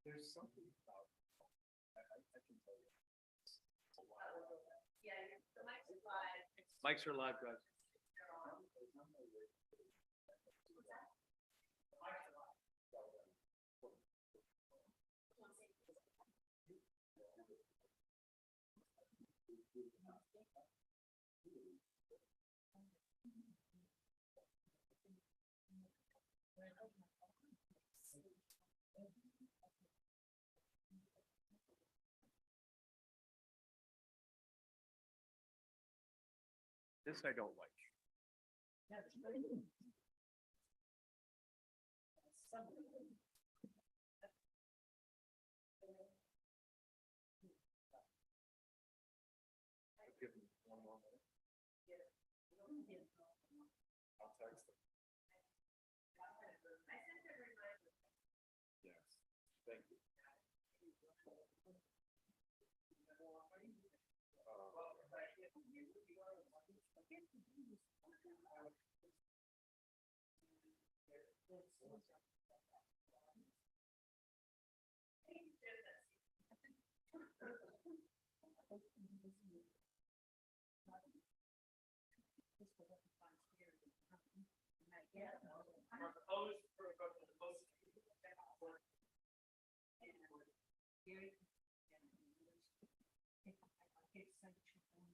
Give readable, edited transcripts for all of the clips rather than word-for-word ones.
There's something about, I can tell you. Yeah, the mics are live. Mics are live, guys. This I don't like. Give them one more minute. I'll text them. Yes, thank you.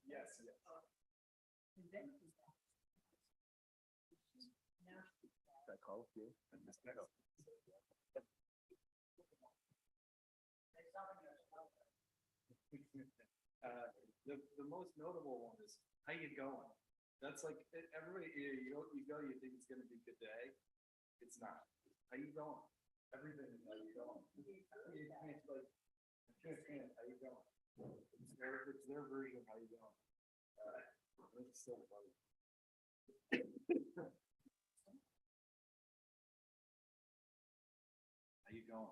Yes, yes. I call you and this next. The most notable one is, how you going? That's like, everybody, you go, you think it's gonna be a good day. It's not. How you going? Everything, how you going? It's like, how you going? It's their version of how you going. It's so funny. How you going?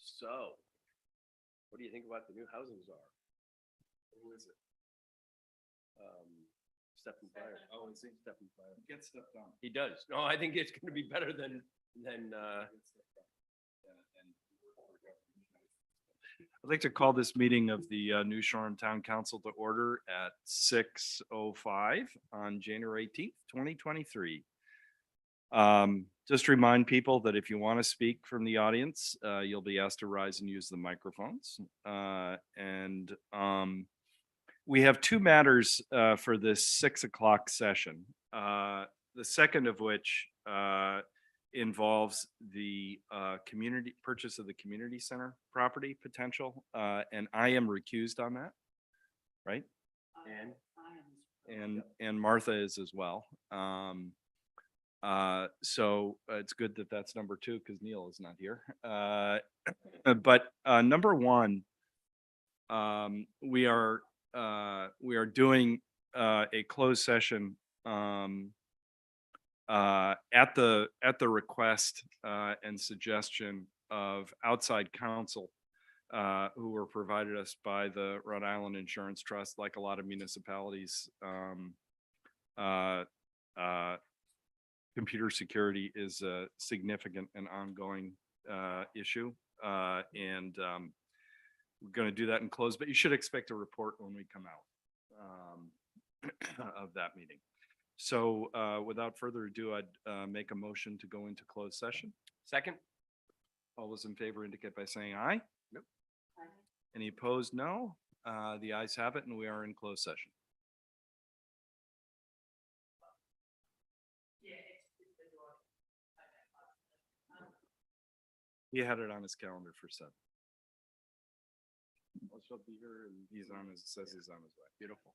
So, what do you think about the new housing czar? Who is it? Stephen Fire. Oh, is he? Stephen Fire. Get stuff done. He does. No, I think it's gonna be better than, Get stuff done. Yeah, and I'd like to call this meeting of the New Shoreham Town Council to order at 6:05 on January 18th, 2023. Just remind people that if you want to speak from the audience, you'll be asked to rise and use the microphones. We have two matters for this 6 o'clock session. The second of which involves the purchase of the community center property potential, and I am recused on that, right? And Martha is as well. So it's good that that's number two because Neil is not here. But number one, we are doing a closed session at the request and suggestion of outside counsel who were provided us by the Rhode Island Insurance Trust. Like a lot of municipalities, computer security is a significant and ongoing issue, and we're going to do that in close, but you should expect a report when we come out of that meeting. So without further ado, I'd make a motion to go into closed session. second? All those in favor indicate by saying aye. Nope. Any opposed? No. The ayes have it, and we are in closed session. He had it on his calendar for 7. I'll be here, and says he's on his way. Beautiful.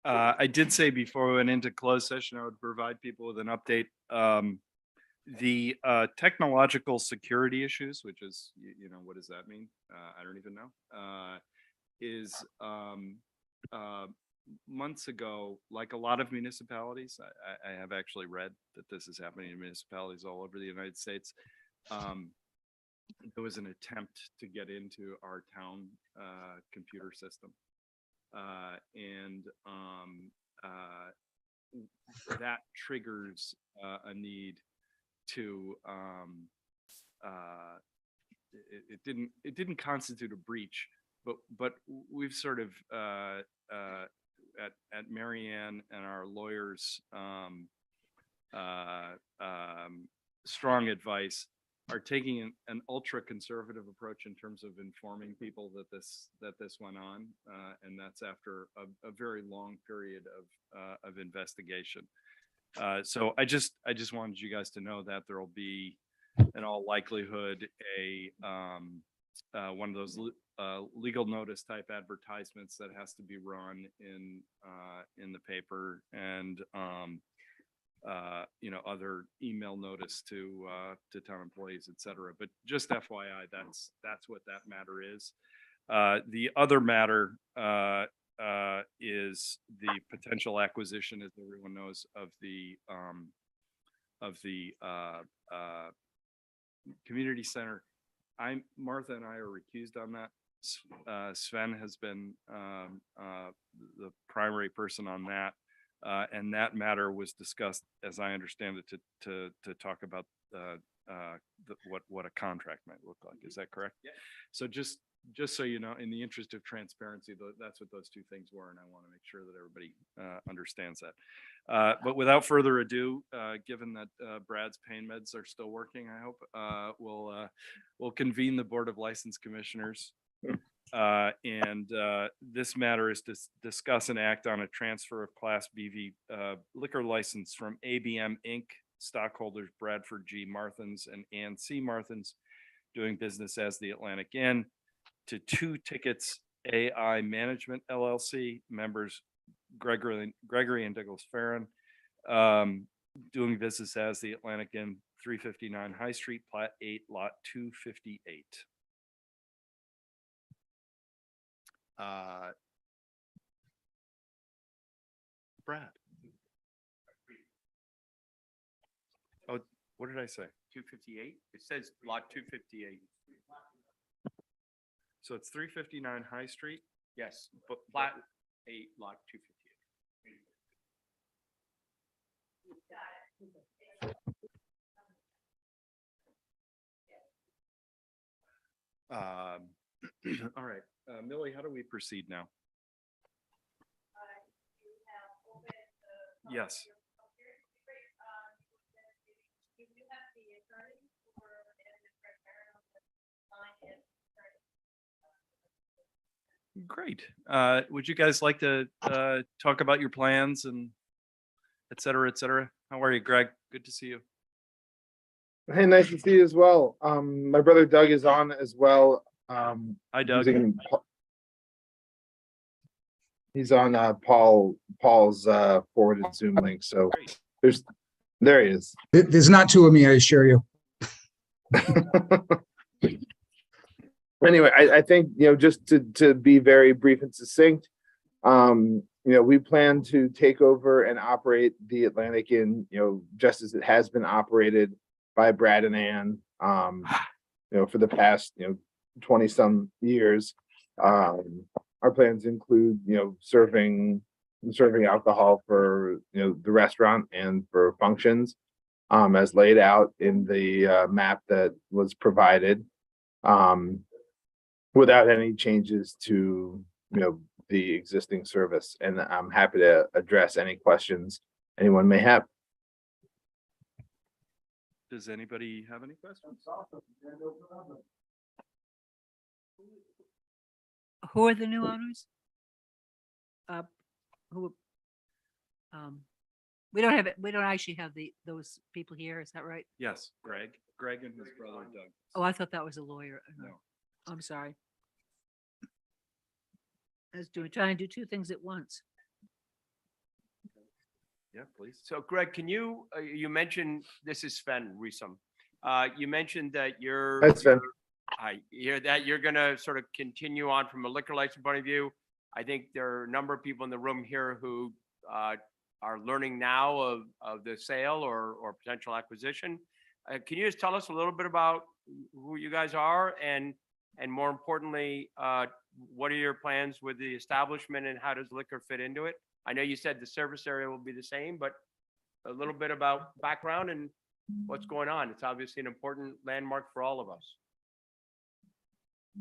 I did say before we went into closed session, I would provide people with an update. The technological security issues, which is, what does that mean? I don't even know. Is months ago, like a lot of municipalities, I have actually read that this is happening in municipalities all over the United States. There was an attempt to get into our town computer system. And that triggers a need to it didn't constitute a breach, but we've sort of at Marianne and our lawyers strong advice are taking an ultra conservative approach in terms of informing people that this went on, and that's after a very long period of investigation. So I just wanted you guys to know that there will be, in all likelihood, a one of those legal notice type advertisements that has to be run in the paper, and other email notice to town employees, et cetera. But just FYI, that's what that matter is. The other matter is the potential acquisition, as everyone knows, of the community center. Martha and I are recused on that. Sven has been the primary person on that. And that matter was discussed, as I understand it, to talk about what a contract might look like. Is that correct? Yeah. So just so you know, in the interest of transparency, that's what those two things were, and I want to make sure that everybody understands that. But without further ado, given that Brad's pain meds are still working, I hope we'll convene the Board of License Commissioners. This matter is to discuss and act on a transfer of Class BV liquor license from ABM Inc. stockholders Bradford G. Marthins and Ann C. Marthins, doing business as the Atlantic Inn, to Two Tickets AI Management LLC, members Gregory and Douglas Farron, doing business as the Atlantic Inn, 359 High Street, Plat 8, Lot 258. Brad. Oh, what did I say? 258? It says lot 258. So it's 359 High Street? Yes, but plat 8, lot 258. All right, Millie, how do we proceed now? Yes. Great. Would you guys like to talk about your plans and et cetera, et cetera? How are you, Greg? Good to see you. Hey, nice to see you as well. My brother Doug is on as well. Hi, Doug. He's on Paul's forwarded Zoom link. So Great. there he is. There's not two of me, I assure you. Anyway, I think, just to be very brief and succinct, we plan to take over and operate the Atlantic Inn, just as it has been operated by Brad and Ann, for the past, 20 some years. Our plans include, serving alcohol for, the restaurant and for functions, as laid out in the map that was provided, without any changes to, the existing service. And I'm happy to address any questions anyone may have. Does anybody have any questions? Who are the new owners? We don't actually have those people here, is that right? Yes, Greg and his brother Doug. Oh, I thought that was a lawyer. No. I'm sorry. I was trying to do two things at once. Yeah, please. So Greg, can you, you mentioned, this is Sven Riesum. You mentioned that That's Sven. you're gonna sort of continue on from a liquor license point of view. I think there are a number of people in the room here who are learning now of the sale or potential acquisition. Can you just tell us a little bit about who you guys are and more importantly, what are your plans with the establishment and how does liquor fit into it? I know you said the service area will be the same, but a little bit about background and what's going on. It's obviously an important landmark for all of us.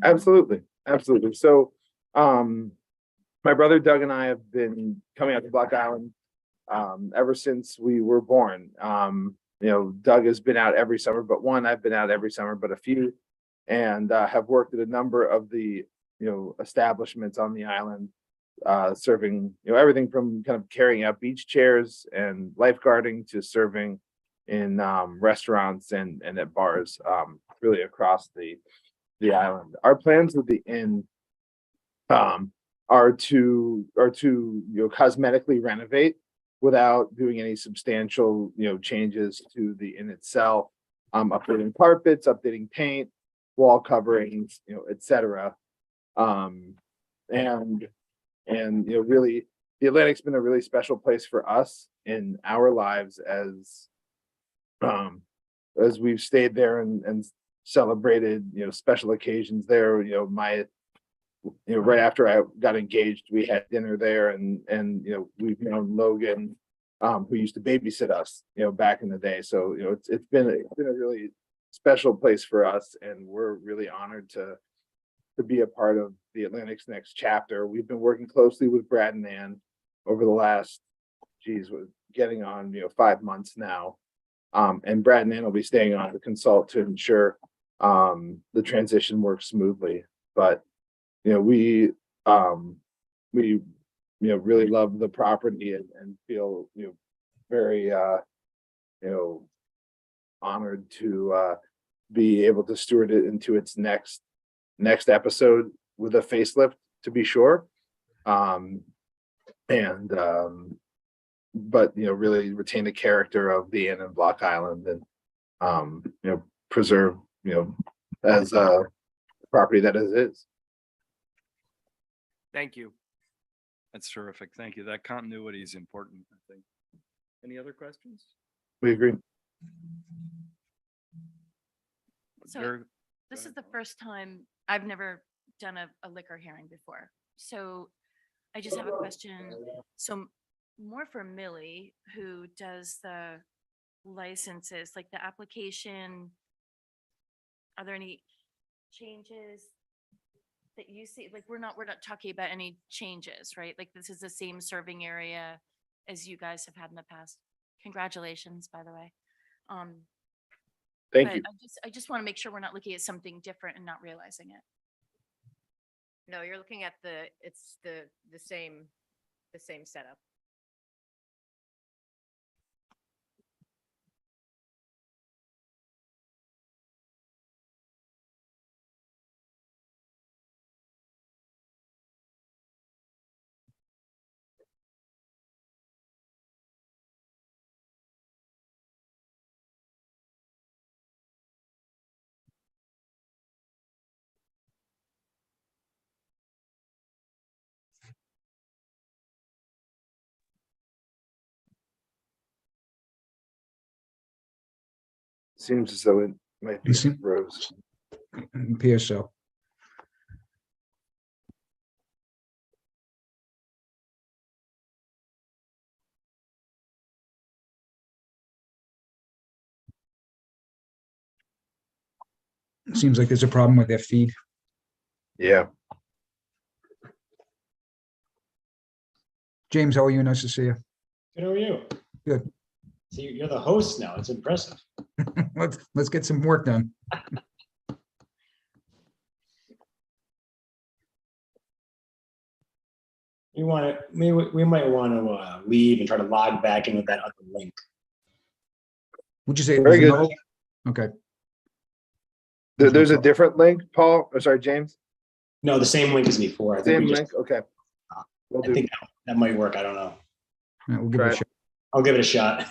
Absolutely, absolutely. So, my brother Doug and I have been coming out to Block Island ever since we were born. Doug has been out every summer, but one, I've been out every summer, but a few, and have worked at a number of the establishments on the island, serving everything from kind of carrying out beach chairs and lifeguarding to serving in restaurants and at bars, really across the island. Our plans with the inn are to cosmetically renovate without doing any substantial changes to the inn itself, updating carpets, updating paint, wall coverings, etc. And really the Atlantic's been a really special place for us in our lives as we've stayed there and celebrated special occasions there. Right after I got engaged, we had dinner there, and we've known Logan, who used to babysit us back in the day. So it's been a really special place for us, and we're really honored to be a part of the Atlantic's next chapter. We've been working closely with Brad and Ann over the last, we're getting on 5 months now. And Brad and Ann will be staying on to consult to ensure the transition works smoothly. But we really love the property and feel very honored to be able to steward it into its next episode with a facelift, to be sure. But really retain the character of the inn and Block Island, and preserve as a property that it is. Thank you. That's terrific. Thank you. That continuity is important, I think. Any other questions? We agree. So Very- this is the first time I've never done a liquor hearing before. So I just have a question. So more for Millie, who does the licenses, like the application. Are there any changes that you see? Like we're not talking about any changes, right? Like this is the same serving area as you guys have had in the past. Congratulations, by the way. Thank But you. I just want to make sure we're not looking at something different and not realizing it. No, you're looking at it's the same setup. Seems as though it might be Listen. Rose. It appears so. Seems like there's a problem with their feed. Yeah. James, how are you? Nice to see you. Good, how are you? Good. See, you're the host now. It's impressive. Let's get some work done. We might want to leave and try to log back in with that other link. Would you say? Very good. no? Okay. There's a different link, Paul, or sorry, James? No, the same link as before. I think, Same we just- link, okay. Will I do. think that might work. I don't know. All right, we'll give it a Right. shot. I'll give it a shot.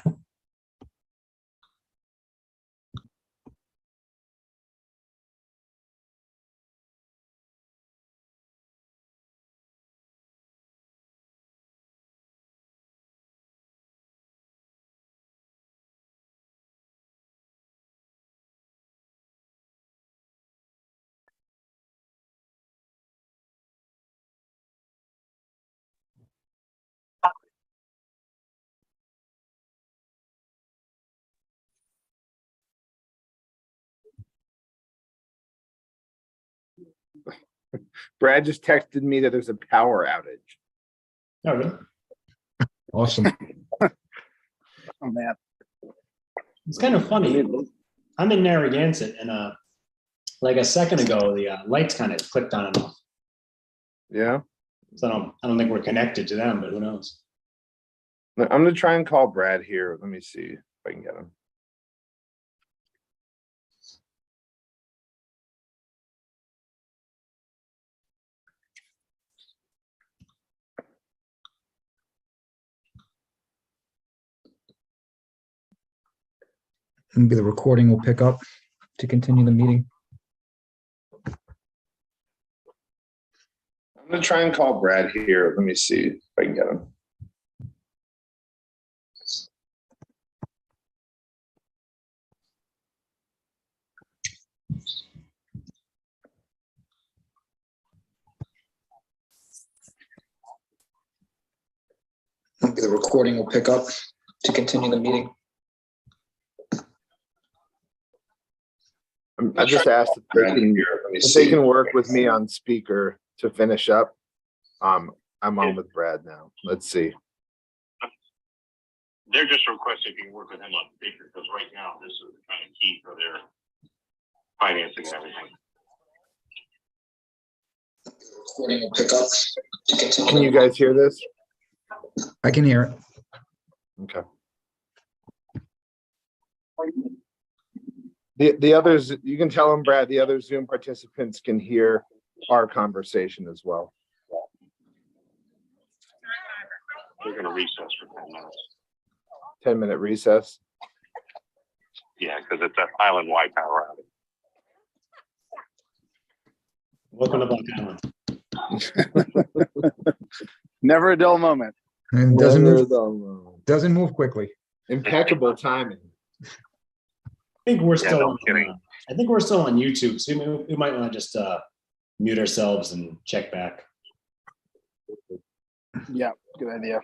Brad just texted me that there's a power outage. Oh, really? Awesome. Oh, man. It's kind of funny. I'm in Narragansett and like a second ago, the lights kind of clicked on and off. Yeah, So I don't think we're connected to them, but who knows? I'm gonna try and call Brad here. Let me see if I can get him. Maybe the recording will pick up to continue the meeting. I'm gonna try and call Brad here. Let me see if I can get him. Maybe the recording will pick up to continue the meeting. I just asked if they can work with me on speaker to finish up. I'm on with Brad now. Let's see. They're just requesting if you can work with them on speaker, because right now this is kind of key for their financing and everything. Recording will pick up to continue. Can you guys hear this? I can hear it. Okay. The others, you can tell them, Brad, the other Zoom participants can hear our conversation as well. They're gonna recess for 10 minutes. 10-minute recess. Yeah, because it's an island-wide power outage. Welcome to Block Island. Never a dull moment. And it doesn't move quickly. Impeccable timing. I think we're Yeah, still. no kidding. I think we're still on YouTube, so we might want to just mute ourselves and check back. Yeah, good idea.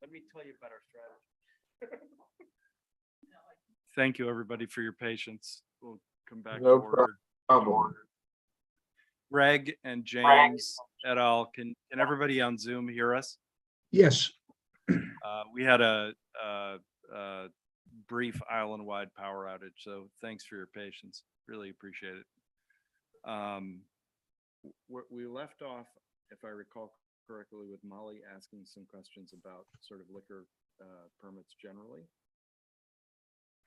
Let me tell you about our strategy. Thank you, everybody, for your patience. We'll come back to No order. problem. Greg and James et al., can everybody on Zoom hear us? Yes. We had a brief island-wide power outage, so thanks for your patience. Really appreciate it. We left off, if I recall correctly, with Molly asking some questions about sort of liquor permits generally.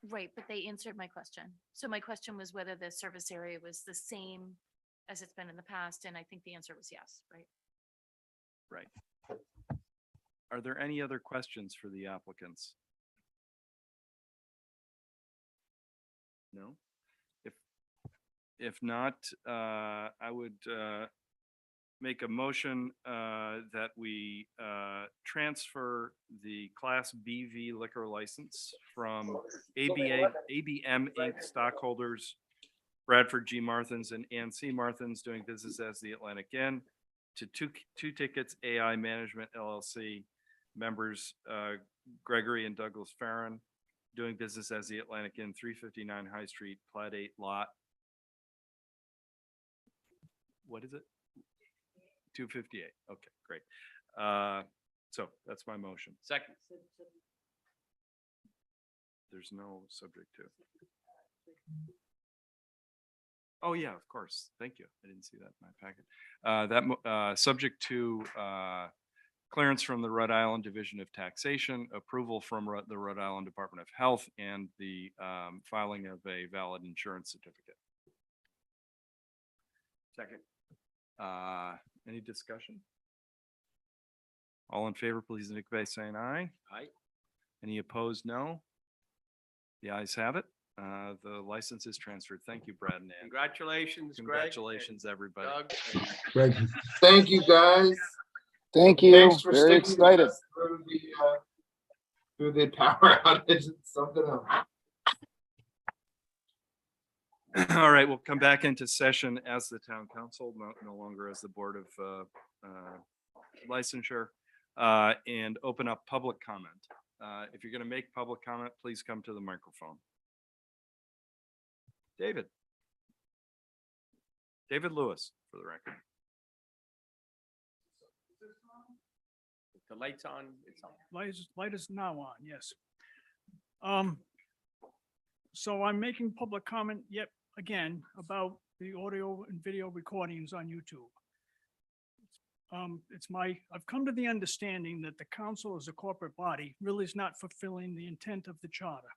Right, but they answered my question. So my question was whether the service area was the same as it's been in the past, and I think the answer was yes, right? Right. Are there any other questions for the applicants? No? If not, I would make a motion that we transfer the Class BV liquor license from ABM Inc. stockholders Bradford G. Martins and Ann C. Martins doing business as the Atlantic Inn to two tickets AI Management LLC members Gregory and Douglas Farron doing business as the Atlantic Inn, 359 High Street, Plat 8 lot. What is it? 258. Okay, great. So that's my motion. Second. There's no subject to. Oh, yeah, of course. Thank you. I didn't see that in my packet. Subject to clearance from the Rhode Island Division of Taxation, approval from the Rhode Island Department of Health, and the filing of a valid insurance certificate. Second. Any discussion? All in favor, please indicate by saying aye. Aye. Any opposed, no. The ayes have it. The license is transferred. Thank you, Brad and Ann. Congratulations, Greg. Congratulations, everybody. Doug. and Greg. Thank you, guys. Thank you. Thanks for Very sticking with excited. us through the power outage and something else. All right, we'll come back into session as the town council, no longer as the Board of Licensure, and open up public comment. If you're going to make public comment, please come to the microphone. David. David Lewis, for the record. The light's on. It's on. Light is now on, yes. So I'm making public comment yet again about the audio and video recordings on YouTube. I've come to the understanding that the council as a corporate body really is not fulfilling the intent of the charter.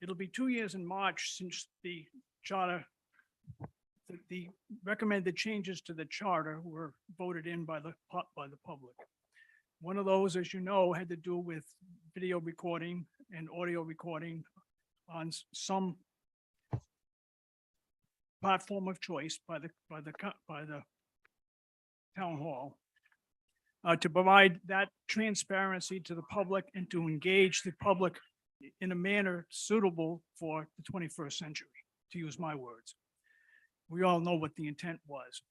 It'll be 2 years in March since the charter, the recommended changes to the charter were voted in by the public. One of those, as you know, had to do with video recording and audio recording on some platform of choice by the town hall, to provide that transparency to the public and to engage the public in a manner suitable for the 21st century, to use my words. We all know what the intent was.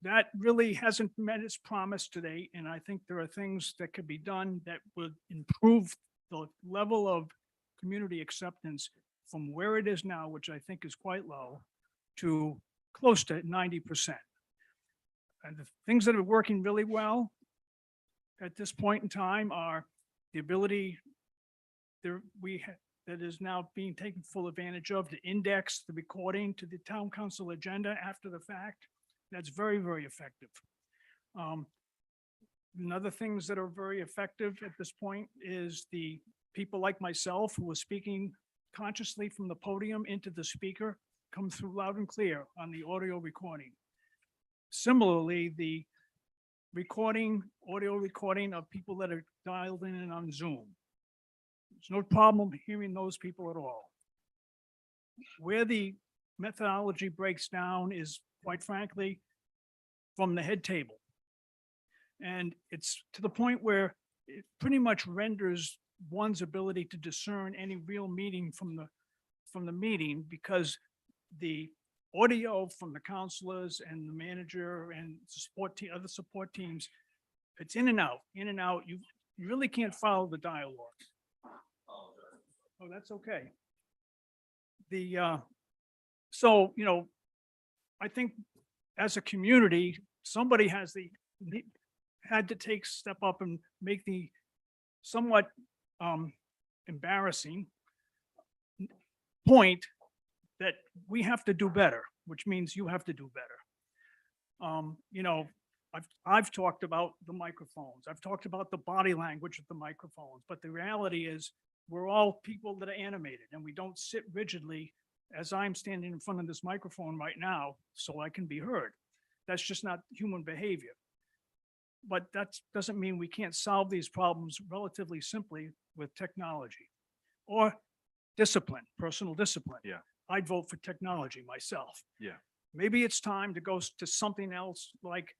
That really hasn't met its promise today, and I think there are things that could be done that would improve the level of community acceptance from where it is now, which I think is quite low, to close to 90%. And the things that are working really well at this point in time are the ability that is now being taken full advantage of to index the recording to the town council agenda after the fact. That's very, very effective. Another things that are very effective at this point is the people like myself who are speaking consciously from the podium into the speaker come through loud and clear on the audio recording. Similarly, the audio recording of people that are dialed in and on Zoom. There's no problem hearing those people at all. Where the methodology breaks down is, quite frankly, from the head table. And it's to the point where it pretty much renders one's ability to discern any real meaning from the meeting, because the audio from the counselors and the manager and other support teams, it's in and out, in and out. You really can't follow the dialogue. Oh, that's okay. So, I think as a community, somebody had to step up and make the somewhat embarrassing point that we have to do better, which means you have to do better. I've talked about the microphones. I've talked about the body language of the microphones, but the reality is we're all people that are animated and we don't sit rigidly as I'm standing in front of this microphone right now, so I can be heard. That's just not human behavior. But that doesn't mean we can't solve these problems relatively simply with technology or discipline, personal discipline. Yeah. I'd vote for technology myself. Yeah. Maybe it's time to go to something else like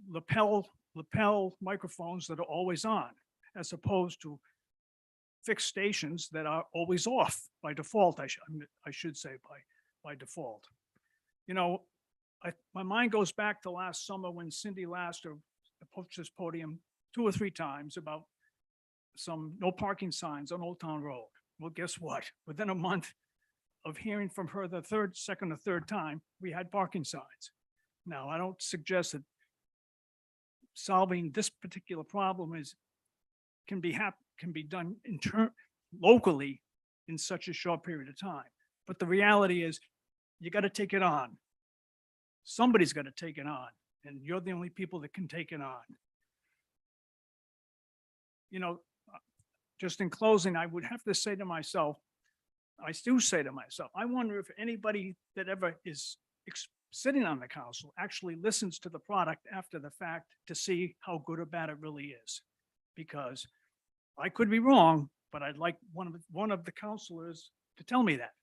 lapel microphones that are always on, as opposed to fixed stations that are always off by default. I should say by default. My mind goes back to last summer when Cindy Laster approached this podium 2 or 3 times about some no parking signs on Old Town Road. Well, guess what? Within a month of hearing from her the second or third time, we had parking signs. Now, I don't suggest that solving this particular problem can be done locally in such a short period of time. But the reality is, you got to take it on. Somebody's got to take it on, and you're the only people that can take it on. Just in closing, I would have to say to myself, I wonder if anybody that ever is sitting on the council actually listens to the product after the fact to see how good or bad it really is. Because I could be wrong, but I'd like one of the counselors to tell me that.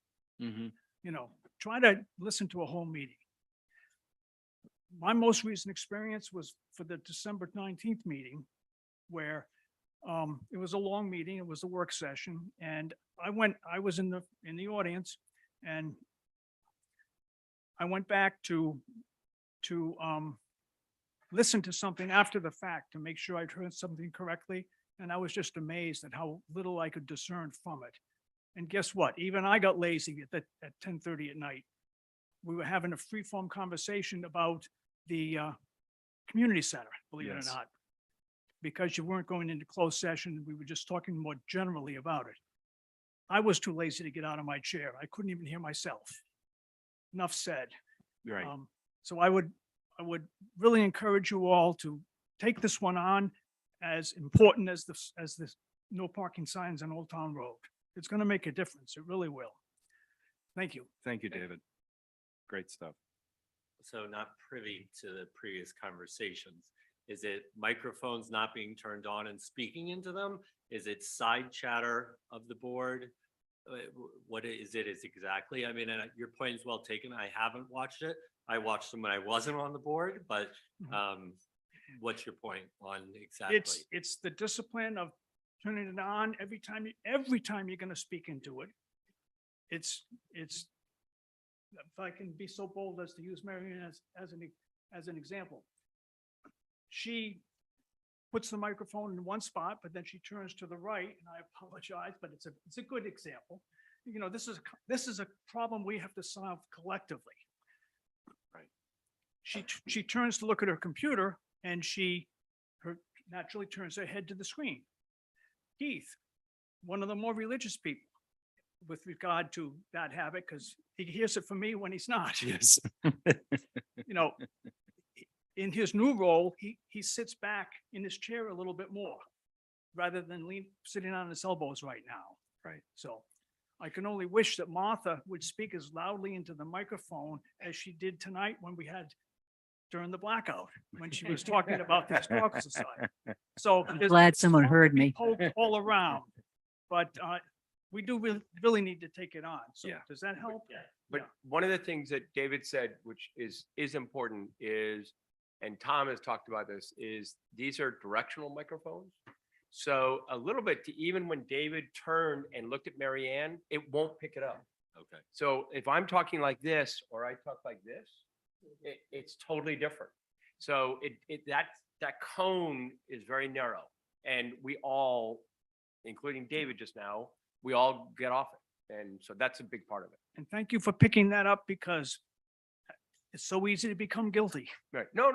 Try to listen to a whole meeting. My most recent experience was for the December 19th meeting, where it was a long meeting. It was a work session, and I was in the audience, and I went back to listen to something after the fact to make sure I'd heard something correctly. And I was just amazed at how little I could discern from it. And guess what? Even I got lazy at 10:30 at night. We were having a free-form conversation about the community center, believe it or Yes. not. Because you weren't going into closed session, we were just talking more generally about it. I was too lazy to get out of my chair. I couldn't even hear myself. Enough said. Right. So I would really encourage you all to take this one on, as important as this no parking signs on Old Town Road. It's going to make a difference. It really will. Thank you. Thank you, David. Great stuff. So not privy to the previous conversations. Is it microphones not being turned on and speaking into them? Is it side chatter of the board? What is it exactly? I mean, and your point is well taken. I haven't watched it. I watched them when I wasn't on the board, but what's your point on exactly? It's the discipline of turning it on every time you're going to speak into it. It's if I can be so bold as to use Marion as an example. She puts the microphone in one spot, but then she turns to the right, and I apologize, but it's a good example. This is a problem we have to solve collectively. Right. She turns to look at her computer, and naturally turns her head to the screen. Keith, one of the more religious people with regard to that habit, because he hears it from me when he's not. Yes. In his new role, he sits back in his chair a little bit more rather than sitting on his elbows right now. Right. So I can only wish that Martha would speak as loudly into the microphone as she did tonight during the blackout, when she was talking about the Historical Society. So Glad someone heard me. Poked all around, but we do really need to take it on. So Yeah. does that help? But one of the things that David said, which is important, is, and Tom has talked about this, is these are directional microphones. So a little bit even when David turned and looked at Mary Ann, it won't pick it up. Okay. So if I'm talking like this, or I talk like this, it's totally different. So that cone is very narrow. And we all, including David just now, we all get off it. And so that's a big part of it. And thank you for picking that up because it's so easy to become guilty. Right. No,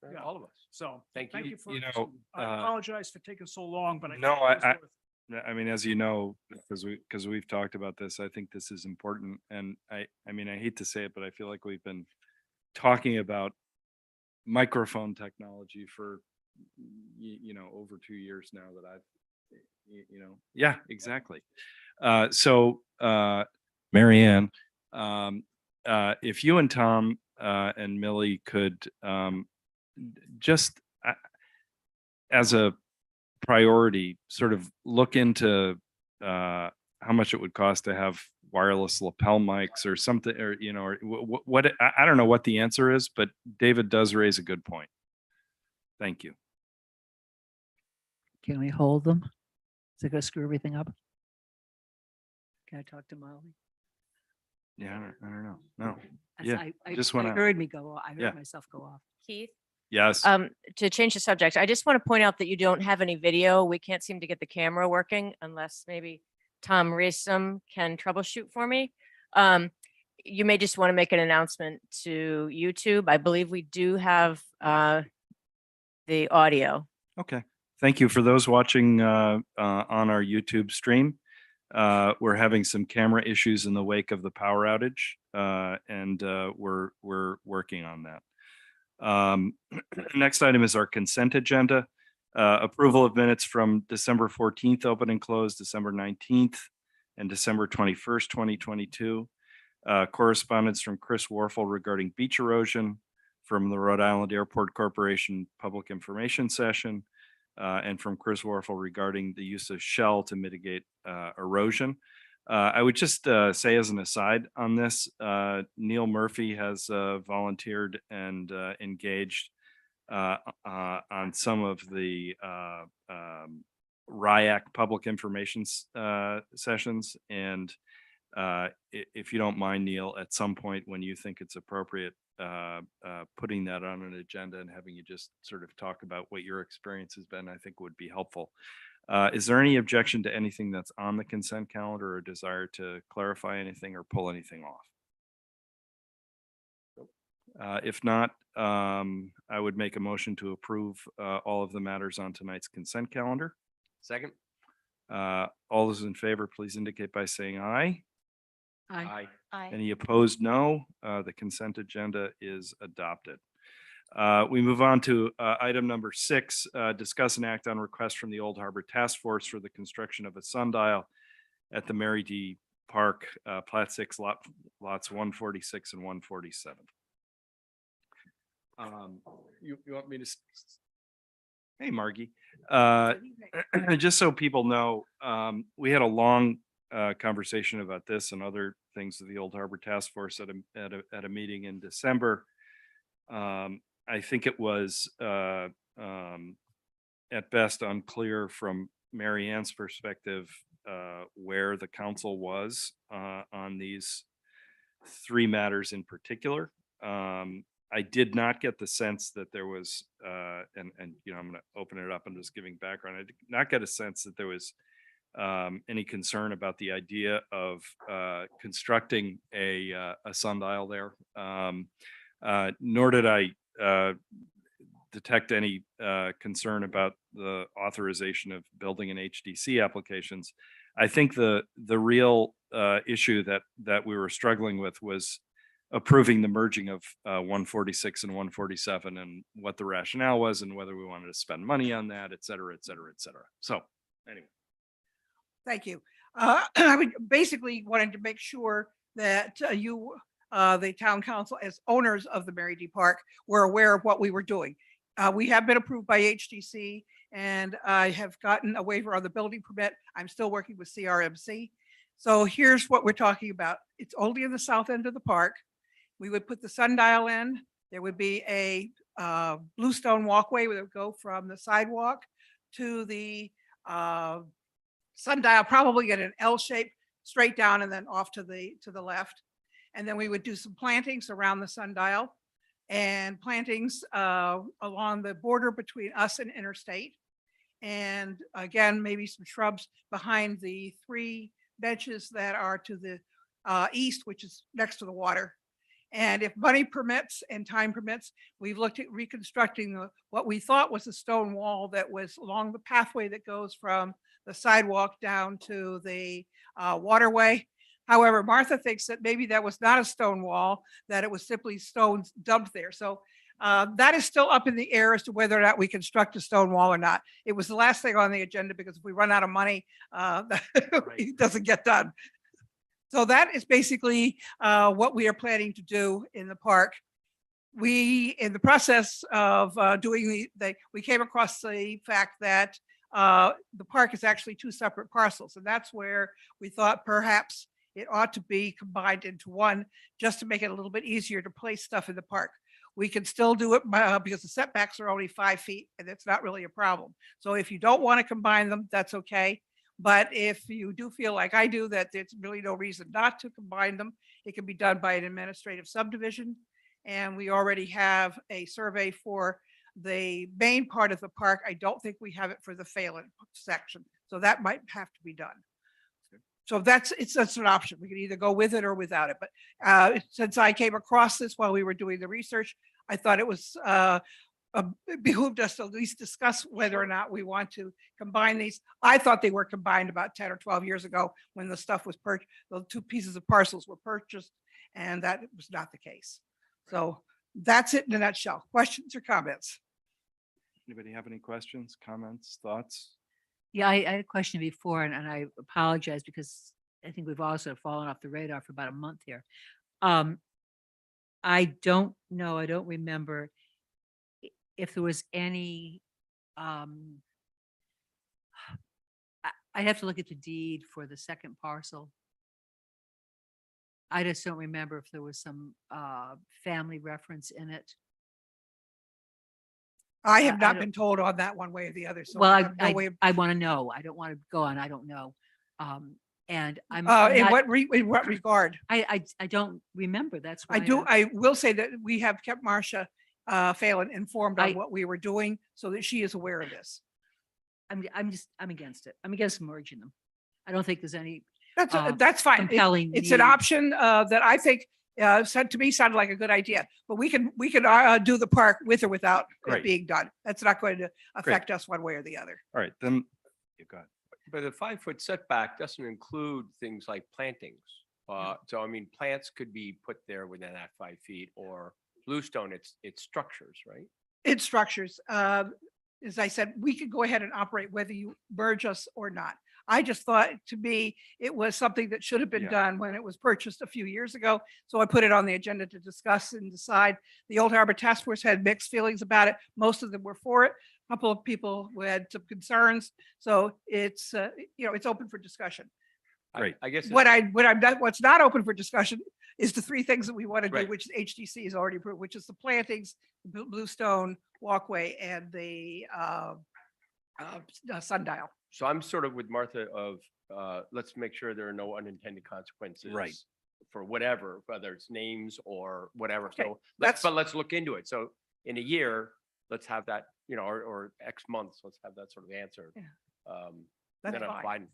Yeah. all of us. So Thank thank you. you for, You know, I apologize for taking so long, but I. No, think it was I- worth it. I mean, as you know, because we've talked about this, I think this is important. And I mean, I hate to say it, but I feel like we've been talking about microphone technology for, over 2 years now that yeah, exactly. So, Mary Ann, if you and Tom, and Millie could, just as a priority, sort of look into how much it would cost to have wireless lapel mics or something, or or what I don't know what the answer is, but David does raise a good point. Thank you. Can we hold them? Is it gonna screw everything up? Can I talk to Molly? Yeah, I don't know. No. As Yeah, I just went I out. heard me go, I Yeah. heard myself go off. Keith, Yes. to change the subject, I just want to point out that you don't have any video. We can't seem to get the camera working unless maybe Tom Reesum can troubleshoot for me. You may just want to make an announcement to YouTube. I believe we do have the audio. Okay. Thank you for those watching on our YouTube stream. We're having some camera issues in the wake of the power outage, and we're working on that. Next item is our consent agenda. Approval of minutes from December 14th, open and closed, December 19th, and December 21st, 2022. Correspondence from Chris Warfel regarding beach erosion from the Rhode Island Airport Corporation Public Information Session, and from Chris Warfel regarding the use of shell to mitigate erosion. I would just say as an aside on this, Neil Murphy has volunteered and engaged on some of the RIAC public information sessions. And if you don't mind, Neil, at some point when you think it's appropriate, putting that on an agenda and having you just sort of talk about what your experience has been, I think would be helpful. Is there any objection to anything that's on the consent calendar or desire to clarify anything or pull anything off? If not, I would make a motion to approve all of the matters on tonight's consent calendar. Second? All those in favor, please indicate by saying aye. Aye. Aye. Any opposed, no. The consent agenda is adopted. We move on to item number 6, discuss and act on request from the Old Harbor Task Force for the construction of a sundial at the Mary D. Park, Plat 6, lots 146 and 147. You want me to? Hey, Margie. Just so people know, we had a long conversation about this and other things of the Old Harbor Task Force at a meeting in December. I think it was at best unclear from Mary Ann's perspective where the council was on these 3 matters in particular. I did not get the sense that there was, and I'm going to open it up and just giving background. I did not get a sense that there was any concern about the idea of constructing a sundial there. Nor did I detect any concern about the authorization of building an HDC applications. I think the real issue that we were struggling with was approving the merging of 146 and 147 and what the rationale was and whether we wanted to spend money on that, et cetera, et cetera, et cetera. So anyway. Thank you. I would basically wanted to make sure that you, the town council, as owners of the Mary D. Park, were aware of what we were doing. We have been approved by HDC, and I have gotten a waiver on the building permit. I'm still working with CRMC. So here's what we're talking about. It's only in the south end of the park. We would put the sundial in. There would be a bluestone walkway that would go from the sidewalk to the sundial, probably at an L shape, straight down and then off to the left. And then we would do some plantings around the sundial and plantings along the border between us and Interstate. And again, maybe some shrubs behind the 3 benches that are to the east, which is next to the water. And if money permits and time permits, we've looked at reconstructing what we thought was a stone wall that was along the pathway that goes from the sidewalk down to the waterway. However, Martha thinks that maybe that was not a stone wall, that it was simply stones dumped there. So that is still up in the air as to whether or not we construct a stone wall or not. It was the last thing on the agenda because if we run out of money, it doesn't get done. So that is basically what we are planning to do in the park. We, in the process of doing we came across the fact that the park is actually 2 separate parcels. And that's where we thought perhaps it ought to be combined into one, just to make it a little bit easier to place stuff in the park. We can still do it because the setbacks are only 5 feet and it's not really a problem. So if you don't want to combine them, that's okay. But if you do feel like I do, that there's really no reason not to combine them, it can be done by an administrative subdivision. And we already have a survey for the main part of the park. I don't think we have it for the Phelan section. So that might have to be done. So that's an option. We can either go with it or without it. But since I came across this while we were doing the research, I thought it was it behooved us to at least discuss whether or not we want to combine these. I thought they were combined about 10 or 12 years ago when the stuff was purchased, the 2 pieces of parcels were purchased, and that was not the case. So that's it in a nutshell. Questions or comments? Anybody have any questions, comments, thoughts? Yeah, I had a question before and I apologize because I think we've also fallen off the radar for about a month here. I don't know, I don't remember if there was any, I'd have to look at the deed for the second parcel. I just don't remember if there was some family reference in it. I have I not don't- been told on that one way or the other. So Well, I have no way of. I want to know. I don't want to go on. I don't know. And I'm In not- what regard? I don't remember. That's why I do, I will say that we have kept Marcia Phelan informed on I- what we were doing so that she is aware of this. I'm against it. I'm against merging them. I don't think there's any That's fine. compelling It's an need. option that I think said to me sounded like a good idea, but we can do the park with or without it Great. being done. That's not going to affect us one way or the other. All right, then, you got it. But the 5-foot setback doesn't include things like plantings. So I mean, plants could be put there within that 5 feet, or bluestone, it's structures, right? It's structures. As I said, we could go ahead and operate whether you merge us or not. I just thought, to me, it was something that should have been Yeah. done when it was purchased a few years ago. So I put it on the agenda to discuss and decide. The Old Harbor Task Force had mixed feelings about it. Most of them were for it. A couple of people who had some concerns. So it's, it's open for discussion. Great. I guess. What's not open for discussion is the 3 things that we want to do, Right. which HDC has already approved, which is the plantings, the bluestone walkway, and the sundial. So I'm sort of with Martha of, let's make sure there are no unintended consequences. Right. For whatever, whether it's names or whatever. Okay, So that's- let's look into it. So in a year, let's have that, or X months, let's have that sort of answer. Yeah. Then That's I'm fine. fine.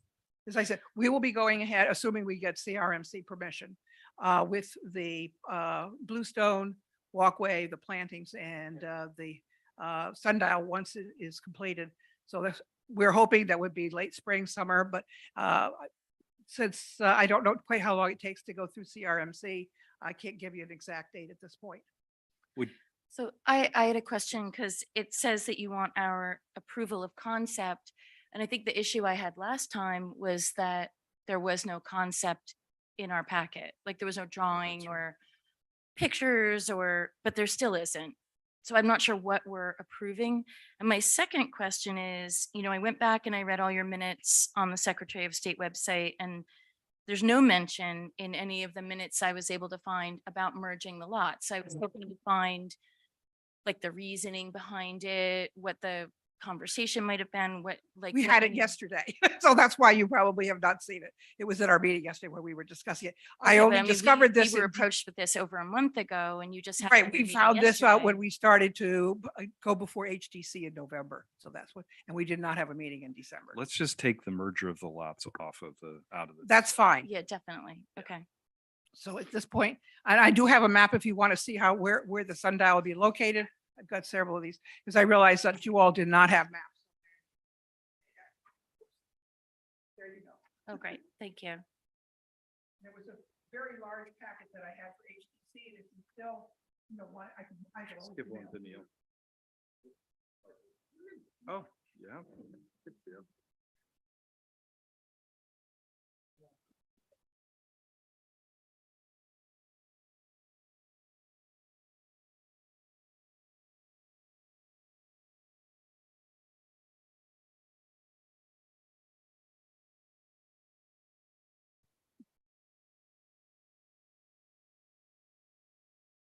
As I said, we will be going ahead, assuming we get CRMC permission, with the bluestone walkway, the plantings, and the sundial once it is completed. So we're hoping that would be late spring, summer, but since I don't know quite how long it takes to go through CRMC, I can't give you an exact date at this point. So I had a question because it says that you want our approval of concept. And I think the issue I had last time was that there was no concept in our packet. Like there was no drawing or pictures but there still isn't. So I'm not sure what we're approving. And my second question is, I went back and I read all your minutes on the Secretary of State website, and there's no mention in any of the minutes I was able to find about merging the lots. I was hoping to find like the reasoning behind it, what the conversation might have been, what, like. We what had it any- yesterday, so that's why you probably have not seen it. It was at our meeting yesterday where we were discussing it. I Okay, but only mean, discovered this. We were in- approached with this over a month ago and you just. had Right, your we meeting found this out when yesterday. we started to go before HTC in November. So that's what, and we did not have a meeting in December. Let's just take the merger of the lots out of the. That's fine. Yeah, definitely. Okay. So at this point, and I do have a map if you want to see how, where the sundial will be located. I've got several of these because I realized that you all did not have maps. There you go. Oh, great. Thank you. There was a very large packet that I had for HTC, and if you still, want, I can always Give one email to it. Neil. Oh, yeah. Good for you.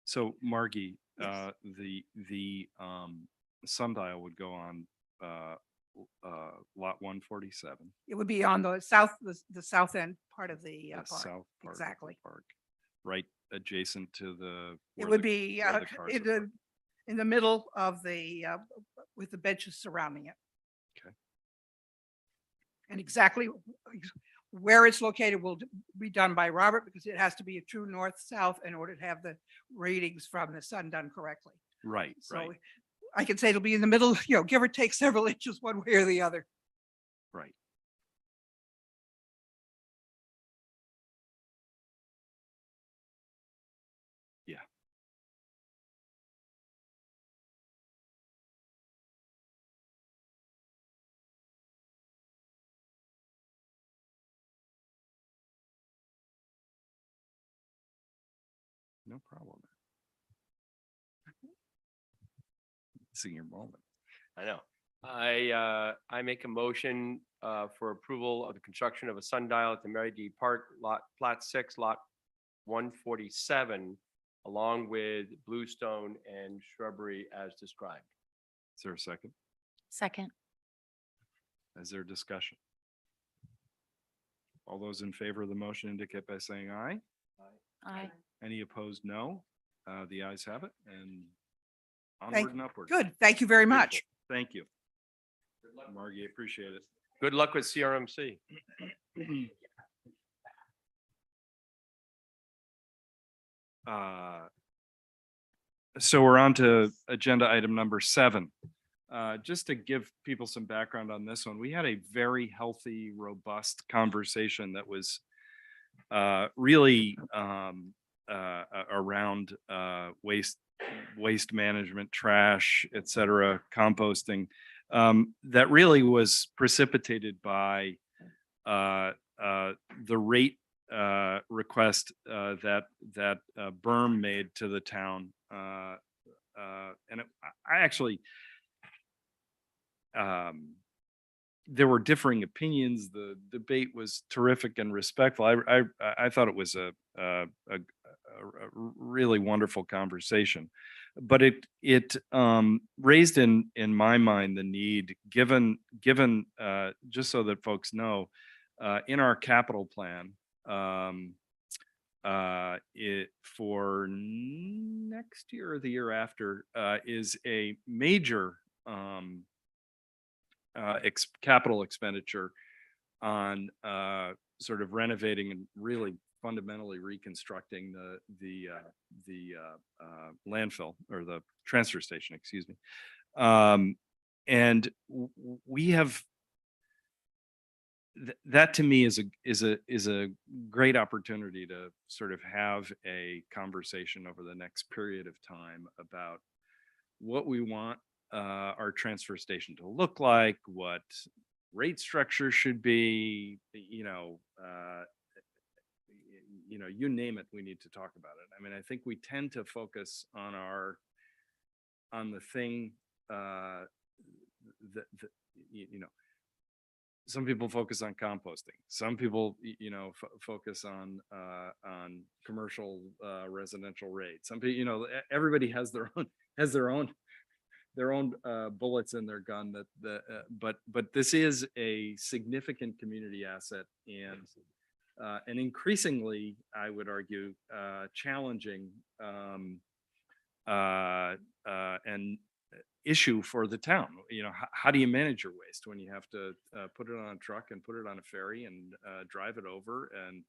So Margie, Yes. the sundial would go on lot 147. It would be on the south, the south end part of the The park. south part of the Exactly. park, right adjacent to the. It where would the- be where the cars in are the, parked. in the middle of the, with the benches surrounding it. Okay. And exactly where it's located will be done by Robert because it has to be a true north-south in order to have the readings from the sun done correctly. Right, So right, I can say it'll be in the middle, give or take several inches one way or the other. right. Yeah. No problem. See your moment. I know. I make a motion for approval of the construction of a sundial at the Mary D. Park Plat 6, Lot 147, along with bluestone and shrubbery as described. Is there a second? Second. Is there discussion? All those in favor of the motion indicate by saying aye. Aye. Any opposed, no. The ayes have it and Thank- onward and upward. Good. Thank you very much. Beautiful. Thank you. Margie, appreciate it. Good luck with CRMC. So we're on to agenda item number 7. Just to give people some background on this one, we had a very healthy, robust conversation that was really around waste management, trash, et cetera, composting. That really was precipitated by the rate request that Berm made to the town. And I actually, there were differing opinions. The debate was terrific and respectful. I thought it was a really wonderful conversation, but it raised in my mind the need, given just so that folks know, in our capital plan, it for next year or the year after, is a major capital expenditure on sort of renovating and really fundamentally reconstructing the landfill or the transfer station, excuse me. And we have that to me is a great opportunity to sort of have a conversation over the next period of time about what we want our transfer station to look like, what rate structure should be, you name it, we need to talk about it. I mean, I think we tend to focus on the thing some people focus on composting. Some people, focus on commercial residential rates. Some people, everybody has their own their own bullets in their gun but this is a significant community asset and increasingly, I would argue, challenging and issue for the town. You know, how do you manage your waste when you have to put it on a truck and put it on a ferry and drive it over and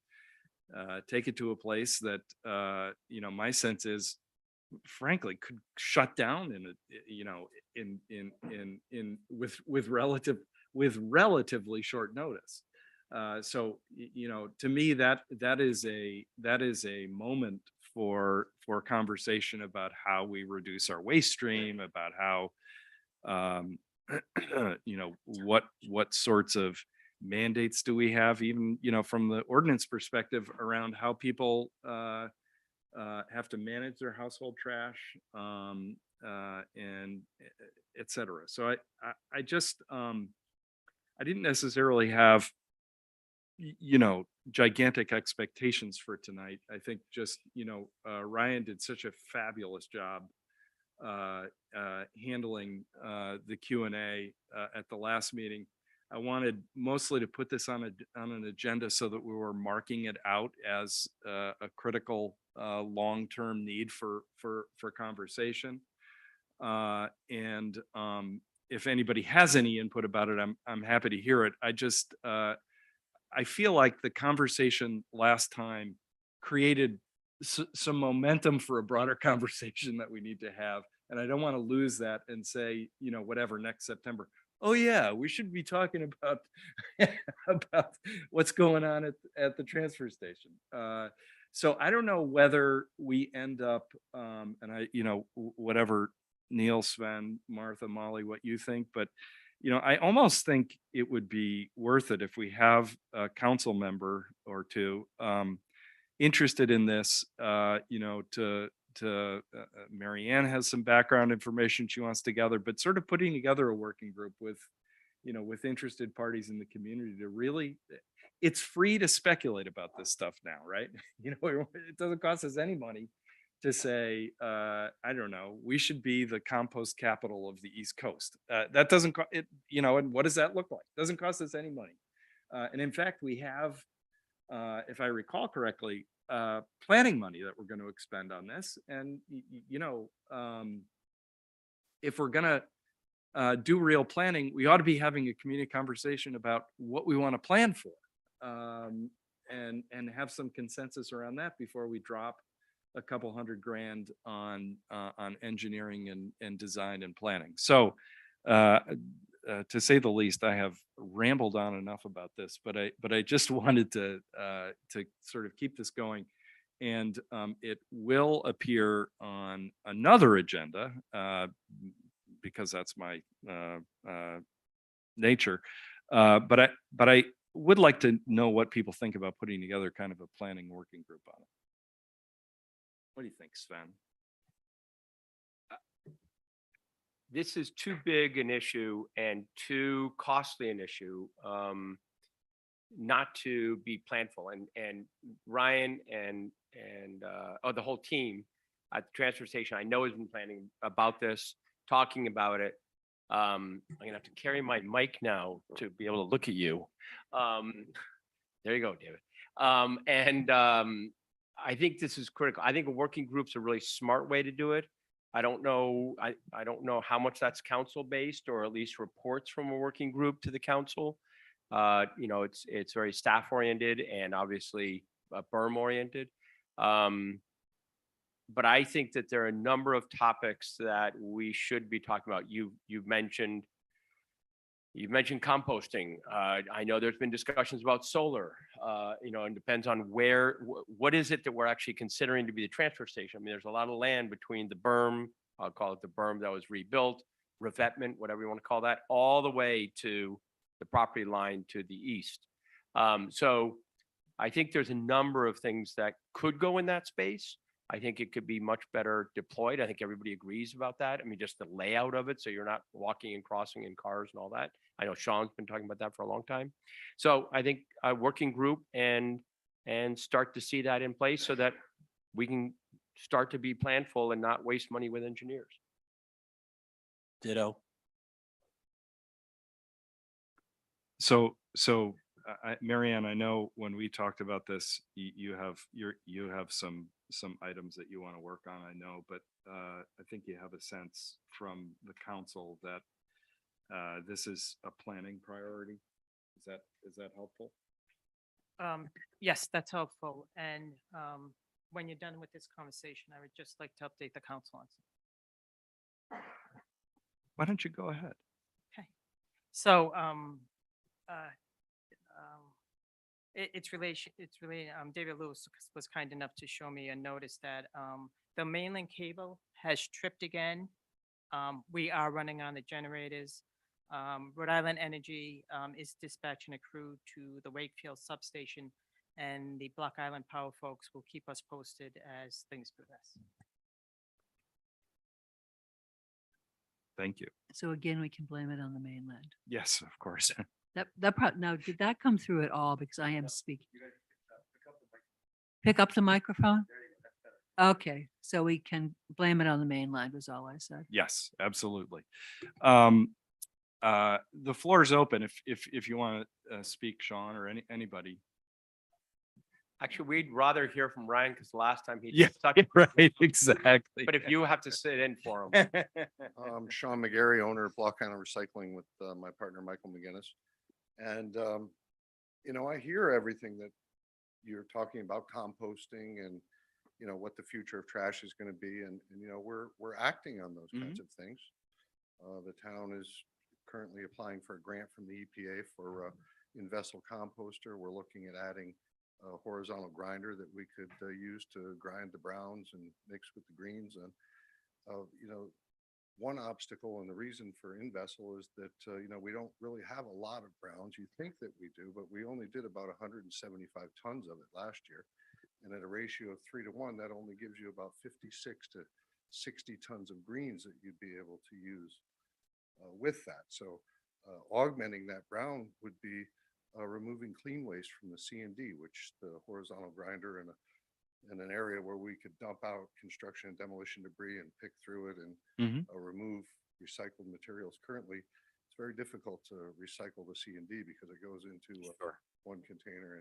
take it to a place that you know, my sense is, frankly, could shut down in a, you know, with relatively short notice. So you know, to me, that is a moment for conversation about how we reduce our waste stream, about how you know, what sorts of mandates do we have, even, you know, from the ordinance perspective, around how people have to manage their household trash, and et cetera. So I just I didn't necessarily have, you know, gigantic expectations for tonight. I think just, you know, Ryan did such a fabulous job handling the Q&A at the last meeting. I wanted mostly to put this on an agenda so that we were marking it out as a critical long-term need for conversation. And if anybody has any input about it, I'm happy to hear it. I just I feel like the conversation last time created some momentum for a broader conversation that we need to have. And I don't want to lose that and say, you know, whatever, next September, oh yeah, we should be talking about about what's going on at the transfer station. So I don't know whether we end up, and I, you know, whatever, Neil, Sven, Martha, Molly, what you think, but you know, I almost think it would be worth it if we have a council member or two interested in this, you know, Mary Ann has some background information she wants to gather, but sort of putting together a working group with, you know, with interested parties in the community to really, it's free to speculate about this stuff now, right? You know, it doesn't cost us any money to say, I don't know, we should be the compost capital of the East Coast. That doesn't, you know, and what does that look like? Doesn't cost us any money. And in fact, we have, if I recall correctly, planning money that we're going to expend on this. And, you know, if we're going to do real planning, we ought to be having a community conversation about what we want to plan for, and have some consensus around that before we drop a couple $100,000 on engineering and design and planning. So to say the least, I have rambled on enough about this, but I just wanted to sort of keep this going. And it will appear on another agenda because that's my nature. But I would like to know what people think about putting together kind of a planning working group on it. What do you think, Sven? This is too big an issue and too costly an issue not to be planful. And Ryan and the whole team at the transfer station, I know, has been planning about this, talking about it. I'm gonna have to carry my mic now to be able to look at you. There you go, David. I think this is critical. I think a working group's a really smart way to do it. I don't know. I don't know how much that's council based, or at least reports from a working group to the council. You know, it's very staff oriented and obviously berm oriented. But I think that there are a number of topics that we should be talking about. You've mentioned composting. I know there's been discussions about solar. You know, and depends on what is it that we're actually considering to be the transfer station. I mean, there's a lot of land between the berm, I'll call it the berm that was rebuilt, revetment, whatever you want to call that, all the way to the property line to the east. So I think there's a number of things that could go in that space. I think it could be much better deployed. I think everybody agrees about that. I mean, just the layout of it, so you're not walking and crossing in cars and all that. I know Sean's been talking about that for a long time. So I think a working group and start to see that in place so that we can start to be planful and not waste money with engineers. Ditto. So, Marianne, I know when we talked about this, you have some items that you want to work on, I know, but I think you have a sense from the council that this is a planning priority. Is that helpful? Yes, that's helpful. And when you're done with this conversation, I would just like to update the council on something. Why don't you go ahead? So it's really, David Lewis was kind enough to show me a notice that the mainland cable has tripped again. We are running on the generators. Rhode Island Energy is dispatching a crew to the Wakefield substation, and the Block Island Power folks will keep us posted as things progress. Thank you. So again, we can blame it on the mainland. Yes, of course. Now, did that come through at all? Because I am speaking. Pick up the microphone? Okay, so we can blame it on the mainland was all I said. Yes, absolutely. The floor is open if you want to speak, Sean, or anybody. Actually, we'd rather hear from Ryan because last time he Yeah, just stuck. right, exactly. But if you have to sit in for him. Sean McGarry, owner of Block Island Recycling with my partner, Michael McGinnis. And, I hear everything that you're talking about, composting and, what the future of trash is going to be. And, we're acting on those kinds of things. The town is currently applying for a grant from the EPA for in-vessel composter. We're looking at adding a horizontal grinder that we could use to grind the browns and mix with the greens. And, one obstacle and the reason for in-vessel is that, we don't really have a lot of browns. You think that we do, but we only did about 175 tons of it last year. And at a ratio of 3 to 1, that only gives you about 56 to 60 tons of greens that you'd be able to use with that. So augmenting that brown would be removing clean waste from the C&D, which the horizontal grinder in an area where we could dump out construction and demolition debris and pick through it and remove recycled materials. Currently, it's very difficult to recycle the C&D because it goes into one container.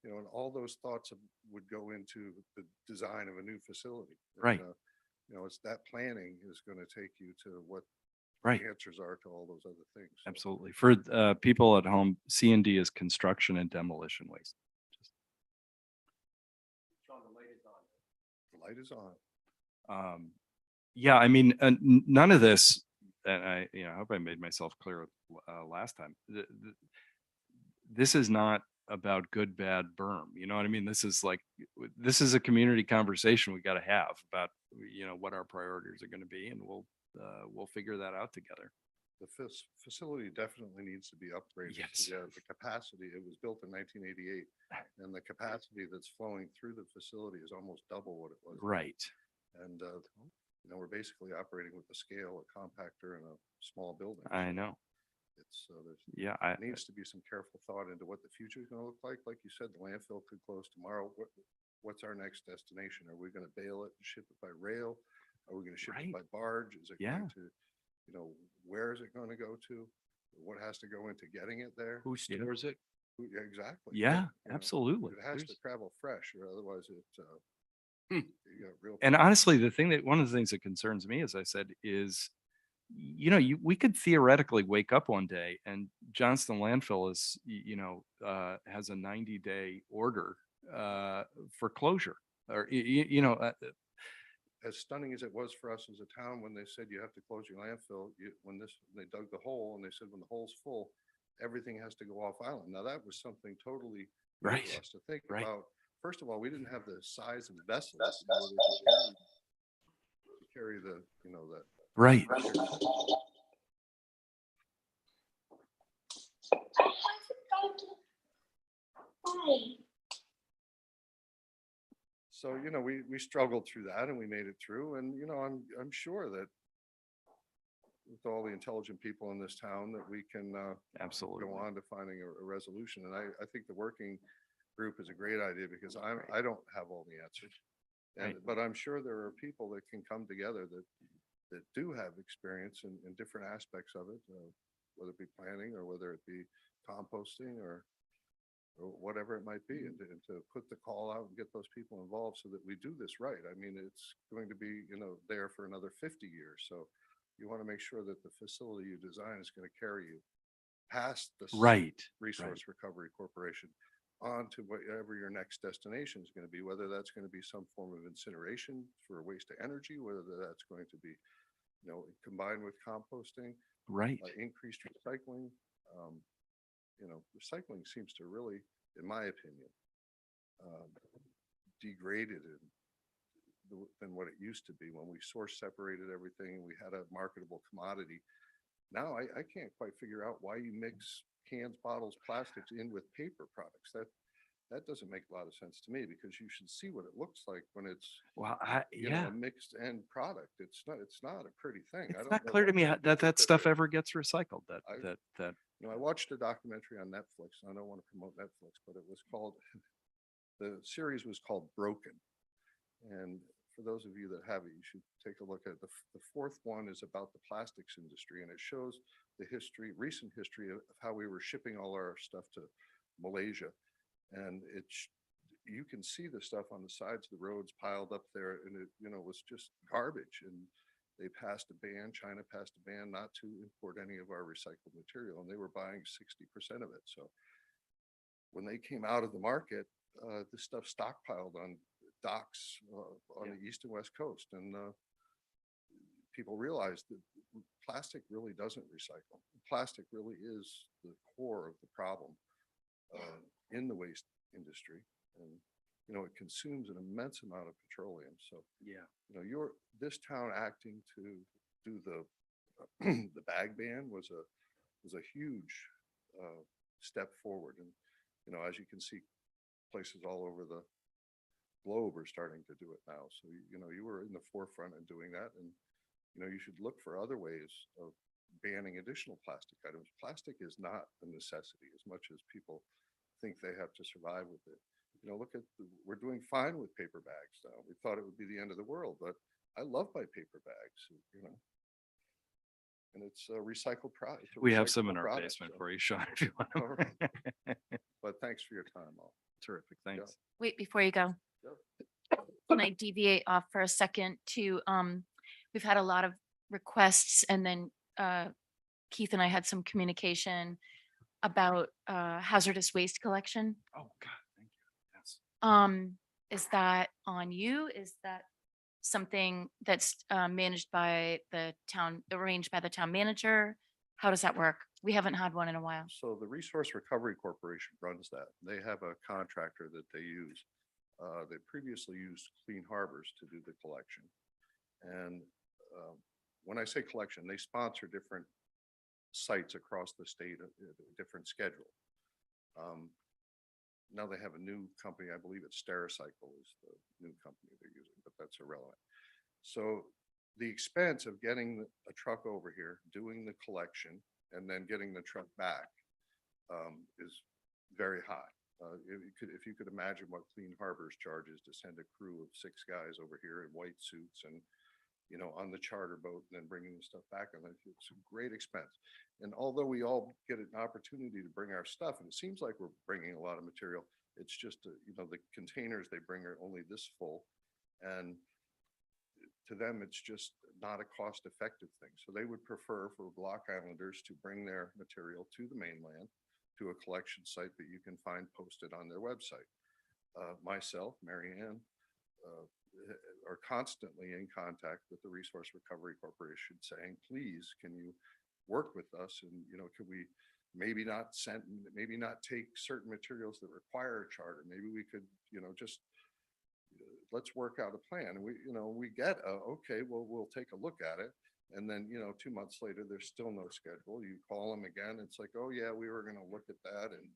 And all those thoughts would go into the design of a new facility. Right. And, it's that planning is going to take you to what Right. the answers are to all those other things. So Absolutely. For people at home, C&D is construction and demolition waste. the light is on. Yeah, I mean, none of this, and I hope I made myself clear last time. This is not about good, bad berm. You know what I mean? This is a community conversation we got to have about, what our priorities are going to be, and we'll figure that out together. The facility definitely needs to be upgraded. Yes. The capacity, it was built in 1988, and the capacity that's flowing through the facility is almost double what it was. Right. And, we're basically operating with a scale, a compactor and a small building. I know. It's, Yeah. there needs to be some careful thought into what the future is going to look like. Like you said, the landfill could close tomorrow. What's our next destination? Are we going to bail it and ship it by rail? Are we going to ship it by barge? Is it going to, where is it going to go to? What has to go into getting it there? Who stores it? Yeah, exactly. Yeah, You know, absolutely. It has to travel fresh, or otherwise it, you got real. And honestly, one of the things that concerns me, as I said, is, we could theoretically wake up one day and Johnston landfill is, has a 90-day order for closure, or, As stunning as it was for us as a town when they said you have to close your landfill, they dug the hole and they said when the hole's full, everything has to go off island. Now that was something totally new Right. to us to think Right. about. First of all, we didn't have the size of the vessels to carry the, that. Right. So, we struggled through that and we made it through. And, I'm sure that with all the intelligent people in this town that we can Absolutely. go on to finding a resolution. And I think the working group is a great idea because I don't have all the answers. Right. But I'm sure there are people that can come together that that do have experience in different aspects of it, whether it be planning or whether it be composting or whatever it might be, and to put the call out and get those people involved so that we do this right. I mean, it's going to be, there for another 50 years. So you want to make sure that the facility you design is going to carry you past the Right. Resource Recovery Corporation on to whatever your next destination is going to be, whether that's going to be some form of incineration for waste to energy, whether that's going to be, combined with composting, Right. increased recycling. Recycling seems to really, in my opinion, degraded than what it used to be when we source separated everything and we had a marketable commodity. Now I can't quite figure out why you mix cans, bottles, plastics in with paper products. That doesn't make a lot of sense to me, because you should see what it looks like when it's Well, a mixed end product. It's not a pretty thing. I it's don't not know clear to what me they that do that to stuff the- ever gets recycled. That I watched a documentary on Netflix. I don't want to promote Netflix, but it was called, the series was called Broken. And for those of you that have it, you should take a look at it. The fourth one is about the plastics industry, and it shows the recent history of how we were shipping all our stuff to Malaysia. And you can see the stuff on the sides of the roads piled up there, and it, was just garbage. And they passed a ban, China passed a ban not to import any of our recycled material, and they were buying 60% of it. So when they came out of the market, this stuff stockpiled on docks on the east and west coast. And people realized that plastic really doesn't recycle. Plastic really is the core of the problem in the waste industry. And it consumes an immense amount of petroleum. So yeah. This town acting to do the the bag ban was a huge step forward. And as you can see, places all over the globe are starting to do it now. So you were in the forefront in doing that, and you should look for other ways of banning additional plastic items. Plastic is not a necessity as much as people think they have to survive with it. We're doing fine with paper bags now. We thought it would be the end of the world, but I love my paper bags, and it's a recycled product. We have some in our basement for you, Sean, if you want. But thanks for your time, all. Terrific. Thanks. Wait, before you go, can I deviate off for a second to, we've had a lot of requests, and then Keith and I had some communication about hazardous waste collection. Oh, God, thank you. Yes. Is that on you? Is that something that's managed by the town, arranged by the town manager? How does that work? We haven't had one in a while. So the Resource Recovery Corporation runs that. They have a contractor that they use. They previously used Clean Harbors to do the collection. And when I say collection, they sponsor different sites across the state, a different schedule. Now they have a new company, I believe it's Stericycle is the new company they're using, but that's irrelevant. So the expense of getting a truck over here, doing the collection, and then getting the truck back is very high. If you could imagine what Clean Harbors charges to send a crew of 6 guys over here in white suits and on the charter boat and then bringing the stuff back, and it's a great expense. And although we all get an opportunity to bring our stuff, and it seems like we're bringing a lot of material, it's just the containers they bring are only this full, and to them it's just not a cost-effective thing. So they would prefer for Block Islanders to bring their material to the mainland, to a collection site that you can find posted on their website. Myself, Mary Ann, are constantly in contact with the Resource Recovery Corporation saying, please, can you work with us? And, could we maybe not take certain materials that require a charter? Maybe we could, just let's work out a plan. And we get, okay, well, we'll take a look at it. And then, 2 months later, there's still no schedule. You call them again. It's like, oh yeah, we were going to look at that. And,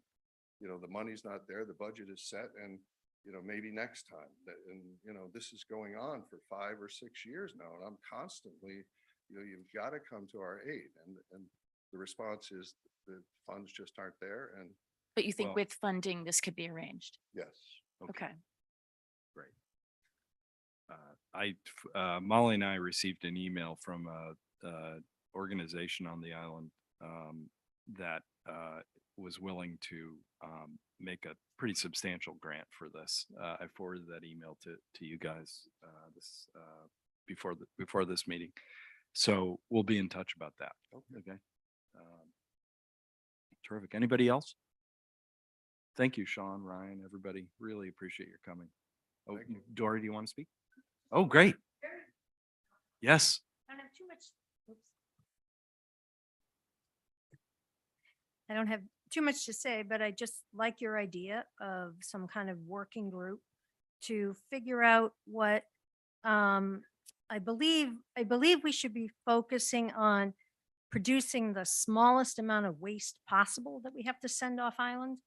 the money's not there. The budget is set. And, maybe next time and, this is going on for 5 or 6 years now. And I'm constantly, you've got to come to our aid. And the response is the funds just aren't there. And But you think with funding, this could be arranged? yes. Okay. Great. Molly and I received an email from a organization on the island that was willing to make a pretty substantial grant for this. I forwarded that email to you guys before this meeting. So we'll be in touch about that. Okay. Terrific. Anybody else? Thank you, Sean, Ryan, everybody. Really appreciate your coming. Oh, Dory, do you want to speak? Oh, great. Yes. I don't have too much. Oops. I don't have too much to say, but I just like your idea of some kind of working group to figure out what I believe we should be focusing on producing the smallest amount of waste possible that we have to send off island,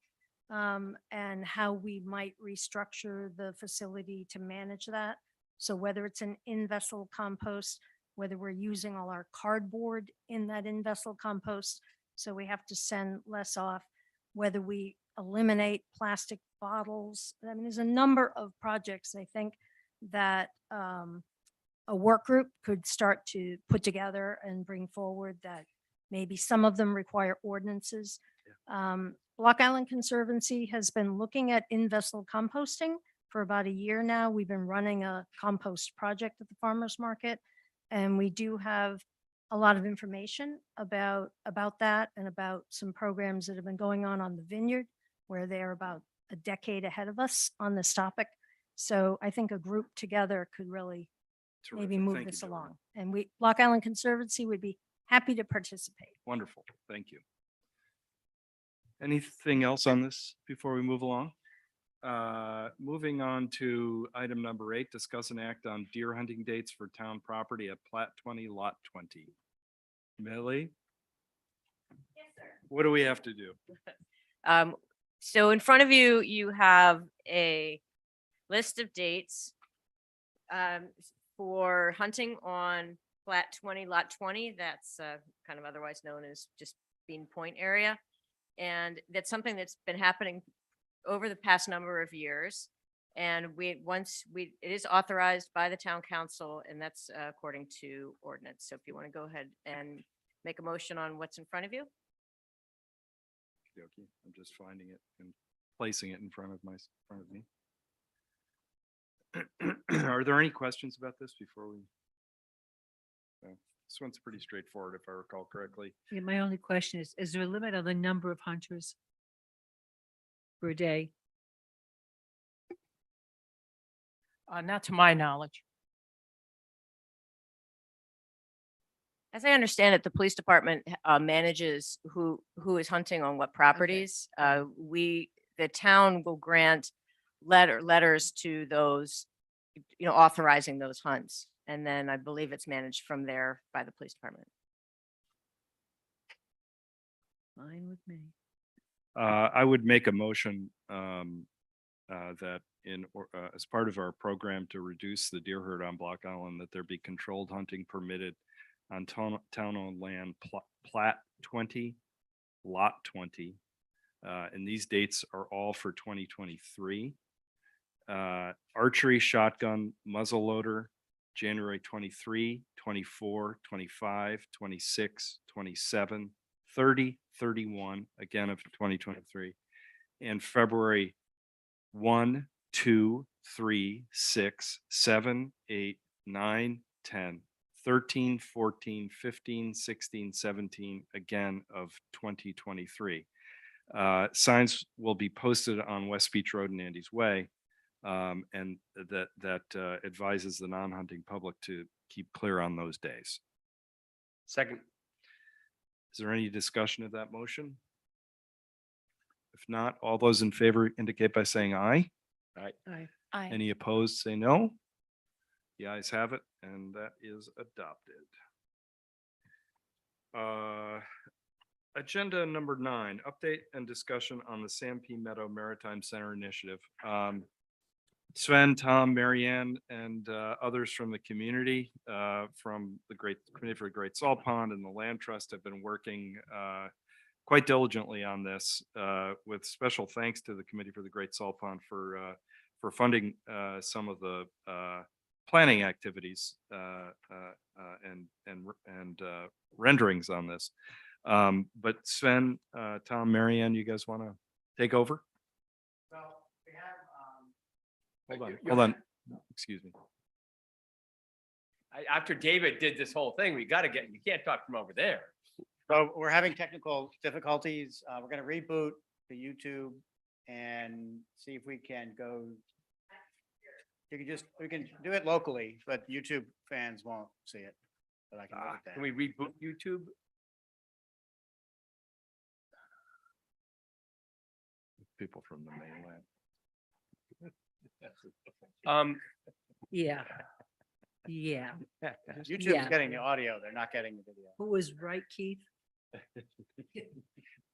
and how we might restructure the facility to manage that. So whether it's an in-vessel compost, whether we're using all our cardboard in that in-vessel compost, so we have to send less off, whether we eliminate plastic bottles. I mean, there's a number of projects, I think, that a work group could start to put together and bring forward, that maybe some of them require ordinances. Block Island Conservancy has been looking at in-vessel composting for about a year now. We've been running a compost project at the farmer's market, and we do have a lot of information about that and about some programs that have been going on the vineyard, where they're about a decade ahead of us on this topic. So I think a group together could really maybe Terrific. move Thank you, this Dory. along. And Block Island Conservancy would be happy to participate. Wonderful. Thank you. Anything else on this before we move along? Moving on to item number 8, discuss an act on deer hunting dates for town property at Plat 20, Lot 20. Millie? Yes, sir. What do we have to do? So in front of you, you have a list of dates for hunting on Plat 20, Lot 20. That's kind of otherwise known as just Bean Point area. And that's something that's been happening over the past number of years. And it is authorized by the town council, and that's according to ordinance. So if you want to go ahead and make a motion on what's in front of you. Okay, I'm just finding it and placing it in front of me. Are there any questions about this before we? This one's pretty straightforward, if I recall correctly. Yeah, my only question is there a limit on the number of hunters per day? Not to my knowledge. As I understand it, the police department manages who is hunting on what properties. The town will grant letters to those, authorizing those hunts. And then I believe it's managed from there by the police department. Fine with me. I would make a motion that as part of our program to reduce the deer herd on Block Island, that there be controlled hunting permitted on town-owned land, Plat 20, Lot 20. And these dates are all for 2023. Archery shotgun muzzleloader, January 23, 24, 25, 26, 27, 30, 31, again of 2023, and February 1, 2, 3, 6, 7, 8, 9, 10, 13, 14, 15, 16, 17, again of 2023. Signs will be posted on West Beach Road and Andy's Way. And that advises the non-hunting public to keep clear on those days. Second. Is there any discussion of that motion? If not, all those in favor indicate by saying aye. Aye. Aye. Any opposed, say no. The ayes have it, and that is adopted. Agenda number 9, update and discussion on the Sam P. Meadow Maritime Center Initiative. Sven, Tom, Marianne, and others from the community, from the Committee for the Great Salt Pond and the Land Trust have been working quite diligently on this, with special thanks to the Committee for the Great Salt Pond for funding some of the planning activities and renderings on this. But Sven, Tom, Marianne, you guys want to take over? Well, we have, Hold on. Excuse me. After David did this whole thing, you can't talk from over there. So we're having technical difficulties. We're gonna reboot the YouTube and see if we can go. We can do it locally, but YouTube fans won't see it. But I can look at that. Can we reboot YouTube? People from the mainland. Yeah. Yeah. YouTube's Yeah. getting the audio. They're not getting the video. Who was right, Keith?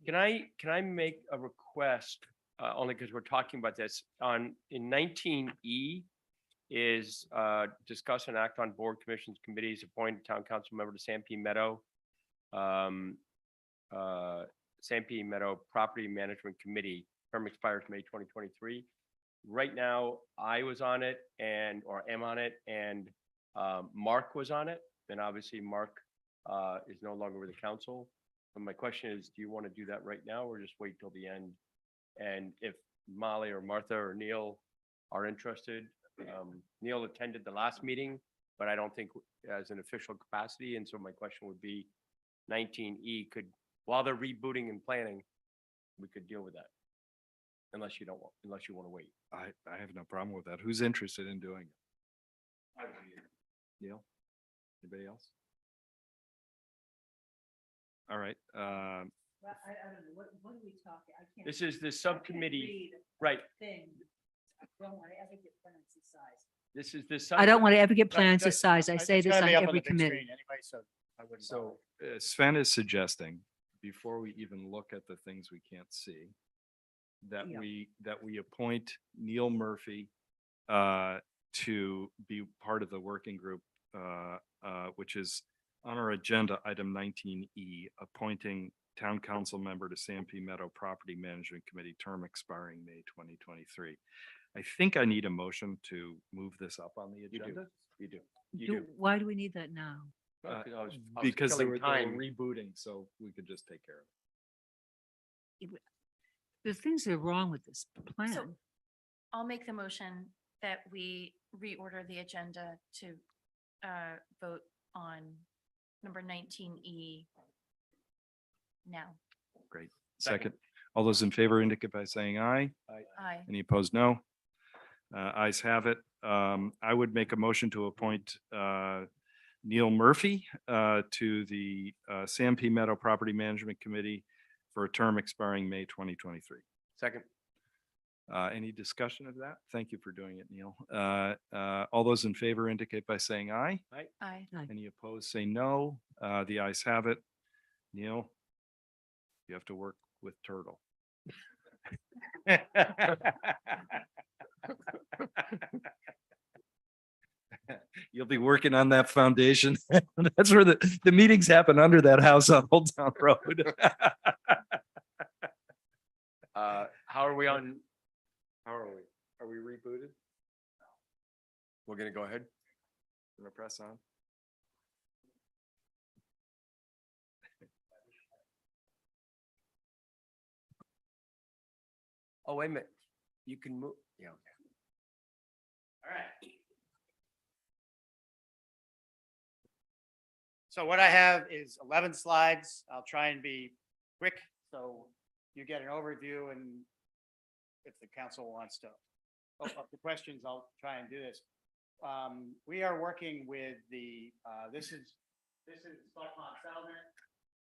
Can I make a request, only because we're talking about this, in 19E is discuss and act on board commissions, committees, appoint town council member to Sanpete Meadow. Sanpete Meadow Property Management Committee, term expires May 2023. Right now, I was on it or am on it, and Mark was on it. And obviously Mark is no longer with the council. And my question is, do you want to do that right now or just wait till the end? And if Molly or Martha or Neil are interested, Neil attended the last meeting, but I don't think as an official capacity. And so my question would be 19E while they're rebooting and planning, we could deal with that. Unless you want to wait. I have no problem with that. Who's interested in doing it? Neil? Anybody else? All right. Well, I don't know, what are we talking? I can't. This is the subcommittee, right? Thing. I don't want to ever get plans this size. This is the. I don't want to ever get plans That- this size. I say It's this gonna on be up every the big committee. screen Anyway, so I wouldn't. So Sven is suggesting, before we even look at the things we can't see, that Yeah. we appoint Neil Murphy to be part of the working group, which is on our agenda, item 19E, appointing town council member to Sanpete Meadow Property Management Committee, term expiring May 2023. I think I need a motion to move this up on the agenda. You do. Why do we need that now? Because they killing were time. rebooting, so we could just take care of it. The things that are wrong with this plan. I'll make the motion that we reorder the agenda to vote on number 19E now. Great. Second. All those in favor indicate by saying aye. Aye. Any opposed? No. Ayes have it. I would make a motion to appoint Neil Murphy to the Sanpete Meadow Property Management Committee for a term expiring May 2023. Second. Any discussion of that? Thank you for doing it, Neil. All those in favor indicate by saying aye. Aye. Aye. Any opposed, say no. The ayes have it. Neil, you have to work with Turtle. You'll be working on that foundation. That's where the meetings happen, under that house on Old Town Road. How are we on? How are we? Are we rebooted? We're gonna go ahead. Gonna press on. Oh, wait a minute. You can move. Yeah. Okay. All right. So what I have is 11 slides. I'll try and be quick, so you get an overview, and if the council wants to open up the questions, I'll try and do this. We are working with this is Stock Pond Settlement.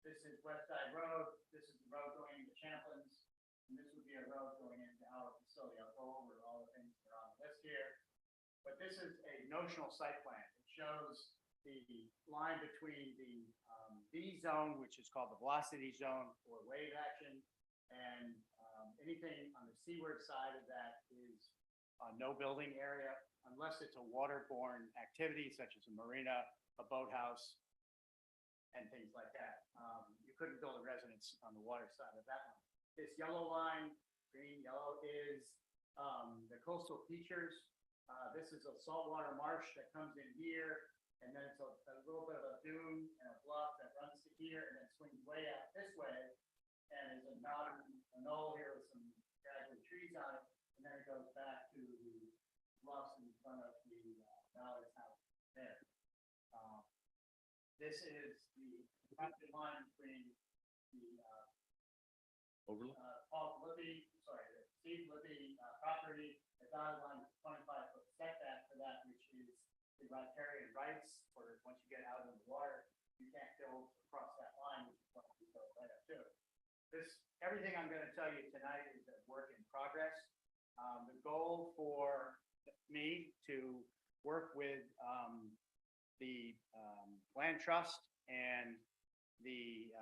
This is West Side Road. This is the road going into Champlain's. And this would be a road going into our facility. I'll go over all the things that are on the list here. But this is a notional site plan. It shows the line between the B zone, which is called the velocity zone or wave action, and anything on the seaward side of that is no building area, unless it's a waterborne activity such as a marina, a boathouse, and things like that. You couldn't build a residence on the water side of that one. This yellow line, green, yellow, is the coastal features This is a saltwater marsh that comes in here, and then it's a little bit of a dune and a bluff that runs to here and then swings way out this way. And there's a knoll here with some gradual trees on it, and then it goes back to the bluffs in front of the Ballard's house there. This is the property line between the Paul Libby, sorry, the Steve Libby property. The dotted line is 25-foot setback for that, which is the riparian rights, or once you get out in the water, you can't go across that line, which is what we go right up to. Everything I'm gonna tell you tonight is a work in progress. The goal for me to work with the land trust and the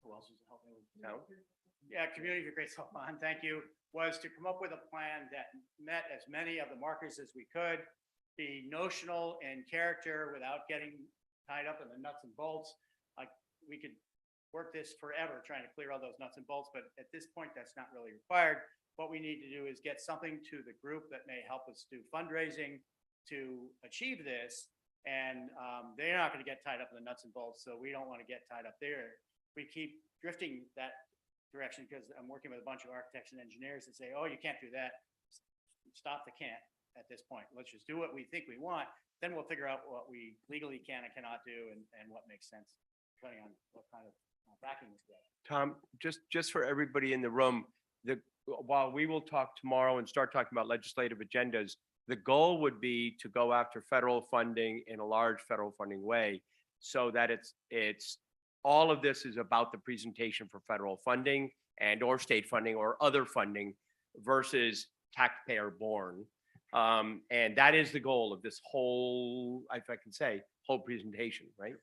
who else was helping me with? Yeah, Community for Great Salt Pond, thank you, was to come up with a plan that met as many of the markers as we could, be notional in character without getting tied up in the nuts and bolts. Like, we could work this forever trying to clear all those nuts and bolts, but at this point, that's not really required. What we need to do is get something to the group that may help us do fundraising to achieve this. And they're not going to get tied up in the nuts and bolts, so we don't want to get tied up there. We keep drifting that direction because I'm working with a bunch of architects and engineers that say, oh, you can't do that. Stop the can't at this point. Let's just do what we think we want. Then we'll figure out what we legally can and cannot do and what makes sense, depending on what kind of backing we get. Tom, just for everybody in the room, while we will talk tomorrow and start talking about legislative agendas, the goal would be to go after federal funding in a large federal funding way, so that it's all of this is about the presentation for federal funding and or state funding or other funding versus taxpayer borne. And that is the goal of this whole, if I can say, whole presentation, right?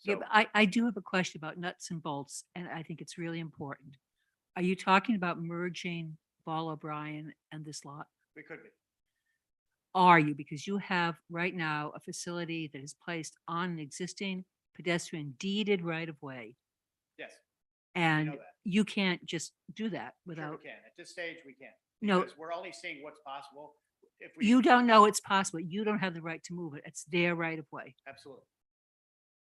Yeah, So- but I do have a question about nuts and bolts, and I think it's really important. Are you talking about merging Ball O'Brien and this lot? We could be. Are you? Because you have right now a facility that is placed on an existing pedestrian deeded right of way. Yes. And that. you can't just do that Sure without, we can. At this stage, we can. No. Because we're only seeing what's possible. If we you don't know it's possible. You don't have the right to move it. It's their right of way. Absolutely.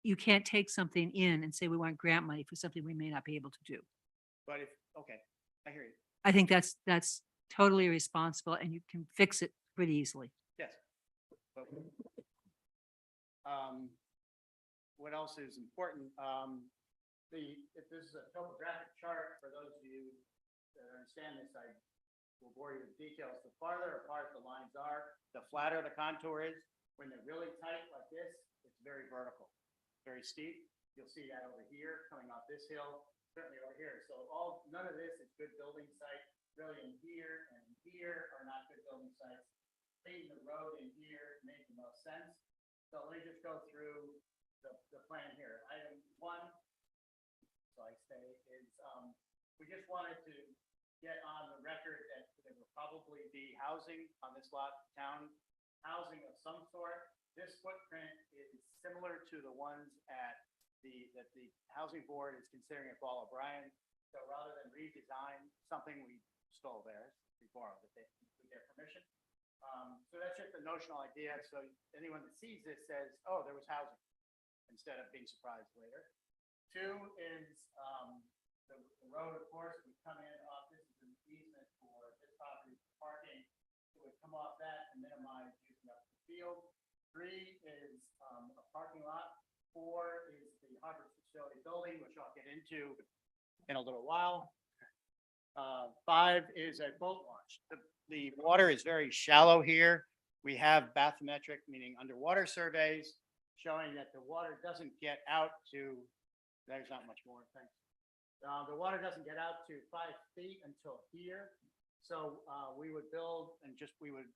You can't take something in and say we want grant money for something we may not be able to do. But okay, I hear you. I think that's totally irresponsible, and you can fix it pretty easily. Yes. But, what else is important? If this is a topographic chart, for those of you that understand this, I will bore you with details. The farther apart the lines are, the flatter the contour is. When they're really tight like this, it's very vertical, very steep. You'll see that over here, coming off this hill, certainly over here. So none of this is good building site. Really in here and here are not good building sites. Taking the road in here made the most sense. So let me just go through the plan here. Item 1, so I say, is we just wanted to get on the record that there will probably be housing on this lot, town housing of some sort. This footprint is similar to the ones that the housing board is considering at Ball O'Brien. So rather than redesign something, we stole theirs, we borrowed it with their permission. So that's just a notional idea. So anyone that sees this says, oh, there was housing, instead of being surprised later. 2 is the road, of course, would come in off, this is an easement for this property parking. It would come off that and minimize using up the field. 3 is a parking lot. 4 is the harbor facility building, which I'll get into in a little while. 5 is a boat launch. The water is very shallow here. We have bathymetric, meaning underwater surveys, showing that the water doesn't get out to, there's not much more, thanks. The water doesn't get out to 5 feet until here. So we would build we would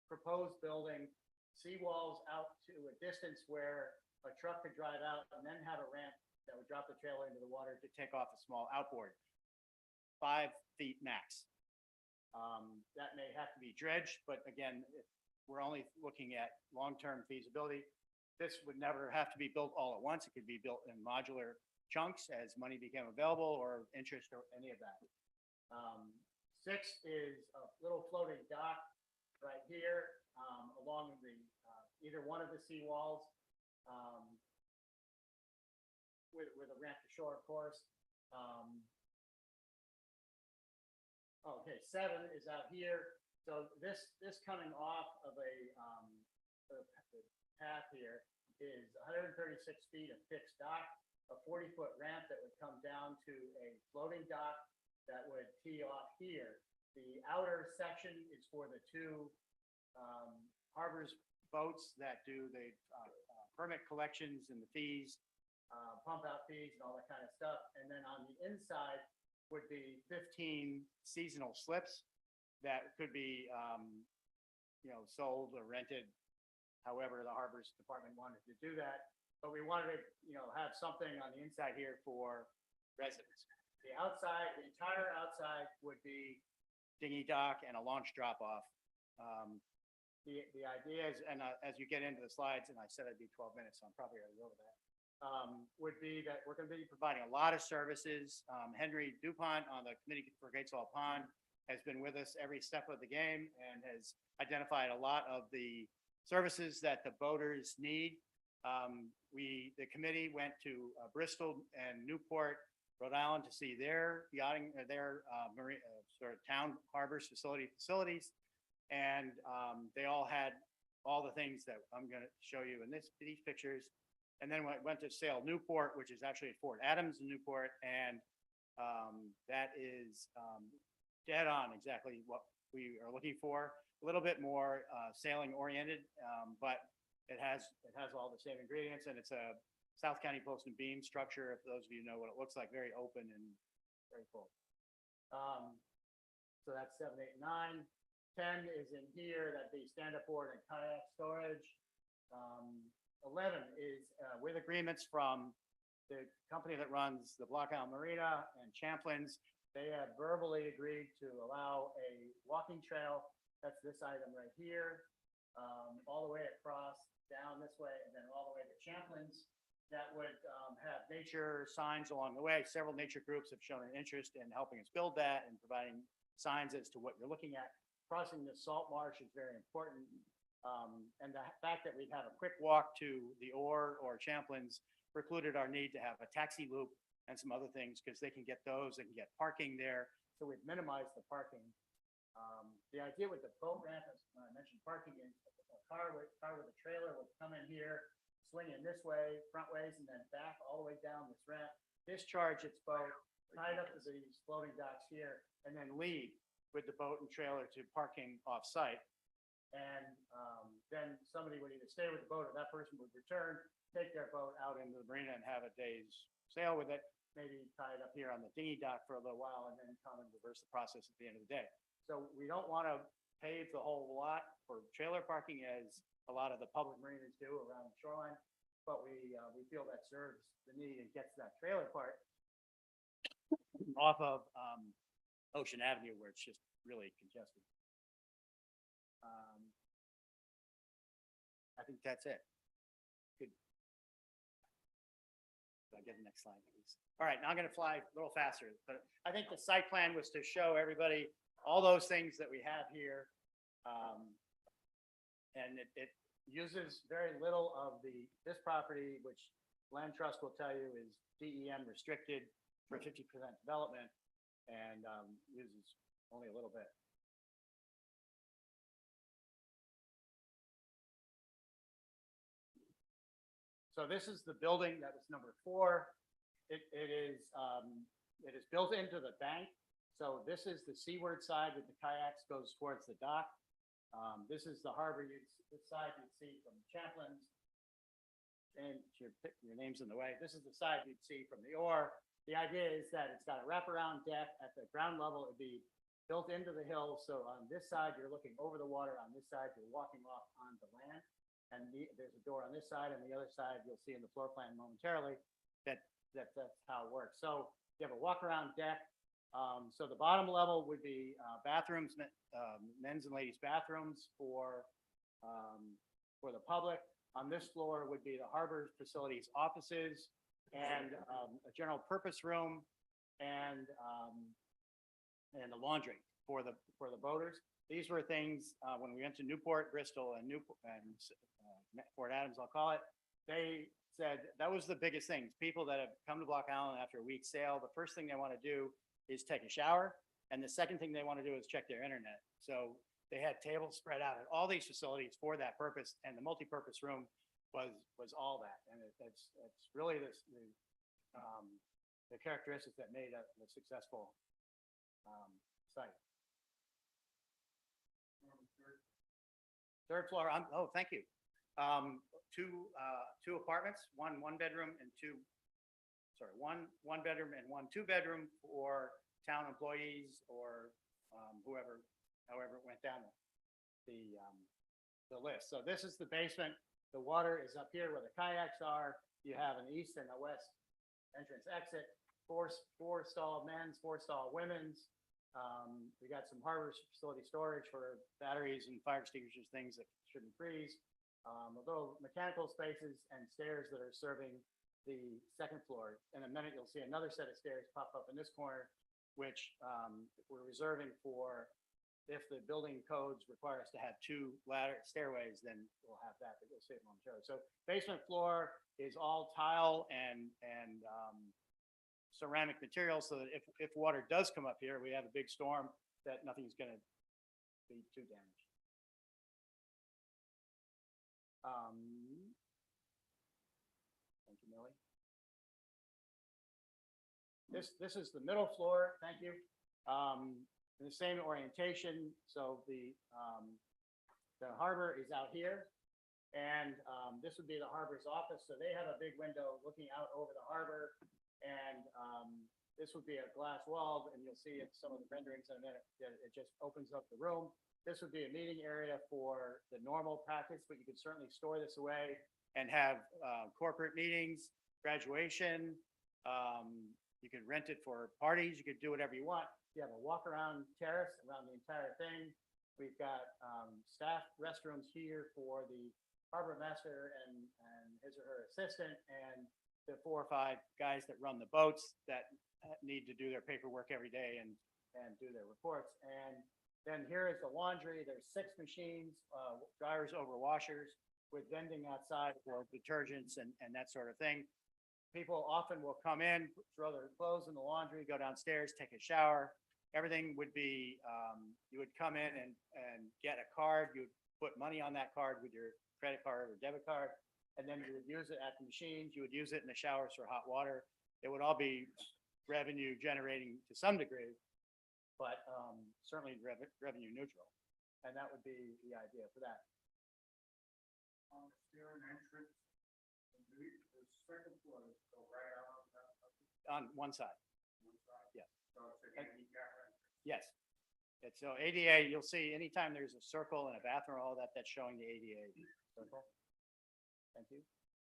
propose building seawalls out to a distance where a truck could drive out and then have a ramp that would drop the trailer into the water to take off a small outboard. 5 feet max. That may have to be dredged, but again, if we're only looking at long-term feasibility. This would never have to be built all at once. It could be built in modular chunks as money became available or interest or any of that. 6 is a little floating dock right here, along the, either one of the seawalls, with a ramp to shore, of course. Okay, 7 is out here. So this coming off of the path here is 136 feet of fixed dock, a 40-foot ramp that would come down to a floating dock that would tee off here. The outer section is for the two harbors boats that do the permit collections and the fees, pump out fees and all that kind of stuff. And then on the inside would be 15 seasonal slips that could be, sold or rented, however the harbors department wanted to do that. But we wanted to, have something on the inside here for residents. The outside, the entire outside would be dinghy dock and a launch drop off. The idea is, and as you get into the slides, and I said I'd be 12 minutes, so I'm probably already over that, would be that we're going to be providing a lot of services. Henry DuPont on the committee for Gateswell Pond has been with us every step of the game and has identified a lot of the services that the boaters need. The committee went to Bristol and Newport, Rhode Island to see their yachting, their marine, sort of town harbors facilities. And they all had all the things that I'm going to show you in these pictures. And then went to Sail Newport, which is actually at Fort Adams in Newport. And that is dead on exactly what we are looking for. A little bit more sailing oriented, but it has all the same ingredients, and it's a South County post and beam structure. If those of you know what it looks like, very open and very full. So that's 7, 8, 9. 10 is in here. That'd be stand-up board and kayak storage. 11 is with agreements from the company that runs the Block Island Marina and Champlain's. They have verbally agreed to allow a walking trail. That's this item right here, all the way across, down this way, and then all the way to Champlain's. That would have nature signs along the way. Several nature groups have shown an interest in helping us build that and providing signs as to what you're looking at. Crossing the salt marsh is very important. And the fact that we'd have a quick walk to the Orr or Champlain's precluded our need to have a taxi loop and some other things, because they can get those, they can get parking there. So we've minimized the parking. The idea with the boat ramp, as I mentioned, parking is a car with a trailer would come in here, swing in this way, front ways, and then back all the way down this ramp, discharge its boat, tie it up to these floating docks here, and then leave with the boat and trailer to parking off-site. And then somebody would either stay with the boat or that person would return, take their boat out into the marina and have a day's sail with it, maybe tie it up here on the dinghy dock for a little while and then come and reverse the process at the end of the day. So we don't want to pave the whole lot for trailer parking as a lot of the public marinas do around the shoreline, but we feel that serves the need and gets that trailer part off of Ocean Avenue, where it's just really congested. I think that's it. Good. Can I get the next slide, please? All right, now I'm going to fly a little faster, but I think the site plan was to show everybody all those things that we have here. And it uses very little of this property, which Land Trust will tell you is DEM restricted for 50% development, and uses only a little bit. So this is the building that was number 4. It is built into the bank. So this is the seaward side with the kayaks, goes towards the dock. This is the harbor. This side you'd see from Champlain's, and your name's in the way. This is the side you'd see from the Orr. The idea is that it's got a wraparound deck at the ground level. It'd be built into the hill. So on this side, you're looking over the water. On this side, you're walking off onto land. And there's a door on this side, and the other side you'll see in the floor plan momentarily that's how it works. So you have a walk around deck. So the bottom level would be bathrooms, men's and ladies' bathrooms for the public. On this floor would be the harbor facilities offices and a general purpose room and a laundry for the boaters. these were things, when we went to Newport, Bristol and Fort Adams, I'll call it. They said that was the biggest thing. People that have come to Block Island after a week sail, the first thing they want to do is take a shower. And the second thing they want to do is check their internet. So they had tables spread out at all these facilities for that purpose. And the multipurpose room was all that. And it's really the characteristics that made a successful site. Third floor, oh, thank you. Two apartments, one bedroom and one bedroom and one 2-bedroom for town employees or however it went down the list. So this is the basement. The water is up here where the kayaks are. You have an east and a west entrance exit, four stall men's, 4 stall women's. We got some harbor facility storage for batteries and fire extinguishers, things that shouldn't freeze. Little mechanical spaces and stairs that are serving the second floor. In a minute, you'll see another set of stairs pop up in this corner, which we're reserving for if the building codes require us to have 2 stairways, then we'll have that, but you'll see it momentarily. So basement floor is all tile and ceramic material, so that if water does come up here, we have a big storm, that nothing's gonna be too damaged. Thank you, Millie. This is the middle floor, thank you. In the same orientation, so the harbor is out here, and this would be the harbor's office. So they have a big window looking out over the harbor, and this would be a glass wall, and you'll see in some of the renderings in a minute that it just opens up the room. This would be a meeting area for the normal practice, but you could certainly store this away and have corporate meetings, graduation. You could rent it for parties. You could do whatever you want. You have a walk around terrace around the entire thing. We've got staff restrooms here for the harbor master and his or her assistant, and the 4 or 5 guys that run the boats that need to do their paperwork every day and do their reports. And then here is the laundry. There's 6 machines, dryers over washers, with vending outside for detergents and that sort of thing. People often will come in, throw their clothes in the laundry, go downstairs, take a shower. Everything would be, you would come in and get a card. You would put money on that card with your credit card or debit card, and then you would use it at the machines. You would use it in the showers for hot water. It would all be revenue generating to some degree, but certainly revenue neutral. And that would be the idea for that. On one side. Yeah. Yes. And so ADA, you'll see anytime there's a circle and a bathroom, all that, that's showing the ADA circle. Thank you.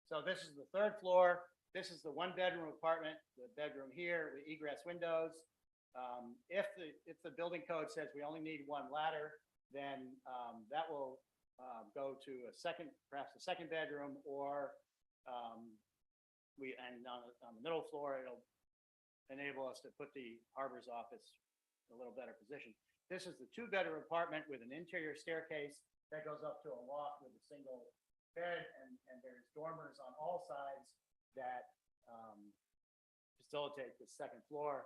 So this is the 3rd floor. This is the 1-bedroom apartment, the bedroom here with egress windows. If the building code says we only need 1 ladder, then that will go to perhaps a second bedroom, or on the middle floor, it'll enable us to put the harbor's office in a little better position. This is the 2-bedroom apartment with an interior staircase that goes up to a loft with a single bed, and there's dormers on all sides that facilitate the second floor.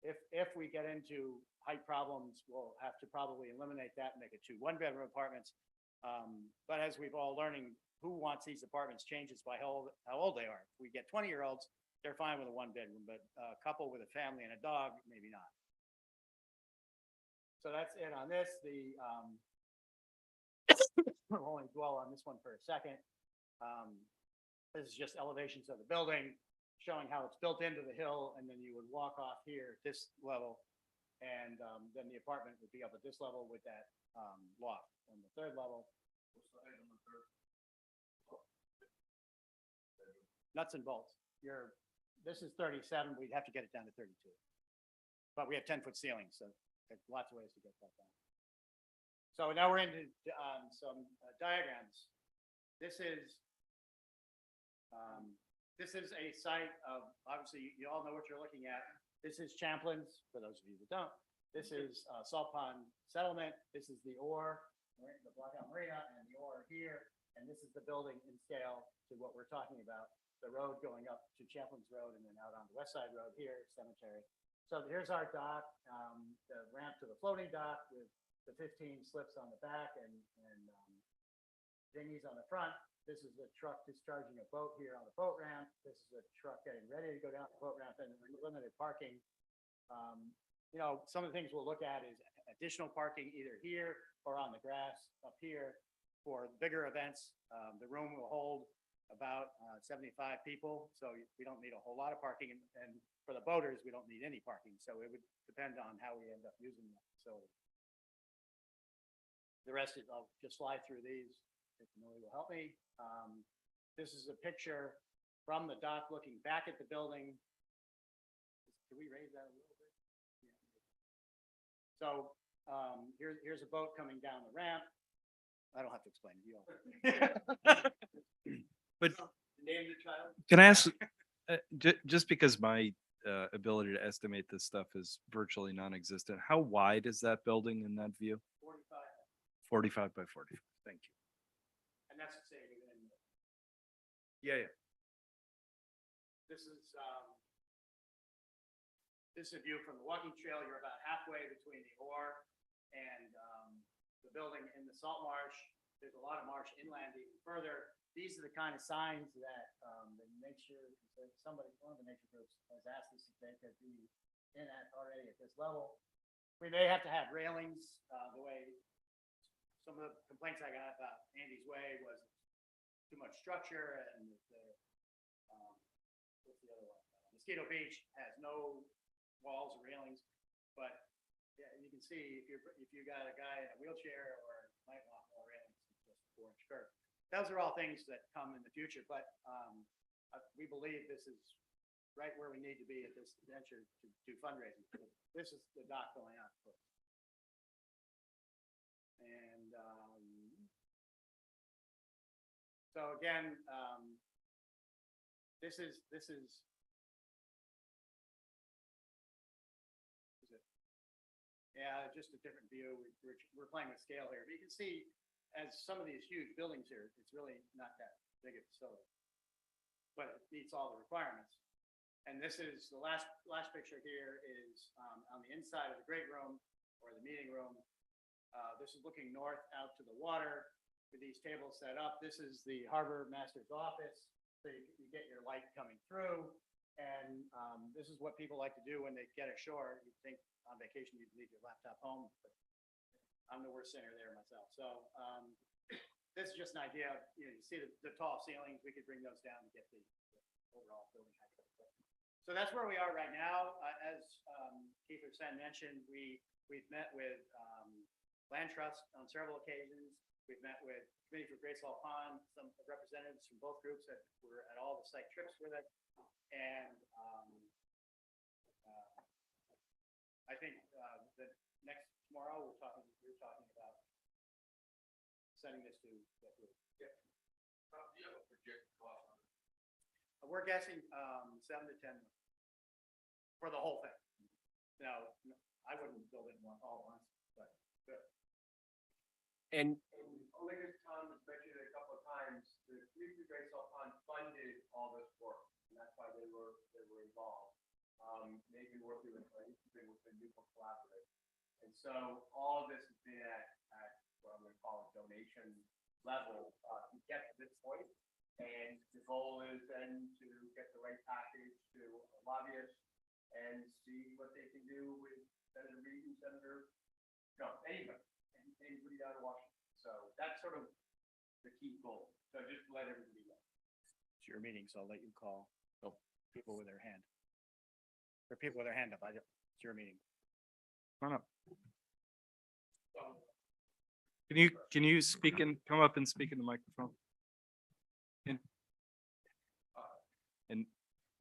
If we get into height problems, we'll have to probably eliminate that and make it 2 1-bedroom apartments. But as we've all learning, who wants these apartments changes by how old they are. If we get 20-year-olds, they're fine with a 1-bedroom, but a couple with a family and a dog, maybe not. So that's it on this. We'll only dwell on this one for a second. This is just elevations of the building, showing how it's built into the hill, and then you would walk off here at this level, and then the apartment would be up at this level with that loft on the 3rd level. Nuts and bolts. This is 37. We'd have to get it down to 32. But we have 10-foot ceilings, so there's lots of ways to get that done. So now we're into some diagrams. This is a site of, obviously, you all know what you're looking at. This is Champlin's, for those of you that don't. This is Salt Pond Settlement. This is the ore, the Blackout Marina, and the ore here. And this is the building in scale to what we're talking about. The road going up to Champlin's Road and then out on the West Side Road here, cemetery. So here's our dock, the ramp to the floating dock with the 15 slips on the back and dinghies on the front. This is a truck discharging a boat here on the boat ramp. This is a truck getting ready to go down the boat ramp and limited parking. You know, some of the things we'll look at is additional parking either here or on the grass up here for bigger events. The room will hold about 75 people, so we don't need a whole lot of parking. And for the boaters, we don't need any parking. So it would depend on how we end up using the facility. The rest is, I'll just slide through these if Millie will help me. This is a picture from the dock looking back at the building. Can we raise that a little bit? Yeah. So here's a boat coming down the ramp. I don't have to explain it. You all. But Name the child. can I ask, just because my ability to estimate this stuff is virtually non-existent, how wide is that building in that view? 45. 45 by 45. Thank you. And that's the same within. Yeah. This is a view from the walking trail. You're about halfway between the ore and the building in the salt marsh. There's a lot of marsh inland even further. These are the kind of signs that the nature, somebody, one of the nature groups has asked us if they could be in at already at this level. We may have to have railings, the way some of the complaints I got about Andy's Way was too much structure and what's the other one? Mosquito Beach has no walls or railings, but yeah, you can see if you got a guy in a wheelchair or might want more railings, it's just 4-inch curve. Those are all things that come in the future, but we believe this is right where we need to be at this venture to do fundraising. This is the dock going on. And so again, this is yeah, just a different view. We're playing with scale here. But you can see as some of these huge buildings here, it's really not that big a facility, but it meets all the requirements. And this is the last picture here is on the inside of the great room or the meeting room. This is looking north out to the water with these tables set up. This is the harbor master's office. So you get your light coming through. And this is what people like to do when they get ashore. You think on vacation you'd leave your laptop home, but I'm the worst sinner there myself. So this is just an idea of, you see the tall ceilings, we could bring those down to get the overall building height. So that's where we are right now. As Keith Sen mentioned, we've met with Land Trust on several occasions. We've met with Committee for Great Salt Pond, some representatives from both groups that were at all the site trips with us. And I think the next tomorrow we're talking about sending this to that group. Yeah. Do you have a projected cost on it? We're guessing 7 to 10 for the whole thing. Now, I wouldn't build it all at once, but good. And Only because Tom has mentioned it a couple of times, the Community for Great Salt Pond funded all this work, and that's why they were involved. Maybe working with Newport Collaborative. And so all of this has been at what I'm going to call a donation level to get to this point. And the goal is then to get the right package to a lobbyist and see what they can do with Senator Reid and anybody out of Washington. So that's sort of the key goal. So just let everybody know. It's your meeting, so I'll let you call people with their hand. For people with their hand up, it's your meeting. Come on up. Can you speak and come up and speak in the microphone? And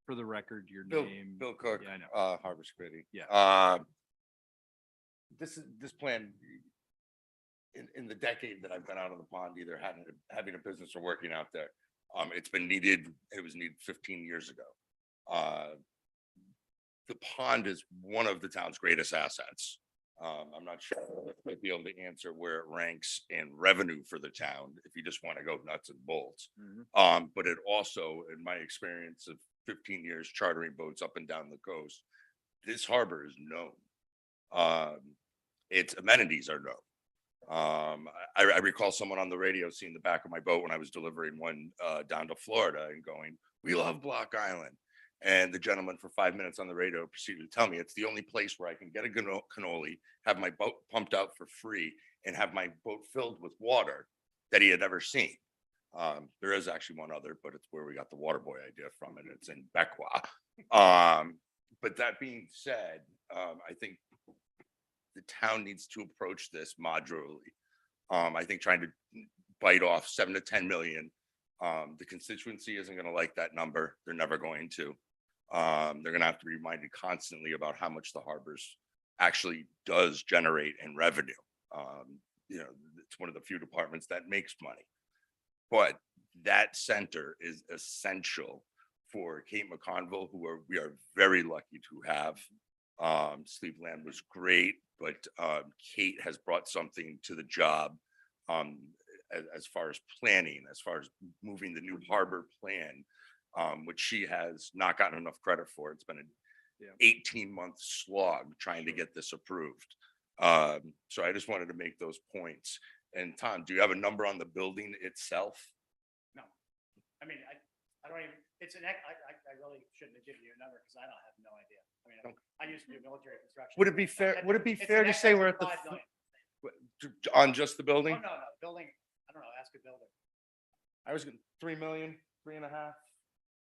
for the record, your name. Bill Cook, Yeah, I know. Harvest Committee. Yeah. This plan in the decade that I've been out on the pond, either having a business or working out there, it's been needed. It was needed 15 years ago. The pond is one of the town's greatest assets. I'm not sure if I'd be able to answer where it ranks in revenue for the town, if you just want to go nuts and bolts. But it also, in my experience of 15 years chartering boats up and down the coast, this harbor is known. Its amenities are known. I recall someone on the radio seeing the back of my boat when I was delivering one down to Florida and going, "We love Block Island." And the gentleman for 5 minutes on the radio proceeded to tell me it's the only place where I can get a cannoli, have my boat pumped out for free, and have my boat filled with water that he had ever seen. There is actually one other, but it's where we got the water boy idea from, and it's in Becqua. But that being said, I think the town needs to approach this modularly. I think trying to bite off 7 to 10 million, the constituency isn't going to like that number. They're never going to. They're going to have to be reminded constantly about how much the harbors actually does generate in revenue. It's one of the few departments that makes money, but that center is essential for Kate McConville, we are very lucky to have. Steve Land was great, but Kate has brought something to the job as far as planning, as far as moving the new harbor plan, which she has not gotten enough credit for. It's been an 18-month slog trying to get this approved. So I just wanted to make those points. And Tom, do you have a number on the building itself? No, I mean, I don't even, it's I really shouldn't have given you a number because I don't have no idea. I mean, I used to do military construction. Would it be fair? Would it be fair to say we're at the on just the building? Oh, no, building. I don't know. Ask a builder. I was going 3 million, 3.5.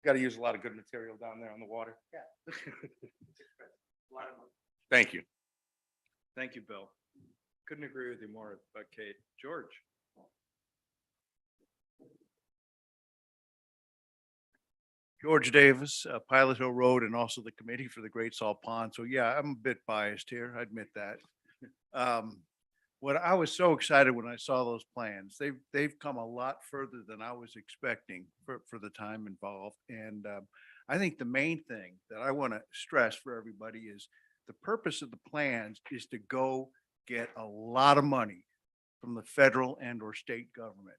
Got to use a lot of good material down there on the water. Yeah. Thank you. Thank you, Bill. Couldn't agree with you more, Kate. George. George Davis, Pilot Hill Road, and also the Committee for the Great Salt Pond. So yeah, I'm a bit biased here. I admit that. What I was so excited when I saw those plans, they've come a lot further than I was expecting for the time involved. And I think the main thing that I want to stress for everybody is the purpose of the plans is to go get a lot of money from the federal and or state government.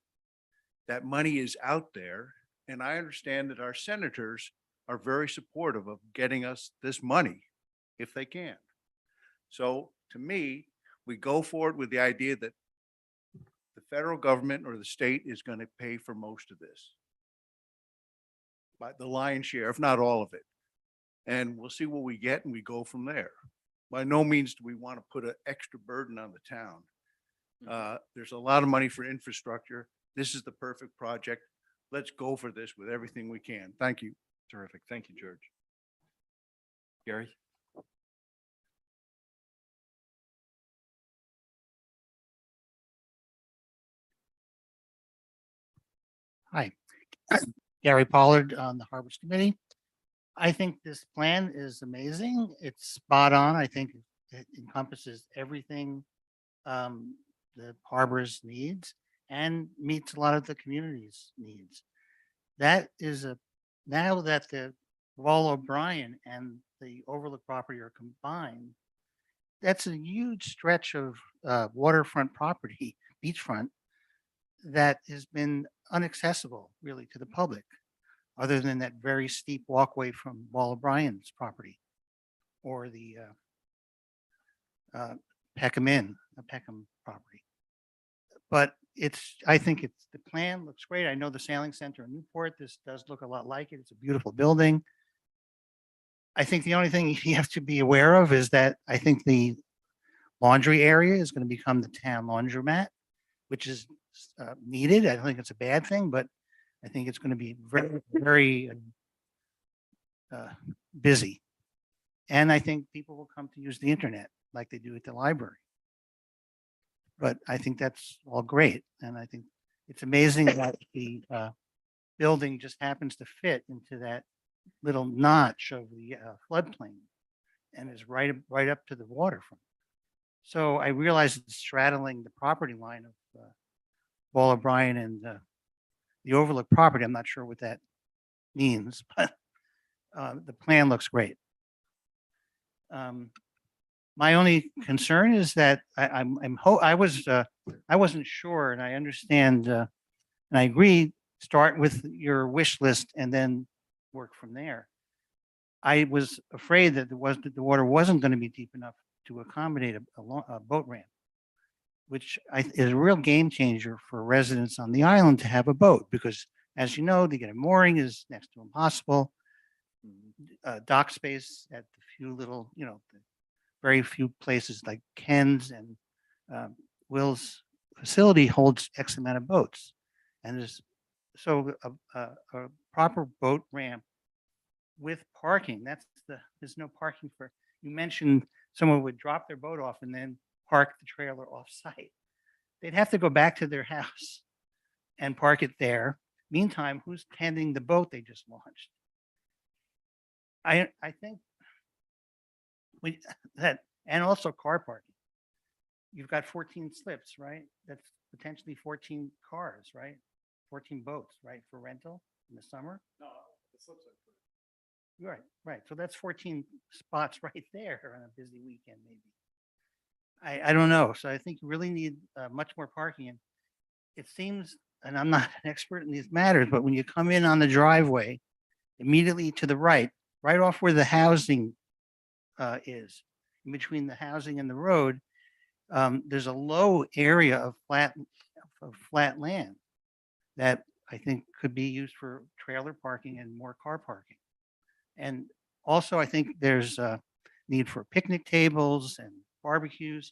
That money is out there. And I understand that our senators are very supportive of getting us this money if they can. So to me, we go forward with the idea that the federal government or the state is going to pay for most of this. By the lion's share, if not all of it. And we'll see what we get and we go from there. By no means do we want to put an extra burden on the town. There's a lot of money for infrastructure. This is the perfect project. Let's go for this with everything we can. Thank you. Terrific. Thank you, George. Gary? Hi, Gary Pollard on the Harbors Committee. I think this plan is amazing. It's spot on. I think it encompasses everything the harbors needs and meets a lot of the community's needs. That is now that the Wall O'Brien and the Overlook property are combined, that's a huge stretch of waterfront property, beachfront, that has been inaccessible really to the public, other than that very steep walkway from Wall O'Brien's property or the Peckham Inn, the Peckham property. But I think the plan looks great. I know the sailing center in Newport, this does look a lot like it. It's a beautiful building. I think the only thing you have to be aware of is that I think the laundry area is going to become the town laundromat, which is needed. I don't think it's a bad thing, but I think it's going to be very, very busy. And I think people will come to use the internet like they do at the library. But I think that's all great. And I think it's amazing that the building just happens to fit into that little notch of the floodplain and is right up to the waterfront. So I realize it's straddling the property line of Wall O'Brien and the Overlook property. I'm not sure what that means, but the plan looks great. My only concern is that I wasn't sure, and I understand, and I agree, start with your wish list and then work from there. I was afraid that the water wasn't going to be deep enough to accommodate a boat ramp, which is a real game changer for residents on the island to have a boat, because as you know, to get a mooring is next to impossible. Dock space at the few little, the very few places like Ken's and Will's facility holds X amount of boats. And so a proper boat ramp with parking, there's no parking for, you mentioned someone would drop their boat off and then park the trailer off site. They'd have to go back to their house and park it there. Meantime, who's tending the boat they just launched? I think and also car parking. You've got 14 slips, right? That's potentially 14 cars, right? 14 boats, right, for rental in the summer? No, the slips are. Right. So that's 14 spots right there on a busy weekend, maybe. I don't know. So I think you really need much more parking. And it seems, and I'm not an expert in these matters, but when you come in on the driveway, immediately to the right off where the housing is, in between the housing and the road, there's a low area of flat land that I think could be used for trailer parking and more car parking. And also, I think there's a need for picnic tables and barbecues.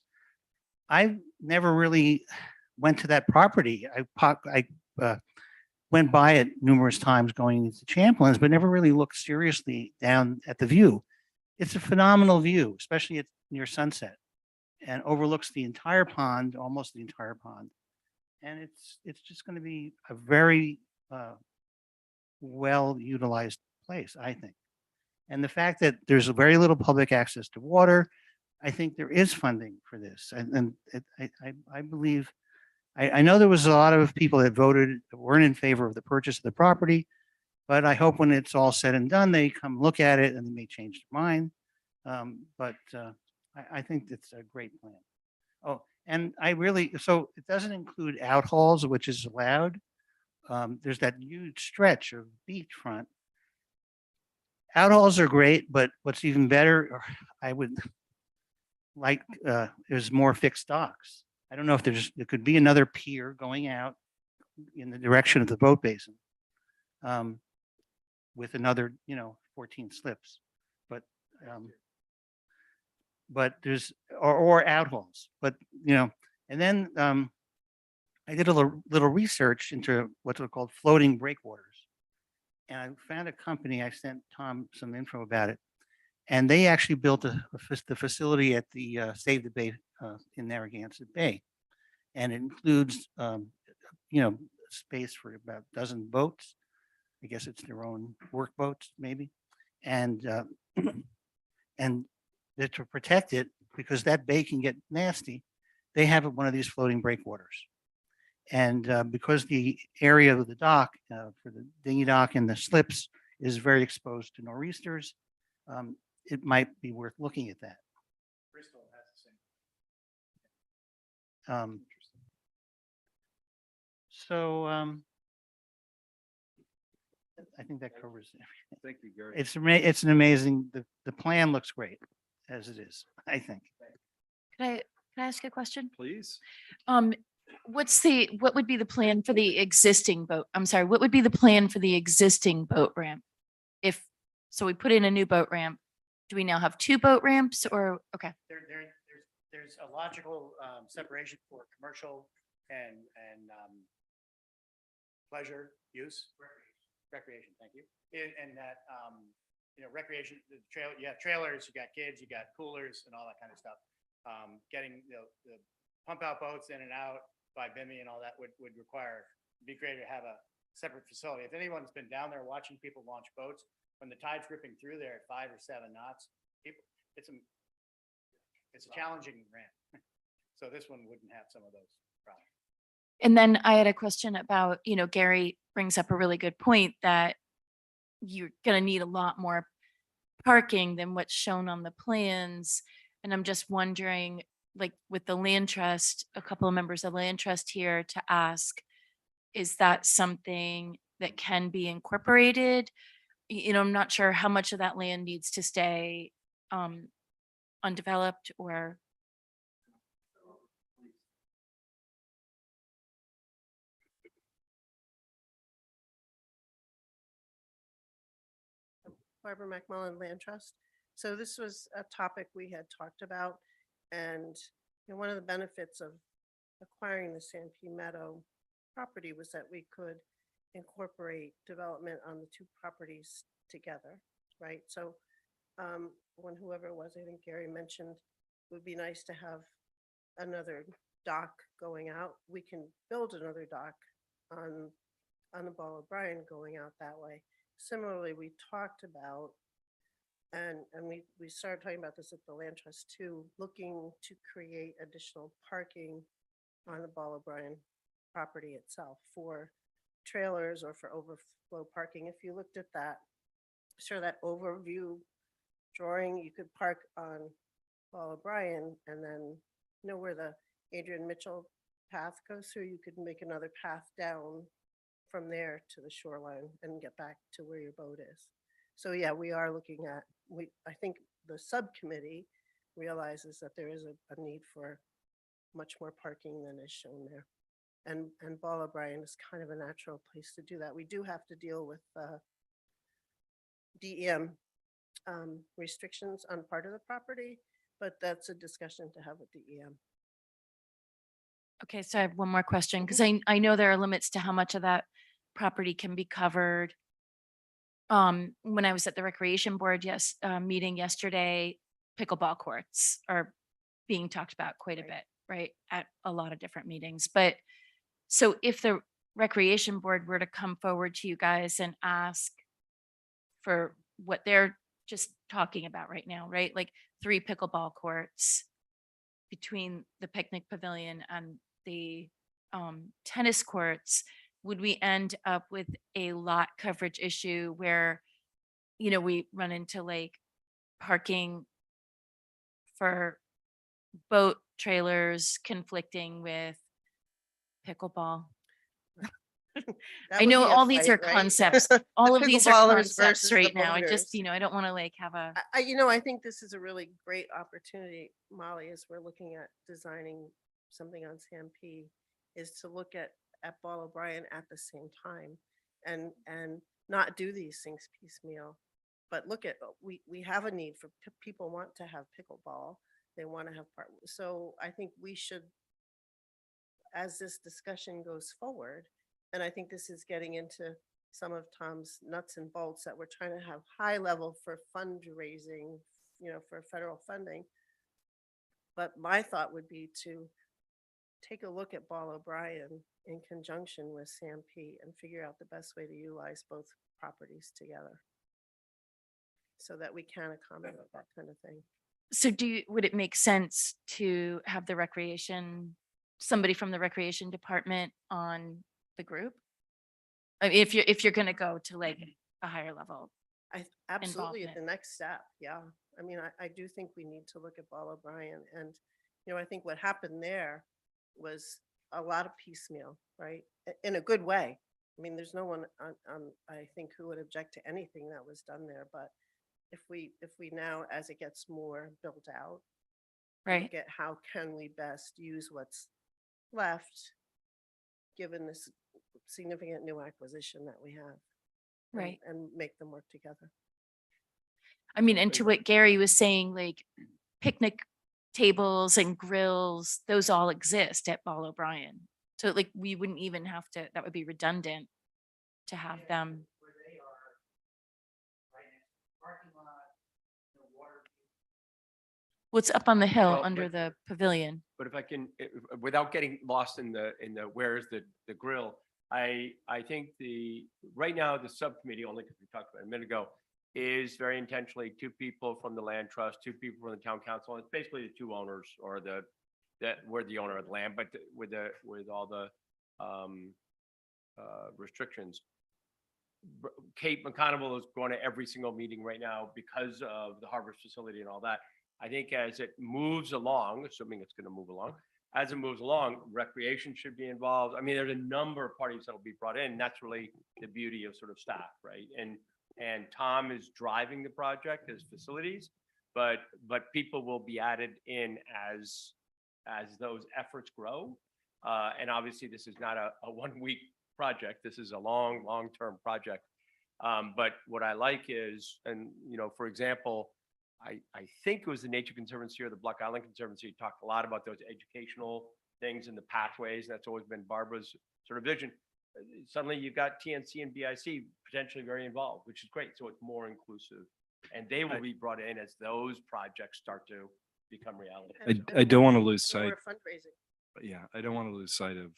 I never really went to that property. I went by it numerous times going into Champlain's, but never really looked seriously down at the view. It's a phenomenal view, especially near sunset, and overlooks the entire pond, almost the entire pond. And it's just going to be a very well utilized place, I think. And the fact that there's very little public access to water, I think there is funding for this. And I believe, I know there was a lot of people that voted that weren't in favor of the purchase of the property, but I hope when it's all said and done, they come look at it and they may change their mind. I think it's a great plan. Oh, and so it doesn't include outhalls, which is allowed. There's that huge stretch of beachfront. Outhalls are great, but what's even better, I would like, there's more fixed docks. I don't know if there could be another pier going out in the direction of the boat basin with another, 14 slips. But there's, or outhalls, but, and then I did a little research into what's called floating breakwaters. And I found a company, I sent Tom some info about it. And they actually built the facility at the Save the Bay in Narragansett Bay. And it includes, space for about a dozen boats. I guess it's their own work boats, maybe. And to protect it, because that bay can get nasty, they have one of these floating breakwaters. And because the area of the dock for the dinghy dock and the slips is very exposed to nor'easters, it might be worth looking at that. Bristol has the same. So I think that covers everything. Thank you, Gary. It's an amazing, the plan looks great as it is, I think. Can I ask a question? Please. What would be the plan for the existing boat? I'm sorry, what would be the plan for the existing boat ramp? So we put in a new boat ramp, do we now have two boat ramps or, okay. There's a logical separation for commercial and pleasure use. Recreation, thank you. And that, recreation, you have trailers, you got kids, you got coolers and all that kind of stuff. Getting the pump out boats in and out by Bimini and all that would require, it'd be great to have a separate facility. If anyone's been down there watching people launch boats, when the tide's ripping through there at 5 or 7 knots, it's a challenging ramp. So this one wouldn't have some of those problems. And then I had a question about, Gary brings up a really good point that you're going to need a lot more parking than what's shown on the plans. And I'm just wondering, like with the land trust, a couple of members of land trust here to ask, is that something that can be incorporated? You know, I'm not sure how much of that land needs to stay undeveloped or. Barbara McMullen Land Trust. So this was a topic we had talked about, and one of the benefits of acquiring the Sanpete Meadow property was that we could incorporate development on the two properties together, right? So when whoever it was, I think Gary mentioned, it would be nice to have another dock going out. We can build another dock on the Ball O'Brien going out that way. Similarly, we talked about, and we started talking about this at the Land Trust too, looking to create additional parking on the Ball O'Brien property itself for trailers or for overflow parking. If you looked at that, sort of that overview drawing, you could park on Ball O'Brien, and then where the Adrian Mitchell path goes through, you could make another path down from there to the shoreline and get back to where your boat is. So yeah, we are looking at, I think the subcommittee realizes that there is a need for much more parking than is shown there. And Ball O'Brien is kind of a natural place to do that. We do have to deal with DEM restrictions on part of the property, but that's a discussion to have with DEM. Okay, so I have one more question, because I know there are limits to how much of that property can be covered. When I was at the recreation board, meeting yesterday, pickleball courts are being talked about quite a bit, right? At a lot of different meetings. But so if the recreation board were to come forward to you guys and ask for what they're just talking about right now, right? Like 3 pickleball courts between the picnic pavilion and the tennis courts, would we end up with a lot coverage issue where, we run into like parking for boat trailers conflicting with pickleball? I know all these are concepts. All of these are Pickleballers concepts versus the right now. I boaters. just, I don't want to like have a. I think this is a really great opportunity, Molly, as we're looking at designing something on Sanpete, is to look at Ball O'Brien at the same time and not do these things piecemeal, but look at, we have a need for people want to have pickleball. They want to have part. So I think we should, as this discussion goes forward, and I think this is getting into some of Tom's nuts and bolts that we're trying to have high level for fundraising, for federal funding. But my thought would be to take a look at Ball O'Brien in conjunction with Sanpete and figure out the best way to utilize both properties together so that we can accommodate that kind of thing. So would it make sense to have somebody from the recreation department on the group? I mean, if you're gonna go to like a higher level. Absolutely at involvement. the next step. Yeah. I mean, I do think we need to look at Ball O'Brien, and, I think what happened there was a lot of piecemeal, right? In a good way. I mean, there's no one I think who would object to anything that was done there, but if we now, as it gets more built out, Right. look at how can we best use what's left, given this significant new acquisition that we have. Right. And make them work together. I mean, and to what Gary was saying, like picnic tables and grills, those all exist at Ball O'Brien. So like we wouldn't even have to, that would be redundant to have them. What's up on the hill Well, under but- the pavilion? But if I can, without getting lost in the where's the grill, I think right now the subcommittee, only because we talked about it a minute ago, is very intentionally 2 people from the land trust, 2 people from the town council. And it's basically the 2 owners, or we're the owner of the land, but with all the restrictions. Kate McConnell is going to every single meeting right now because of the Harvest facility and all that. I think as it moves along, assuming it's going to move along, as it moves along, recreation should be involved. I mean, there's a number of parties that will be brought in. That's really the beauty of sort of staff, right? And Tom is driving the project as facilities, but people will be added in as those efforts grow. And obviously, this is not a 1 week project. This is a long-term project. But what I like is, and for example, I think it was the Nature Conservancy or the Block Island Conservancy talked a lot about those educational things and the pathways. That's always been Barbara's sort of vision. Suddenly you've got TNC and BIC potentially very involved, which is great. So it's more inclusive, and they will be brought in as those projects start to become reality. I don't want to lose sight. More fundraising. But yeah, I don't want to lose sight of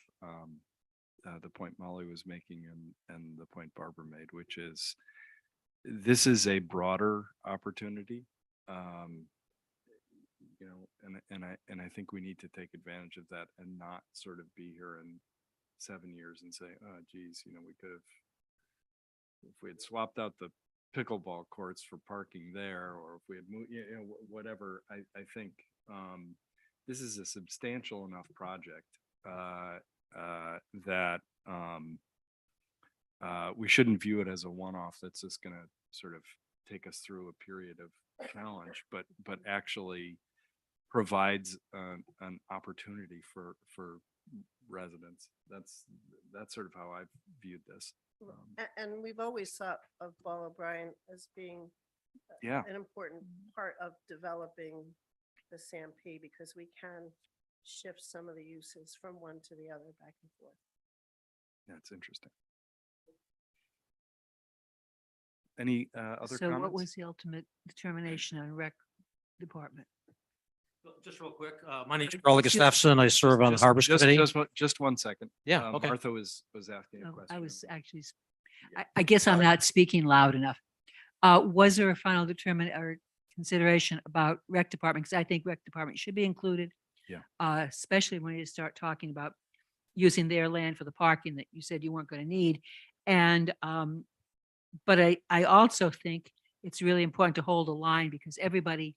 the point Molly was making and the point Barbara made, which is this is a broader opportunity. And I think we need to take advantage of that and not sort of be here in 7 years and say, oh, geez, we could have, if we had swapped out the pickleball courts for parking there, or if we had moved, whatever. I think this is a substantial enough project that we shouldn't view it as a one-off that's just going to sort of take us through a period of challenge, but actually provides an opportunity for residents. That's sort of how I've viewed this. And we've always thought of Ball O'Brien as being Yeah. an important part of developing the SAMP because we can shift some of the uses from one to the other back and forth. That's interesting. Any other So comments? what was the ultimate determination on rec department? Just real quick, my name's Charlie Gustafson. I serve on the Harbors Committee. Just 1 second. Yeah, okay. Martha was asking a Oh, question. I was actually, I guess I'm not speaking loud enough. Was there a final consideration about rec department? Because I think rec department should be included. Yeah. Especially when you start talking about using their land for the parking that you said you weren't going to need. And, but I also think it's really important to hold a line because everybody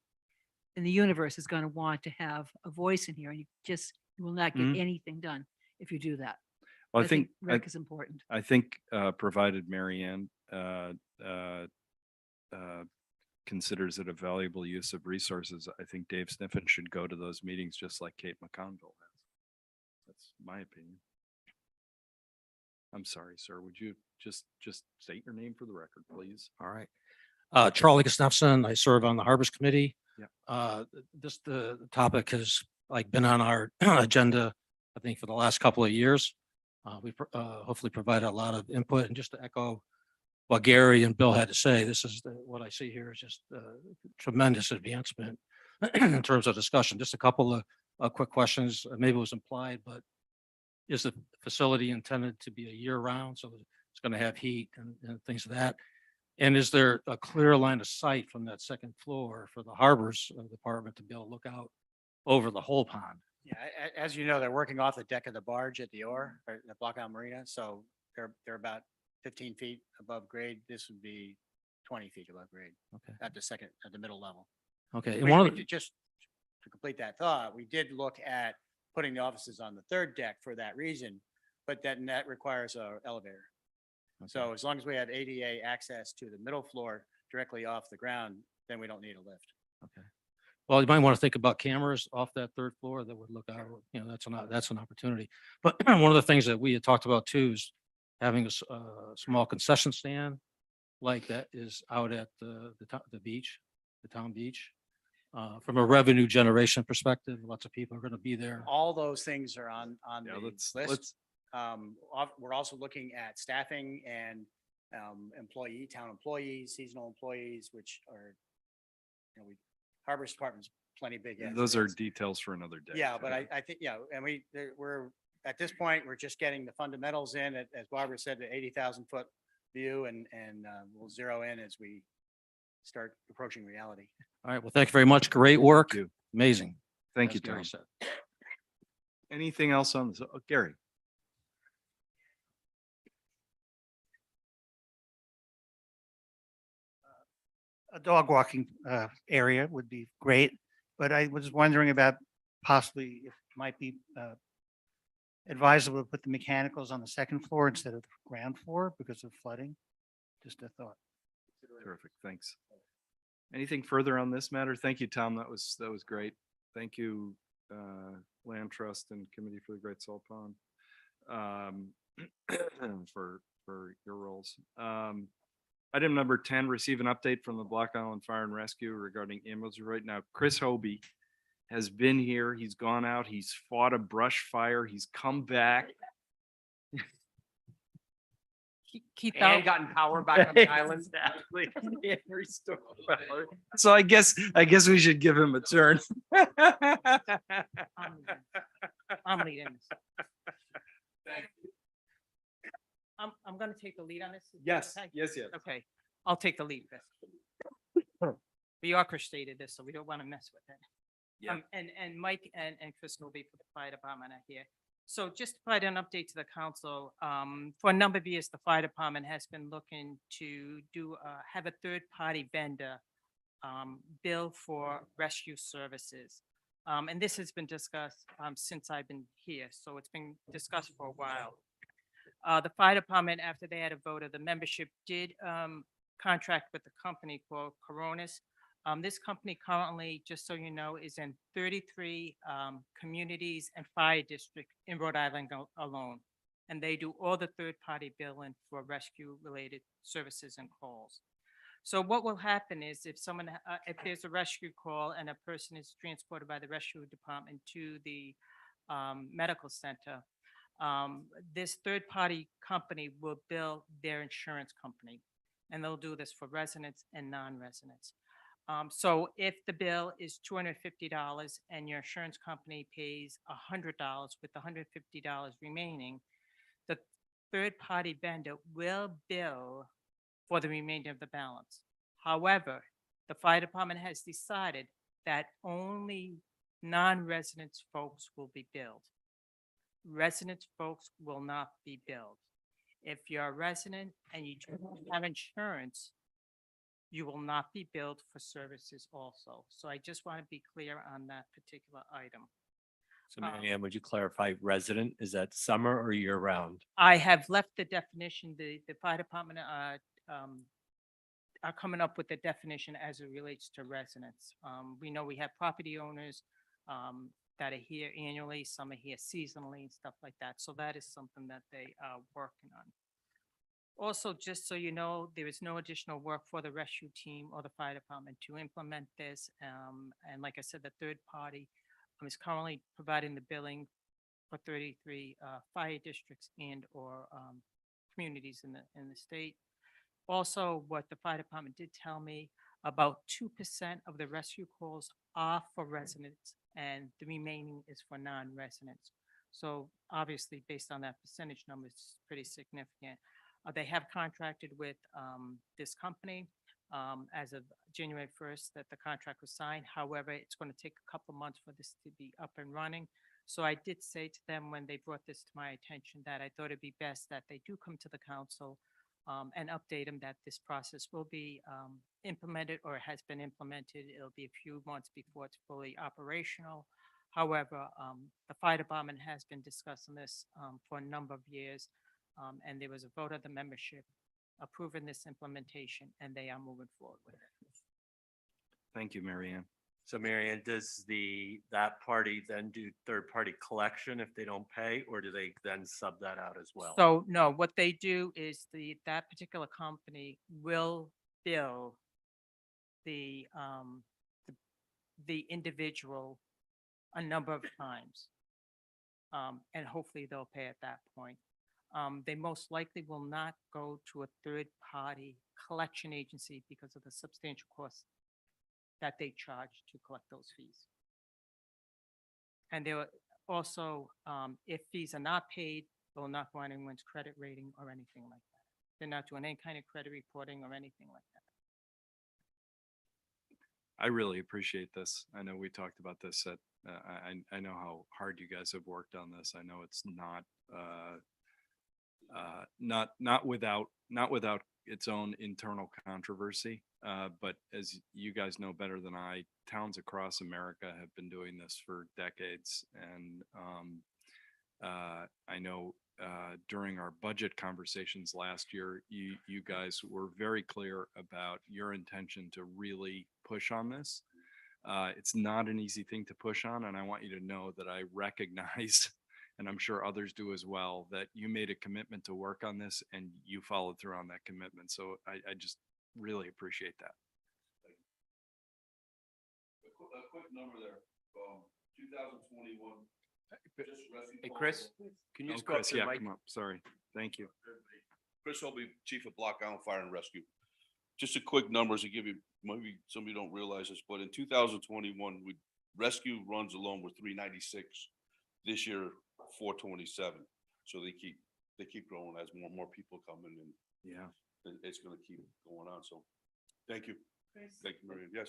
in the universe is going to want to have a voice in here, and you will not get Mhm. anything done if you do that. Well, I think rec is important. I think provided Marianne considers it a valuable use of resources, I think Dave Sniffen should go to those meetings just like Kate McConville has. That's my opinion. I'm sorry, sir. Would you just state your name for the record, please? All right. Charlie Gustafson. I serve on the Harbors Committee. Yeah. The topic has been on our agenda, I think, for the last couple of years. We hopefully provide a lot of input, and just to echo what Gary and Bill had to say, this is what I see here is just tremendous advancement in terms of discussion. Just a couple of quick questions. Maybe it was implied, but is the facility intended to be a year round? So it's going to have heat and things of that. And is there a clear line of sight from that second floor for the Harbors Department to be able to look out over the whole pond? Yeah, as you know, they're working off the deck of the barge at the Or, or the Block Island Marina, so they're about 15 feet above grade. This would be 20 feet above grade. Okay. At the middle level. Okay. And We- one we of the, did just to complete that thought, we did look at putting the offices on the third deck for that reason, but that requires a elevator. So as long as we had ADA access to the middle floor directly off the ground, then we don't need a lift. okay. Well, you might want to think about cameras off that third floor that would look out, that's an opportunity. But one of the things that we had talked about too is having a small concession stand like that is out at the beach, the town beach. From a revenue generation perspective, lots of people are going to be there. All those things are on Yeah, the let's- list. We're also looking at staffing and town employees, seasonal employees, which are, Harbors Department's plenty big. as Those it are is. details for another day. Yeah, but I think, and we're, at this point, we're just getting the fundamentals in, as Barbara said, the 80,000 foot view, and we'll zero in as we start approaching reality. All right. Well, thank you very much. Great work. you. Amazing. Thank you, As Gary Tom. said. Anything else on this? Oh, Gary? A dog walking area would be great. but I was wondering about possibly if it might be advisable to put the mechanicals on the second floor instead of the ground floor because of flooding. Just a thought. Terrific, thanks. Anything further on this matter? Thank you, Tom. That was great. Thank you, Land Trust and Committee for the Great Salt Pond, for your roles. Item number 10, receive an update from the Block Island Fire and Rescue regarding ambulance. Right now, Chris Hobie has been here. He's gone out. He's fought a brush fire. He's come back. Keep And out. gotten power back on the island. Exactly. Yeah, restore power. So I guess we should give him a turn. I'm leading this. I'm gonna take the lead on this. Is that Yes, okay? yes. Okay, I'll take the lead, Chris. We orchestrated this, so we don't want to mess with it. Yeah. And Mike and Chris will be for the fire department are here. So just to provide an update to the council, for a number of years, the fire department has been looking to have a third-party vendor bill for rescue services. And this has been discussed since I've been here, so it's been discussed for a while. The fire department, after they had a vote of the membership, did contract with a company called Coronis. This company currently, just so you know, is in 33 communities and fire districts in Rhode Island alone. And they do all the third-party billing for rescue-related services and calls. So what will happen is if there's a rescue call and a person is transported by the rescue department to the medical center, this third-party company will bill their insurance company. And they'll do this for residents and non-residents. So if the bill is $250 and your insurance company pays $100 with $150 remaining, the third-party vendor will bill for the remainder of the balance. However, the fire department has decided that only non-residents folks will be billed. Residents folks will not be billed. If you're a resident and you don't have insurance, you will not be billed for services also. So I just want to be clear on that particular item. So Mary Ann, would you clarify resident? Is that summer or year round? I have left the definition, the fire department are coming up with the definition as it relates to residents. We know we have property owners that are here annually, some are here seasonally and stuff like that. So that is something that they are working on. Also, just so you know, there is no additional work for the rescue team or the fire department to implement this. And like I said, the third party is currently providing the billing for 33 fire districts and or communities in the state. Also, what the fire department did tell me, about 2% of the rescue calls are for residents and the remaining is for non-residents. So obviously, based on that percentage number, it's pretty significant. They have contracted with this company as of January 1st that the contract was signed. However, it's going to take a couple months for this to be up and running. So I did say to them when they brought this to my attention that I thought it'd be best that they do come to the council and update them that this process will be implemented or has been implemented. It'll be a few months before it's fully operational. However, the fire department has been discussing this for a number of years. And there was a vote of the membership approving this implementation, and they are moving forward with it. Thank you, Mary Ann. So Mary Ann, does that party then do third-party collection if they don't pay, or do they then sub that out as well? So no, what they do is that particular company will bill the individual a number of times. And hopefully they'll pay at that point. They most likely will not go to a third-party collection agency because of the substantial costs that they charge to collect those fees. And they will also, if fees are not paid, they'll not go on anyone's credit rating or anything like that. They're not doing any kind of credit reporting or anything like that. I really appreciate this. I know we talked about this at, I know how hard you guys have worked on this. I know it's not not without its own internal controversy. But as you guys know better than I, towns across America have been doing this for decades. And I know during our budget conversations last year, you guys were very clear about your intention to really push on this. It's not an easy thing to push on, and I want you to know that I recognize, and I'm sure others do as well, that you made a commitment to work on this and you followed through on that commitment. So I just really appreciate that. A quick number there, 2021. Hey, Chris, can you Oh, just go up Chris, to the yeah, mic? come up. Sorry. Thank you. Chris Holby, Chief of Block Island Fire and Rescue. Just a quick numbers to give you, maybe some of you don't realize this, but in 2021, we rescue runs alone were 396. This year, 427. So they keep growing as more and more people come in, and yeah, it's going to keep going on. So thank you. Thank you, Marion. Yes.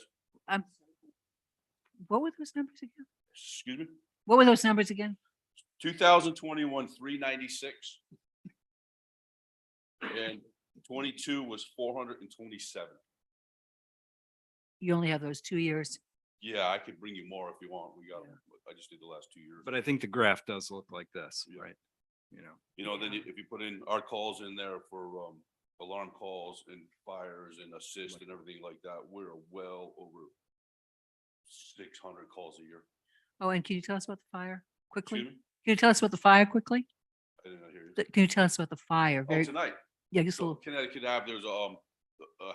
What were those numbers again? Excuse me? What were those numbers again? 2021, 396. And 22 was 427. You only have those 2 years. Yeah, I could bring you more if you want. I just did the last 2 years. But I think the graph does look like this, Yeah. right? Then if you put in our calls in there for alarm calls and fires and assist and everything like that, we're well over 600 calls a year. Oh, and can you tell us about the fire quickly? Excuse me? Can you tell us about the fire quickly? I did not hear you. Can you tell us about the fire? Oh, tonight. Yeah, just a So little. Connecticut Ave, there's a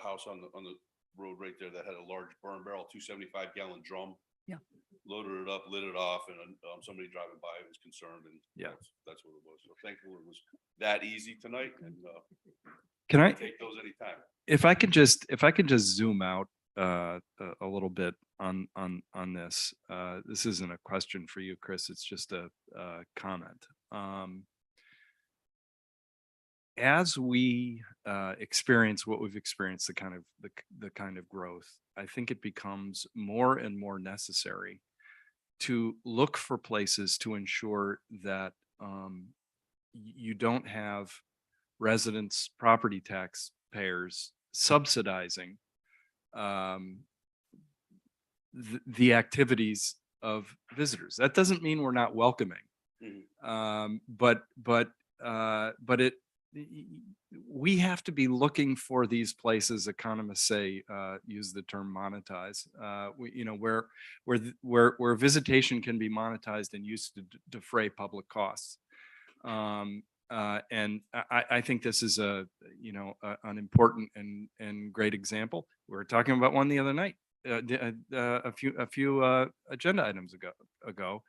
house on the road right there that had a large burn barrel, 275-gallon drum. Yeah. Loaded it up, lit it off, and somebody driving by was concerned, and Yeah. that's what it was. So thankfully it was that easy tonight, and Can I take those anytime. if I could just zoom out a little bit on this. This isn't a question for you, Chris. It's just a comment. As we experience what we've experienced, the kind of growth, I think it becomes more and more necessary to look for places to ensure that you don't have residents, property tax payers subsidizing the activities of visitors. That doesn't mean we're not welcoming, but we have to be looking for these places. Economists say, use the term monetize. Where visitation can be monetized and used to defray public costs. And I think this is an important and great example. We were talking about one the other night, a few agenda items ago.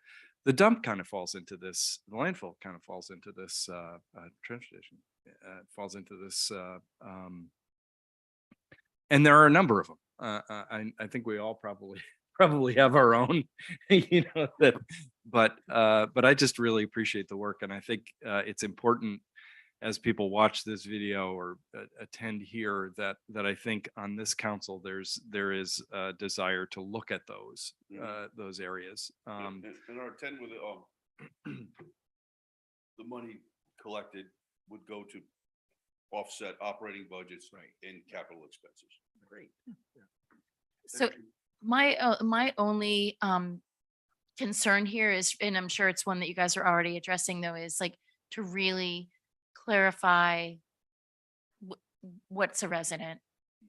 The dump kind of falls into this. The landfill kind of falls into this. Train station falls into this. And there are a number of them. I think we all probably have our own, but I just really appreciate the work, and I think it's important as people watch this video or attend here that I think on this council there is a desire to look at those areas. And our intent with the money collected would go to offset operating budgets and capital expenses. Great. So my only concern here is, and I'm sure it's one that you guys are already addressing though, is like to really clarify what's a resident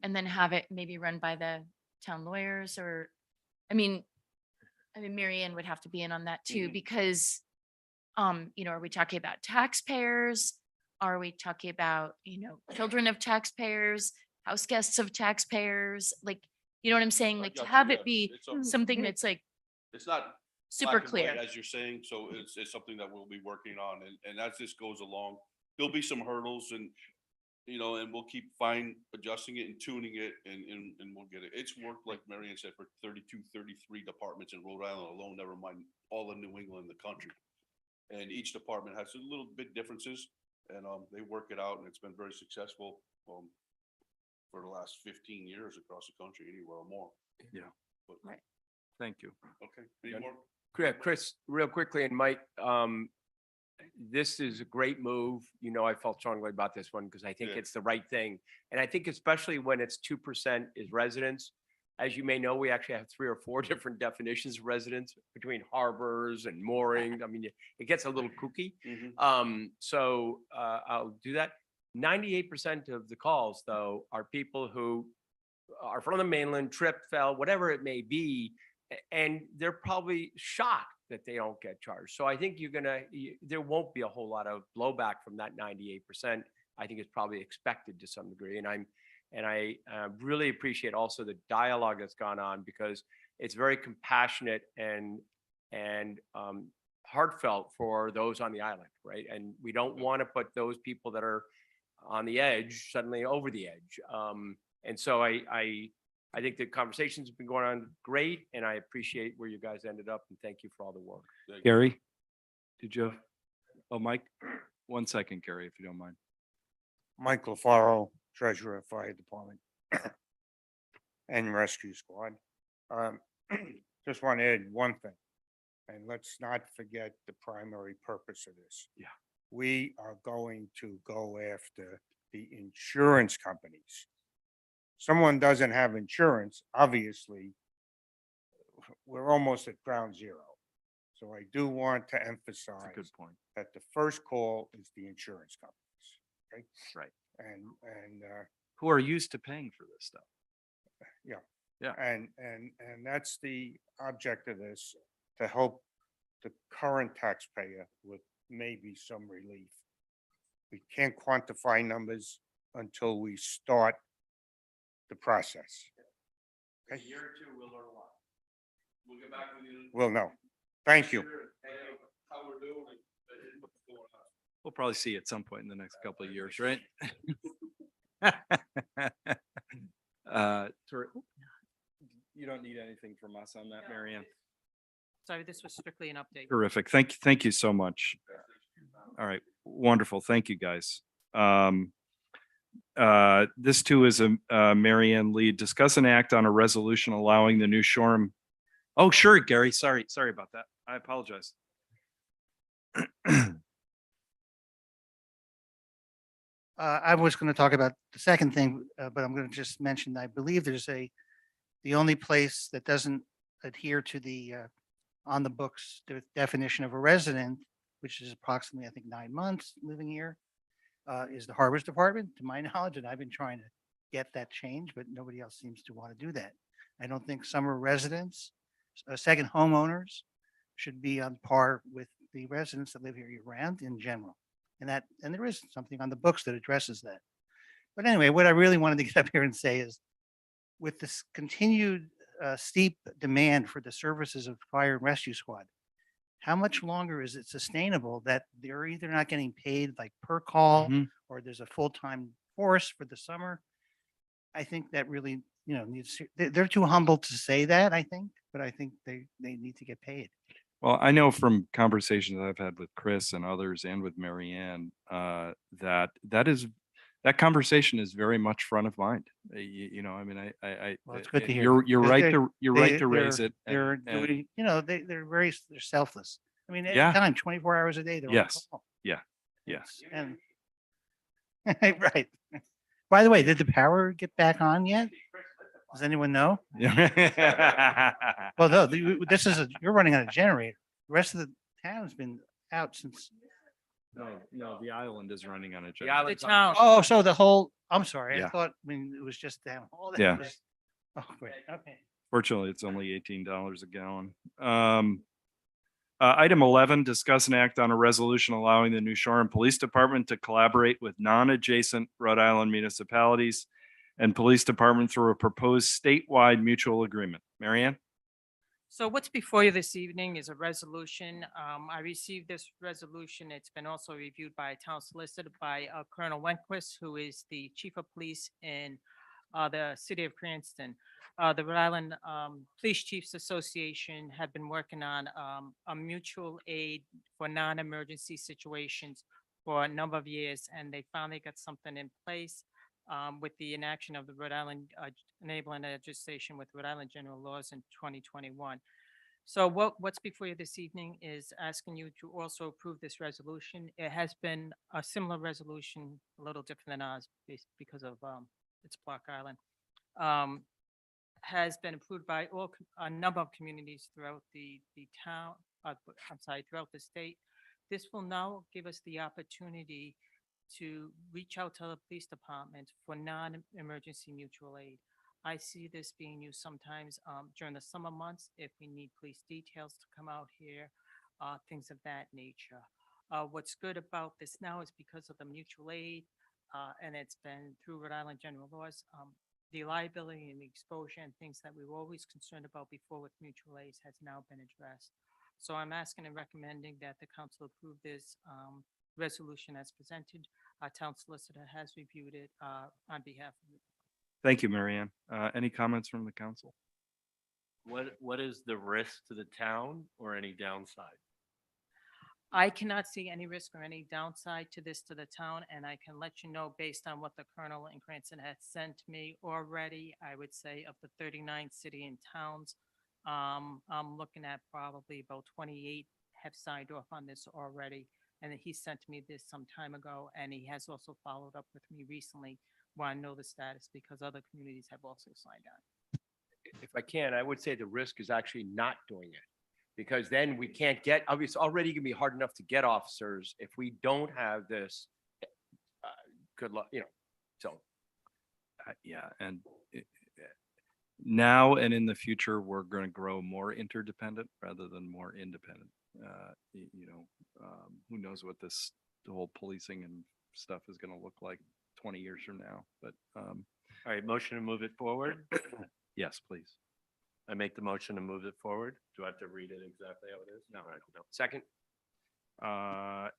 and then have it maybe run by the town lawyers, or, I mean, Mary Ann would have to be in on that too, because, are we talking about taxpayers? Are we talking about, children of taxpayers, house guests of taxpayers? Like, you know what I'm saying? Like to have it be something that's like, It's not super black and white, clear. as you're saying, so it's something that we'll be working on, and as this goes along, there'll be some hurdles, and and we'll keep adjusting it and tuning it, and we'll get it. It's worked, like Marion said, for 32, 33 departments in Rhode Island alone, never mind all of New England, the country. And each department has a little bit differences, and they work it out, and it's been very successful for the last 15 years across the country, anywhere or more. Yeah. But, Thank you. okay. Any more? Chris, real quickly, and Mike, this is a great move. You know, I felt strongly about this one because I think Yeah. it's the right thing. And I think especially when it's 2% is residents. As you may know, we actually have 3 or 4 different definitions of residents between harbors and mooring. I mean, it gets a little kooky. So I'll do that. 98% of the calls, though, are people who are from the mainland, tripped, fell, whatever it may be, and they're probably shocked that they don't get charged. So I think there won't be a whole lot of blowback from that 98%. I think it's probably expected to some degree, and I really appreciate also the dialogue that's gone on because it's very compassionate and heartfelt for those on the island, right? And we don't want to put those people that are on the edge suddenly over the edge. And so I think the conversations have been going on great, and I appreciate where you guys ended up, and thank you for all the work. Gary, did you? Oh, Mike, 1 second, Gary, if you don't mind. Mike LaFaro, Treasurer, Fire Department and Rescue Squad. Just want to add one thing, and let's not forget the primary purpose of this. Yeah. We are going to go after the insurance companies. Someone doesn't have insurance, obviously, we're almost at ground zero. So I do want to emphasize Good point. that the first call is the insurance companies, okay? Right. And Who are used to paying for this stuff? yeah. Yeah. And that's the object of this, to help the current taxpayer with maybe some relief. We can't quantify numbers until we start the process. A year or two, we'll learn a lot. We'll get back with you. We'll know. Thank you. How we're doing and what's going on. We'll probably see at some point in the next couple of years, right? You don't need anything from us on that, Marianne? Sorry, this was strictly an update. Terrific. Thank you so much. All right, wonderful. Thank you, guys. This too is a Marianne lead. Discuss and act on a resolution allowing the New Shoreham. Oh, sure, Gary. Sorry about that. I apologize. I was going to talk about the second thing, but I'm going to just mention, I believe there's the only place that doesn't adhere to the on the books definition of a resident, which is approximately, I think, 9 months living here, is the Harbors Department, to my knowledge, and I've been trying to get that changed, but nobody else seems to want to do that. I don't think summer residents, second homeowners should be on par with the residents that live here year round in general. And there is something on the books that addresses that. But anyway, what I really wanted to get up here and say is, with this continued steep demand for the services of fire and rescue squad, how much longer is it sustainable that they're either not getting paid like per call, or there's a full-time force for the summer? I think that really, needs, they're too humble to say that, I think, but I think they need to get paid. Well, I know from conversations I've had with Chris and others and with Marianne, that conversation is very much front of mind. I mean, Well, it's good to hear. You're right to raise it. They're doing, they're selfless. I mean, Yeah. anytime, 24 hours a day, they're on Yes. call. Yeah. Yes. And right. By the way, did the power get back on yet? Does anyone know? Well, no, you're running on a generator. The rest of the town's been out since. No, the island is running on a The generator. island's on- town. Oh, so the whole, I'm sorry. I Yeah. thought, it was just down. All that Yeah. was- Oh, great. Okay. Fortunately, it's only $18 a gallon. Item 11, discuss and act on a resolution allowing the New Shoreham Police Department to collaborate with non-adjacent Rhode Island municipalities and police department through a proposed statewide mutual agreement. Marianne? So what's before you this evening is a resolution. I received this resolution. It's been also reviewed by a town solicitor by Colonel Wenquist, who is the chief of police in the city of Cranston. The Rhode Island Police Chiefs Association had been working on a mutual aid for non-emergency situations for a number of years, and they finally got something in place with the inaction of the Rhode Island enabling legislation with Rhode Island general laws in 2021. So what's before you this evening is asking you to also approve this resolution. It has been a similar resolution, a little different than ours because of it's Block Island. Has been approved by a number of communities throughout the town, throughout the state. This will now give us the opportunity to reach out to the police department for non-emergency mutual aid. I see this being used sometimes during the summer months if we need police details to come out here, things of that nature. What's good about this now is because of the mutual aid, and it's been through Rhode Island general laws, the liability and the exposure and things that we were always concerned about before with mutual aids has now been addressed. So I'm asking and recommending that the council approve this resolution as presented. Our town solicitor has reviewed it on behalf of the Thank you, Marianne. Any comments from the council? What is the risk to the town or any downside? I cannot see any risk or any downside to this to the town, and I can let you know based on what the Colonel in Cranston has sent me already, I would say of the 39 city and towns, I'm looking at probably about 28 have signed off on this already. And he sent me this some time ago, and he has also followed up with me recently want to know the status because other communities have also signed on. If I can, I would say the risk is actually not doing it. Because then we can't get, it's already gonna be hard enough to get officers if we don't have this. Good luck, so. Yeah, and now and in the future, we're going to grow more interdependent rather than more independent. Who knows what the whole policing and stuff is going to look like 20 years from now, but All right, motion to move it forward. yes, please. I make the motion to move it forward. Do I have to read it exactly how it is? No, no. Second,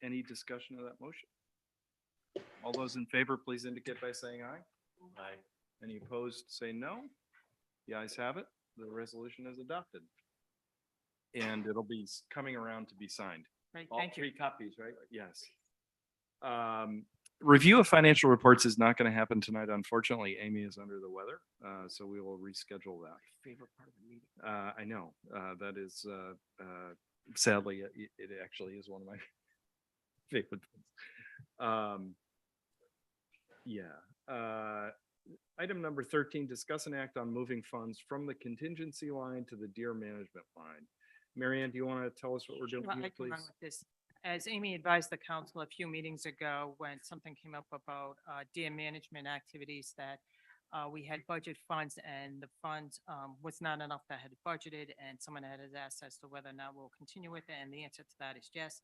Any discussion of that motion? All those in favor, please indicate by saying aye. Aye. Any opposed, say no. The ayes have it. The resolution is adopted. And it'll be coming around to be signed. Right, all thank you. 3 copies, right? Yes. Review of financial reports is not going to happen tonight. Unfortunately, Amy is under the weather, so we will reschedule that. Favorite part of the meeting. I know, that is, sadly, it actually is one of my favorite things. Item number 13, discuss an act on moving funds from the contingency line to the deer management line. Marianne, do you want to tell us what we're doing, Well, I can please? run with this. As Amy advised the council a few meetings ago, when something came up about deer management activities that we had budget funds and the funds was not enough that had budgeted, and someone had asked as to whether or not we'll continue with it, and the answer to that is yes.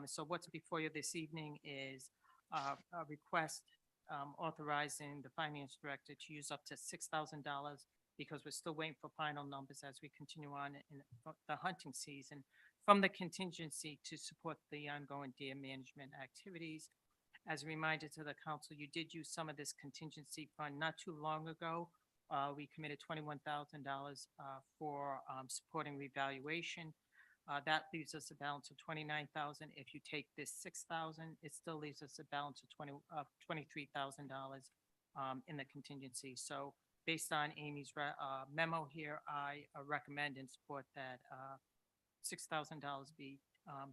So what's before you this evening is a request authorizing the finance director to use up to $6,000 because we're still waiting for final numbers as we continue on in the hunting season from the contingency to support the ongoing deer management activities. As a reminder to the council, you did use some of this contingency fund not too long ago. We committed $21,000 for supporting revaluation. That leaves us a balance of $29,000. If you take this $6,000, it still leaves us a balance of $23,000 in the contingency. So based on Amy's memo here, I recommend and support that $6,000 be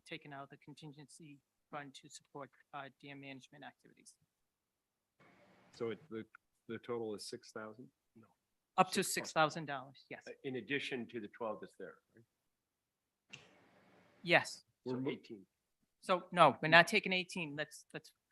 taken out of the contingency fund to support deer management activities. So the total is 6,000? No. Up to $6,000, yes. In addition to the 12 that's there, right? Yes. So 18. So no, we're not taking 18. Let's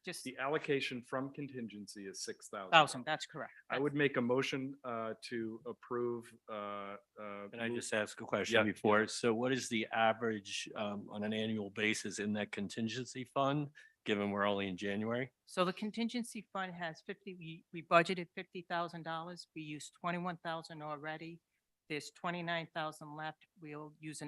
just The allocation from contingency is 6,000. 1,000. That's correct. I would make a motion to approve. Can I just ask a question Yeah. before? So what is the average on an annual basis in that contingency fund, given we're only in January? So the contingency fund has we budgeted $50,000. We used 21,000 already. There's 29,000 left. We'll use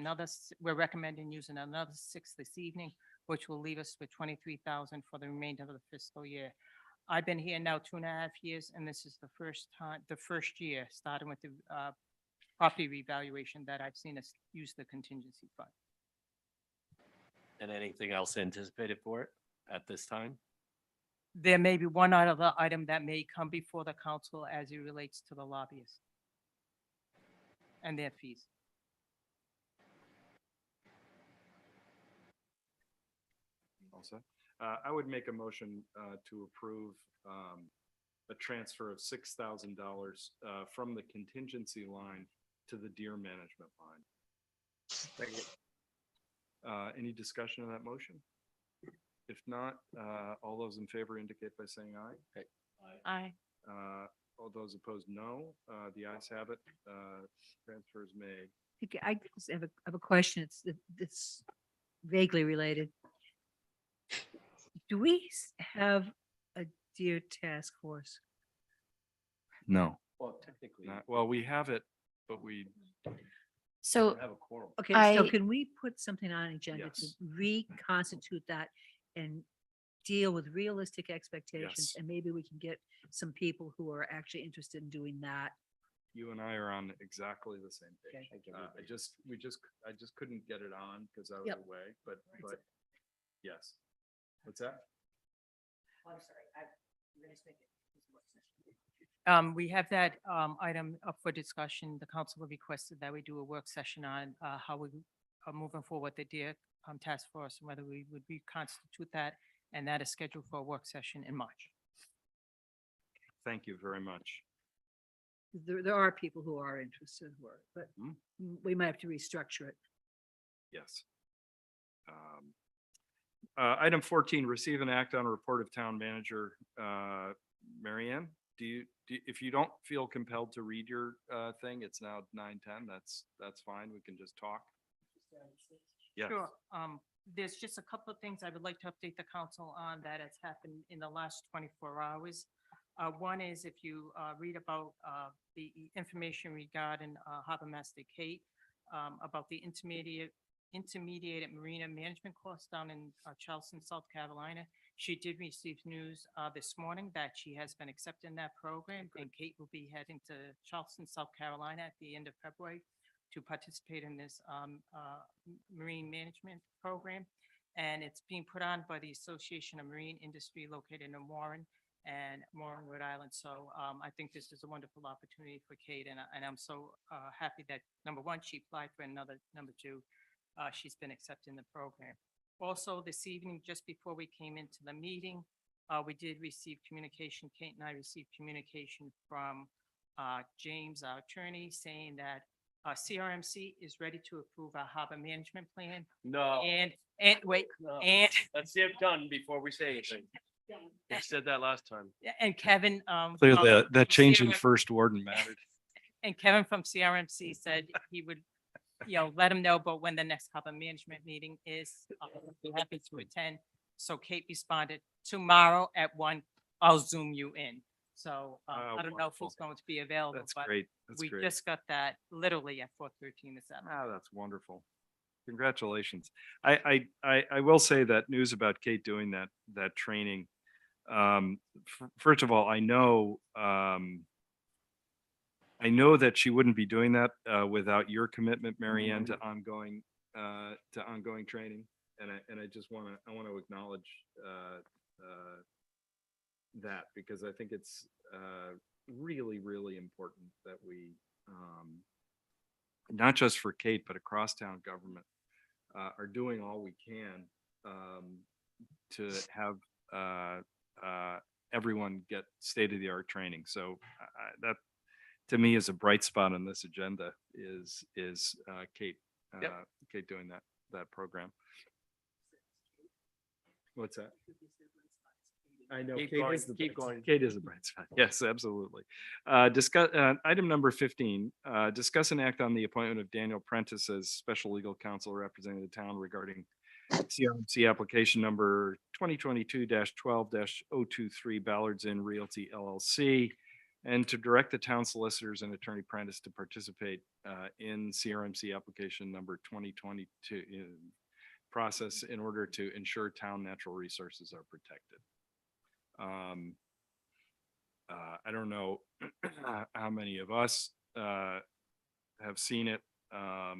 we're recommending using another 6 this evening, which will leave us with 23,000 for the remainder of the fiscal year. I've been here now 2.5 years, and this is the first year, starting with the property revaluation, that I've seen us use the contingency fund. And anything else anticipated for it at this time? There may be one other item that may come before the council as it relates to the lobbyists and their fees. All set. I would make a motion to approve a transfer of $6,000 from the contingency line to the deer management line. Any discussion on that motion? If not, all those in favor indicate by saying aye. Aye. All those opposed, no. The ayes have it. Transfer is made. Okay, I just have a question. It's vaguely related. Do we have a deer task force? No. Well, technically. Well, we have it, but we So don't have a quorum. Okay, so I- can we put something on agenda to Yes. reconstitute that and deal with realistic expectations? Yes. And maybe we can get some people who are actually interested in doing that. You and I are on exactly the same page. Okay. I just couldn't get it on because I was Yep. away, but yes. What's that? I'm sorry, we're gonna make it. We have that item up for discussion. The council requested that we do a work session on how we are moving forward the deer task force and whether we would reconstitute that. And that is scheduled for a work session in March. Thank you very much. There are people who are interested, but Hmm. we might have to restructure it. Yes. Item 14, receive and act on a report of town manager. Marianne, if you don't feel compelled to read your thing, it's now 9:10. That's fine. We can just talk. Yes. Sure. There's just a couple of things I would like to update the council on that has happened in the last 24 hours. One is if you read about the information regarding Harbor Master Kate, about the intermediate marina management course down in Charleston, South Carolina. She did receive news this morning that she has been accepted in that program, and Kate will be heading to Charleston, South Carolina at the end of February to participate in this marine management program. And it's being put on by the Association of Marine Industry located in Warren, Rhode Island. So I think this is a wonderful opportunity for Kate, and I'm so happy that, number one, she applied for another, number two, she's been accepted in the program. Also, this evening, just before we came into the meeting, we did receive communication, Kate and I received communication from James, our attorney, saying that CRMC is ready to approve our harbor management plan. No. And wait, No. and Let's see it done before we say anything. You said that last time. and Kevin. Clear from that change in CRM first warden mattered. And Kevin from CRMC said he would, let him know about when the next harbor management meeting is. Be happy to attend. So Kate responded, tomorrow at 1, I'll Zoom you in. So I don't know if wonderful. it's going to be available. That's but great. That's We great. just got that literally at 4:13 this afternoon. That's wonderful. Congratulations. I will say that news about Kate doing that training. First of all, I know that she wouldn't be doing that without your commitment, Marianne, to ongoing training. And I just want to acknowledge that, because I think it's really, really important that we, not just for Kate, but across town government, are doing all we can to have everyone get state-of-the-art training. So that, to me, is a bright spot on this agenda, is Kate, Kate doing that program. What's that? I know. Keep Kate going, is the keep bright- going. Kate is a bright spot. Yes, absolutely. Discuss, item number 15, discuss and act on the appointment of Daniel Prentice as special legal counsel representing the town regarding CRMC application number 2022-12-023 Ballards Inn Realty LLC, and to direct the town solicitors and attorney Prentice to participate in CRMC application number 2022 process in order to ensure town natural resources are protected. I don't know how many of us have seen it, how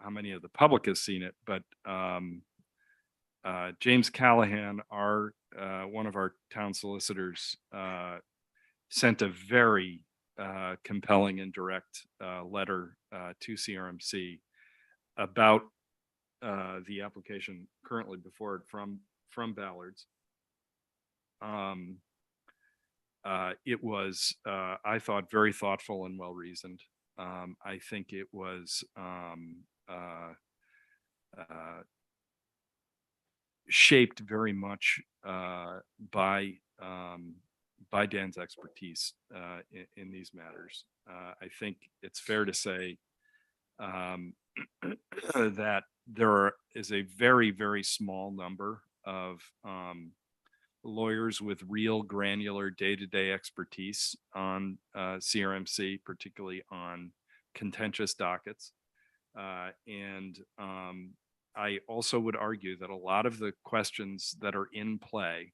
many of the public has seen it, but James Callahan, one of our town solicitors, sent a very compelling and direct letter to CRMC about the application currently before it from Ballards. It was, I thought, very thoughtful and well-reasoned. I think it was shaped very much by Dan's expertise in these matters. I think it's fair to say that is a very, very small number of lawyers with real granular day-to-day expertise on CRMC, particularly on contentious dockets. And I also would argue that a lot of the questions that are in play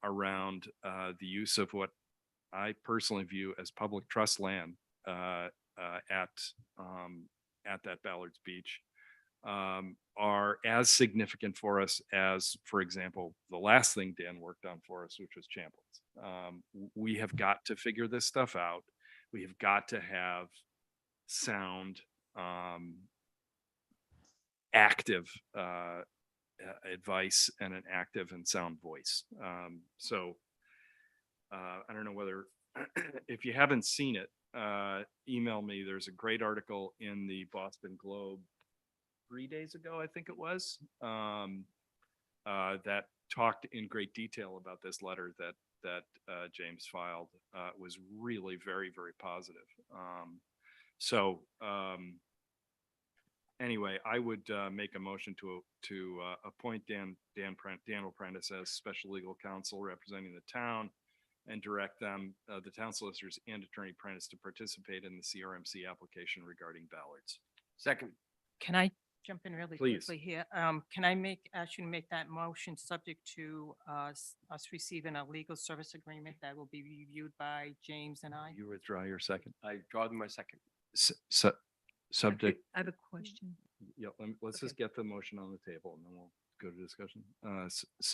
around the use of what I personally view as public trust land at that Ballards Beach are as significant for us as, for example, the last thing Dan worked on for us, which was Champlain's. We have got to figure this stuff out. We have got to have sound, active advice and an active and sound voice. So I don't know whether, if you haven't seen it, email me. There's a great article in the Boston Globe 3 days ago, I think it was, that talked in great detail about this letter that James filed. Was really very, very positive. Anyway, I would make a motion to appoint Daniel Prentice as special legal counsel representing the town, and direct them, the town solicitors and Attorney Prentice, to participate in the CRMC application regarding Ballards. Second. Can I jump in really Please. quickly here? Can I actually make that motion subject to us receiving a legal service agreement that will be reviewed by James and I? You withdraw your second. I draw my second. Subject. I have a question. Yeah, let's just get the motion on the table and then we'll go to discussion.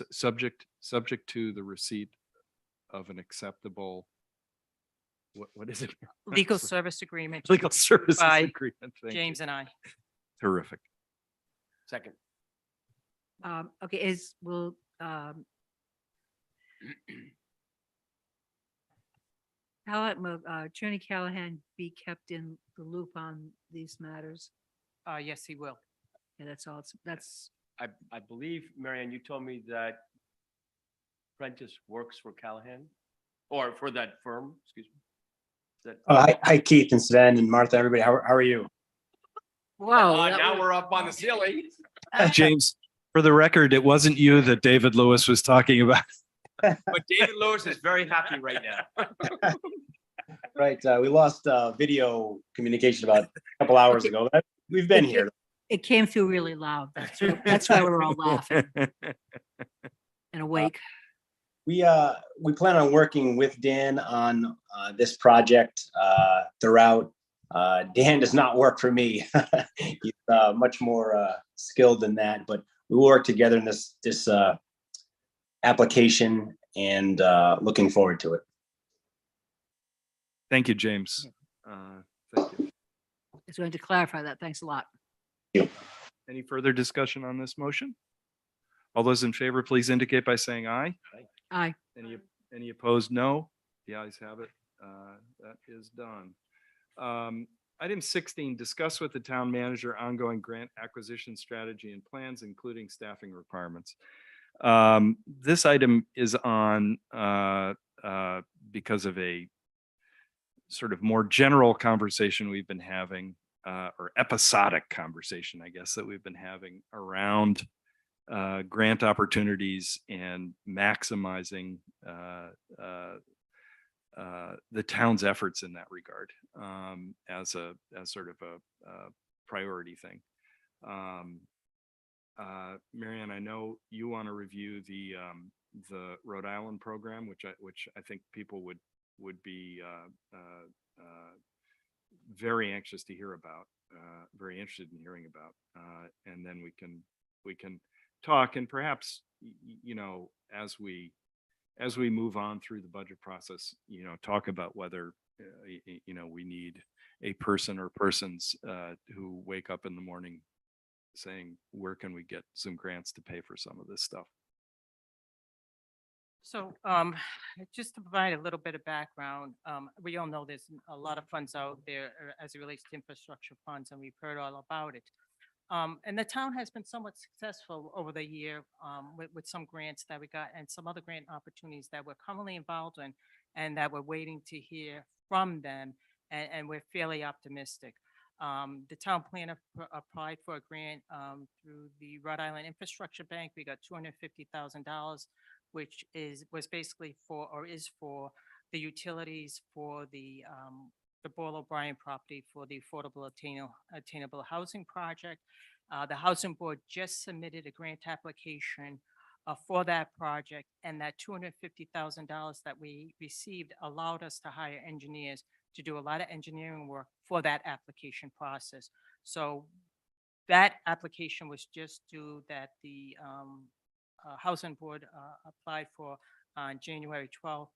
Subject to the receipt of an acceptable, what is it? Legal service agreement. Legal services by agreement. Thank you. James and I. Terrific. Second. Okay, will Attorney Callahan be kept in the loop on these matters? Yes, he will. Yeah, that's all. That's I believe, Marianne, you told me that Prentice works for Callahan, or for that firm, excuse me. Is that- Hi, Keith and Sven and Martha, everybody. How are you? whoa. Now we're up on the ceiling. James, for the record, it wasn't you that David Lewis was talking about. But David Lewis is very happy right now. Right. We lost video communication about a couple hours ago. But we've been here. It came through really loud. That's why we're all laughing and awake. We plan on working with Dan on this project throughout. Dan does not work for me. He's much more skilled than that, but we will work together in this application, and looking forward to it. Thank you, James. Thank you. Just wanted to clarify that. Thanks a lot. Any further discussion on this motion? All those in favor, please indicate by saying aye. Aye. Any opposed? No. The ayes have it. That is done. Item 16, discuss with the town manager ongoing grant acquisition strategy and plans, including staffing requirements. This item is on because of a sort of more general conversation we've been having, or episodic conversation, I guess, that we've been having around grant opportunities and maximizing the town's efforts in that regard, as sort of a priority thing. Marianne, I know you want to review the Rhode Island program, which I think people would be very anxious to hear about, very interested in hearing about, and then we can talk, and perhaps, you know, as we move on through the budget process, you know, talk about whether you know, we need a person or persons who wake up in the morning saying, where can we get some grants to pay for some of this stuff? So, just to provide a little bit of background, we all know there's a lot of funds out there as it relates to infrastructure funds, and we've heard all about it. And the town has been somewhat successful over the year, with some grants that we got and some other grant opportunities that we're currently involved in and that we're waiting to hear from them, and we're fairly optimistic. The town planner applied for a grant, through the Rhode Island Infrastructure Bank. We got $250,000, which was basically for, or is for, the utilities for the Boyle O'Brien property for the affordable attainable housing project. The Housing Board just submitted a grant application for that project, and that $250,000 that we received allowed us to hire engineers to do a lot of engineering work for that application process. So that application was just due that the Housing Board applied for on January 12th.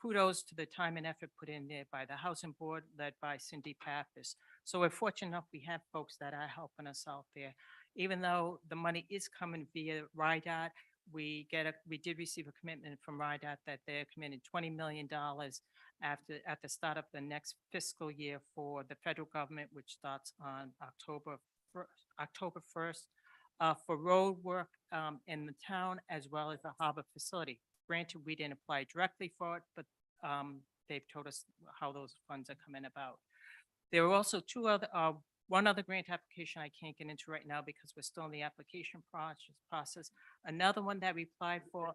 Kudos to the time and effort put in there by the Housing Board, led by Cindy Pappas. So we're fortunate enough we have folks that are helping us out there. Even though the money is coming via RIDOT, we did receive a commitment from RIDOT that they're committing $20 million at the start of the next fiscal year for the federal government, which starts on October 1st, for road work in the town as well as the harbor facility. Granted, we didn't apply directly for it, but they've told us how those funds are coming about. There were also one other grant application I can't get into right now because we're still in the application process. Another one that we applied for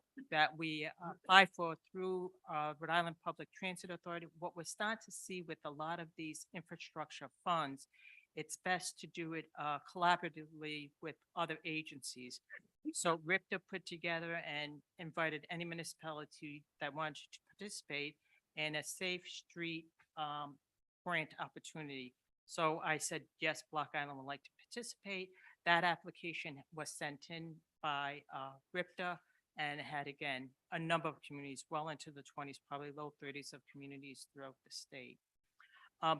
through Rhode Island Public Transit Authority. What we're starting to see with a lot of these infrastructure funds, it's best to do it collaboratively with other agencies. So RIPTA put together and invited any municipality that wanted to participate in a Safe Street grant opportunity. So I said, yes, Block Island would like to participate. That application was sent in by RIPTA and had, again, a number of communities, well into the 20s, probably low 30s of communities throughout the state.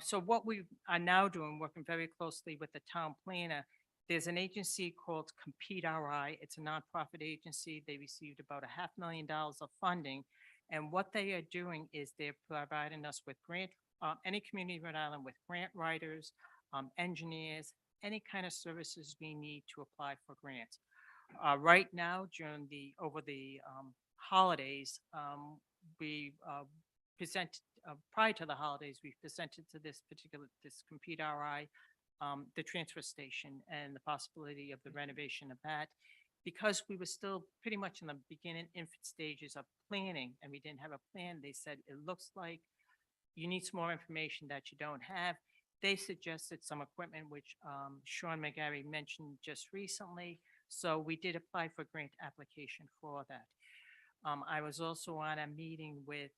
So what we are now doing, working very closely with the town planner, there's an agency called Compete RI. It's a nonprofit agency. They received about $500,000 of funding. And what they are doing is they're providing us with any community in Rhode Island with grant writers, engineers, any kind of services we need to apply for grants. Right now, over the holidays, we present prior to the holidays, we presented to this Compete RI, the transfer station and the possibility of the renovation of that. Because we were still pretty much in the beginning infant stages of planning and we didn't have a plan, they said, it looks like you need some more information that you don't have. They suggested some equipment, which Sean McGarry mentioned just recently. So we did apply for grant application for that. I was also on a meeting with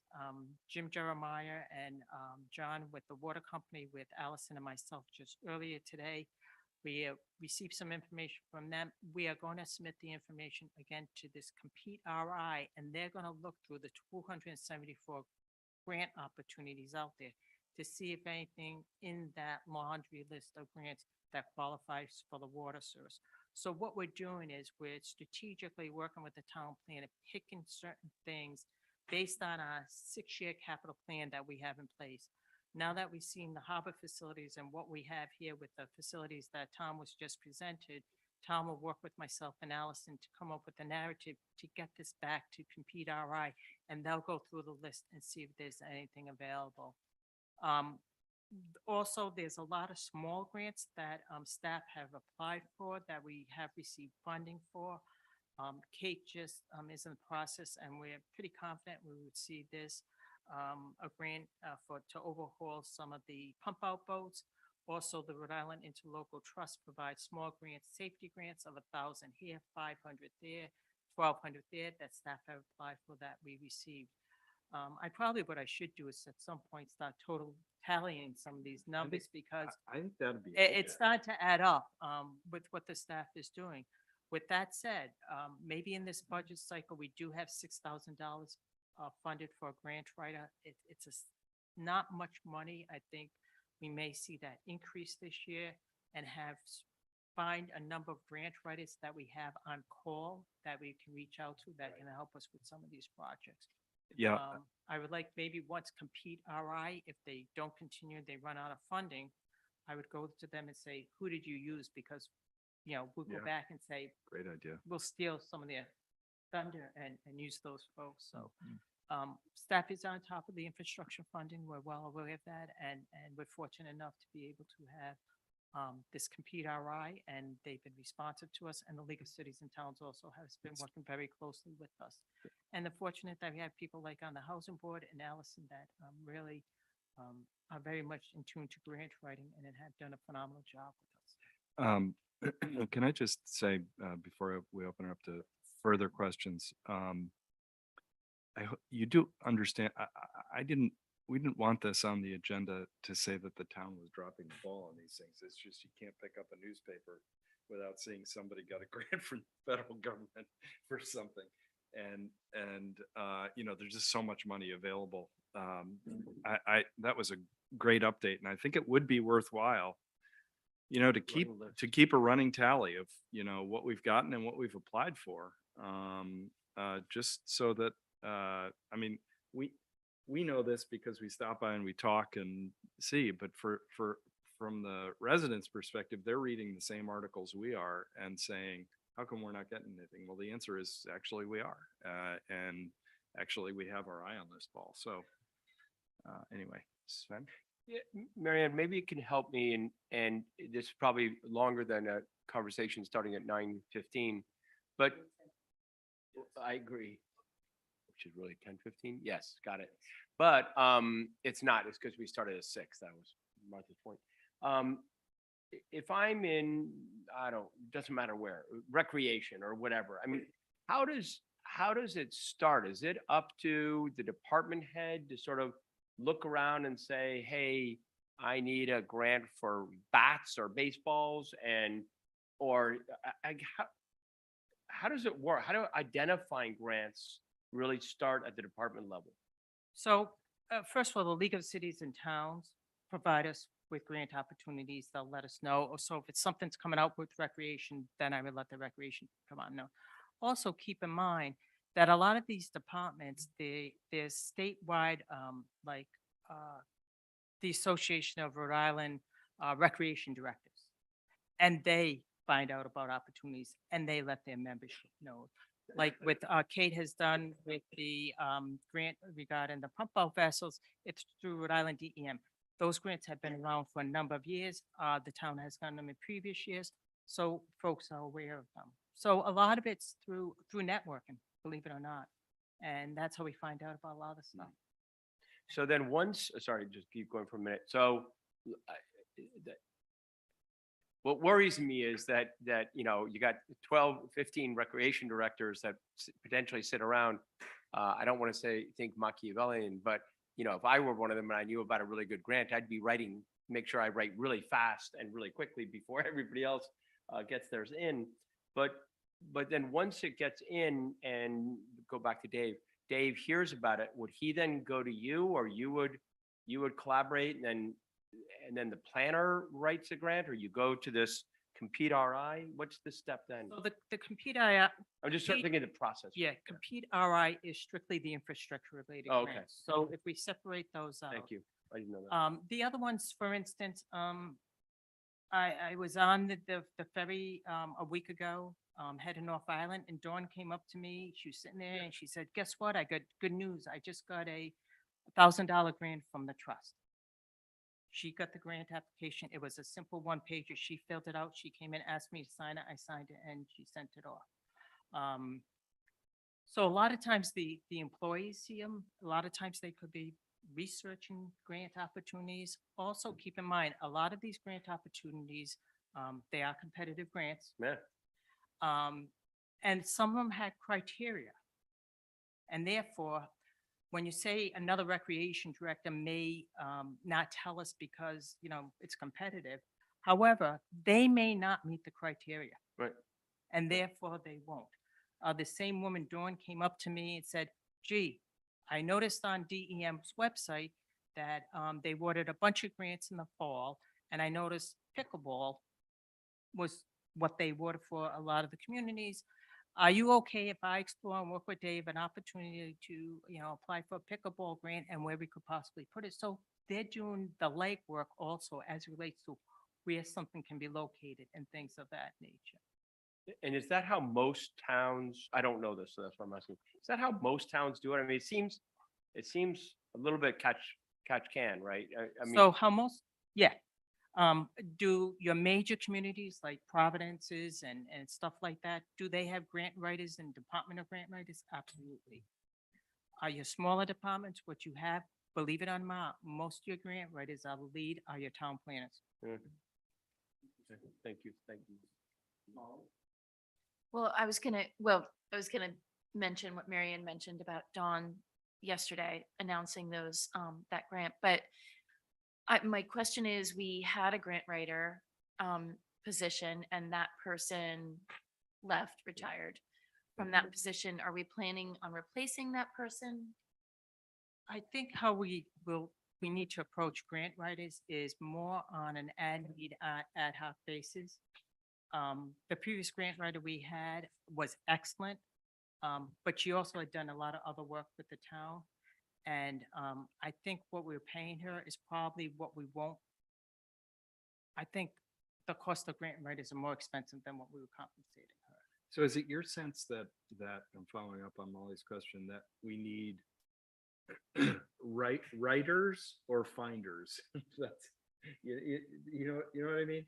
Jim Jeremiah and John with the water company with Allison and myself just earlier today. We received some information from them. We are going to submit the information again to this Compete RI, and they're going to look through the 274 grant opportunities out there to see if anything in that laundry list of grants that qualifies for the water source. So what we're doing is we're strategically working with the town planner, picking certain things based on our 6-year capital plan that we have in place. Now that we've seen the harbor facilities and what we have here with the facilities that Tom was just presented, Tom will work with myself and Allison to come up with a narrative to get this back to Compete RI, and they'll go through the list and see if there's anything available. Also, there's a lot of small grants that staff have applied for that we have received funding for. Kate just is in the process, and we're pretty confident we would see this, a grant to overhaul some of the pump out boats. Also, the Rhode Island Interlocal Trust provides small grants, safety grants of 1,000 here, 500 there, 1,200 there that staff have applied for that we received. What I should do is at some point start total tallying some of these numbers because I think that'd be. it's starting to add up with what the staff is doing. With that said, maybe in this budget cycle, we do have $6,000 funded for a grant writer. It's not much money. I think we may see that increase this year and have find a number of grant writers that we have on call that we can reach out to that can help us with some of these projects. Yeah, I would like maybe once Compete RI, if they don't continue, they run out of funding, I would go to them and say, who did you use? Because, we'll go Yeah. back and say, great idea. we'll steal some of their thunder and use those folks. So Mm-hmm. staff is on top of the infrastructure funding. We're well aware of that. And we're fortunate enough to be able to have this Compete RI, and they've been responsive to us. And the League of Cities and Towns also has been working very closely with us. And the fortunate that we have people like on the Housing Board and Allison that really are very much in tune to grant writing and have done a phenomenal job with us. Can I just say, before we open it up to further questions, you do understand, we didn't want this on the agenda to say that the town was dropping the ball on these things. It's just, you can't pick up a newspaper without seeing somebody got a grant from the federal government for something. And there's just so much money available. That was a great update, and I think it would be worthwhile, to keep a running tally of, what we've gotten and what we've applied for. Just so that, we know this because we stop by and we talk and see, but from the residents' perspective, they're reading the same articles we are and saying, how come we're not getting anything? Well, the answer is actually we are. And actually we have our eye on this ball. So anyway, Sven? Yeah, Marianne, maybe you can help me, and this is probably longer than a conversation starting at 9:15, but I agree. Which is really 10:15? Yes, got it. But it's not, it's because we started at 6. That was Martha's point. If I'm in, doesn't matter where, recreation or whatever, how does it start? Is it up to the department head to sort of look around and say, hey, I need a grant for bats or baseballs, how does it work? How do identifying grants really start at the department level? So first of all, the League of Cities and Towns provide us with grant opportunities. They'll let us know. So if it's something's coming out with recreation, then I would let the recreation come on know. Also keep in mind that a lot of these departments, there's statewide, the Association of Rhode Island Recreation Directors, and they find out about opportunities and they let their membership know. Like with Kate has done with the grant regarding the pump out vessels, it's through Rhode Island DEM. Those grants have been around for a number of years. The town has gotten them in previous years, so folks are aware of them. So a lot of it's through networking, believe it or not. And that's how we find out about a lot of stuff. So then sorry, just keep going for a minute. So what worries me is that you got 12, 15 recreation directors that potentially sit around. I don't want to think Machiavellian, but if I were one of them and I knew about a really good grant, I'd be make sure I write really fast and really quickly before everybody else gets theirs in. But then once it gets in, and go back to Dave hears about it, would he then go to you, or you would collaborate, and then the planner writes a grant, or you go to this Compete RI? What's the step then? So the Compete RI, I'm just thinking of the process. yeah, Compete RI is strictly the infrastructure related Oh, okay. grants. So if we separate those out. Thank you. I didn't know that. The other ones, for instance, I was on the ferry a week ago, heading North Island, and Dawn came up to me. She was sitting there and she said, guess what? I got good news. I just got a $1,000 grant from the trust. She got the grant application. It was a simple one pager. She filled it out. She came in, asked me to sign it. I signed it and she sent it off. So a lot of times the employees see them. A lot of times they could be researching grant opportunities. Also keep in mind, a lot of these grant opportunities, they are competitive grants. Yeah. And some of them had criteria. And therefore, when you say another recreation director may not tell us because, it's competitive, however, they may not meet the criteria. Right. And therefore they won't. The same woman, Dawn, came up to me and said, gee, I noticed on DEM's website that they awarded a bunch of grants in the fall, and I noticed pickleball was what they water for a lot of the communities. Are you okay if I explore and work with Dave an opportunity to, you know, apply for a pickleball grant and where we could possibly put it? So they're doing the legwork also as it relates to where something can be located and things of that nature. And is that how most towns, I don't know this, so that's why I'm asking, is that how most towns do it? I mean, it seems a little bit catch can, right? I mean. So how most, yeah. Do your major communities like Providences and stuff like that, do they have grant writers and Department of Grant Writers? Absolutely. Are your smaller departments, what you have, believe it or not, most of your grant writers are the lead, are your town planners. Thank you, thank you. Well, I was gonna mention what Marianne mentioned about Dawn yesterday announcing those, that grant, but my question is, we had a grant writer, position and that person left, retired from that position. Are we planning on replacing that person? I think how we need to approach grant writers is more on an ad hoc basis. The previous grant writer we had was excellent, but she also had done a lot of other work with the town. And I think what we're paying her is probably what we won't. I think the cost of grant writers are more expensive than what we were compensating her. So is it your sense that I'm following up on Molly's question, that we need writers or finders? That's, you know what I mean?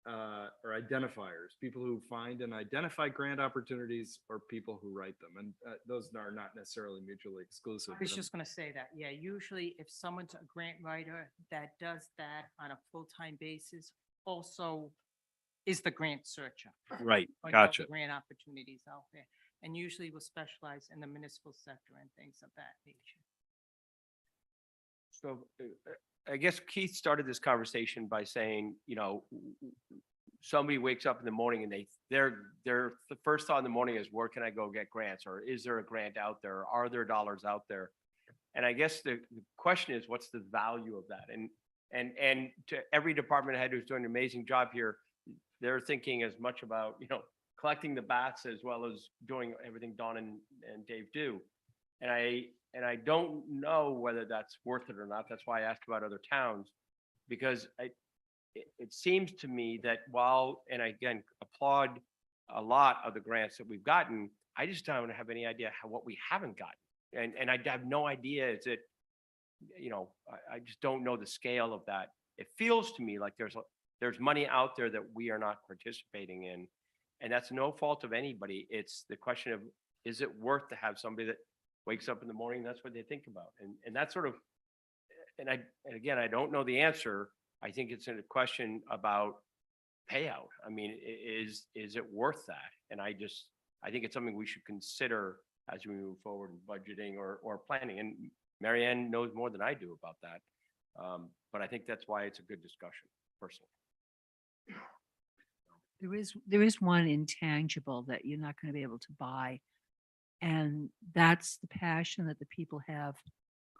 Or identifiers, people who find and identify grant opportunities, or people who write them. And those are not necessarily mutually exclusive. I was just going to say that. Yeah, usually if someone's a grant writer that does that on a full-time basis, also is the grant searcher. Right, on all the gotcha. Grant opportunities out there. And usually will specialize in the municipal sector and things of that nature. So I guess Keith started this conversation by saying, you know, somebody wakes up in the morning and their the first thought in the morning is, where can I go get grants? Or is there a grant out there? Are there dollars out there? And I guess the question is, what's the value of that? And to every department head who's doing an amazing job here, they're thinking as much about, you know, collecting the bats as well as doing everything Dawn and Dave do. And I don't know whether that's worth it or not. That's why I asked about other towns, because it seems to me that while, and I again applaud a lot of the grants that we've gotten, I just don't have any idea what we haven't gotten. And I have no idea, is it, you know, I just don't know the scale of that. It feels to me like there's money out there that we are not participating in. And that's no fault of anybody. It's the question of, is it worth to have somebody that wakes up in the morning, that's what they think about. And that's sort of, and again, I don't know the answer. I think it's a question about payout. I mean, is it worth that? And I think it's something we should consider as we move forward in budgeting or planning. And Marianne knows more than I do about that. But I think that's why it's a good discussion, personally. There is one intangible that you're not going to be able to buy. And that's the passion that the people have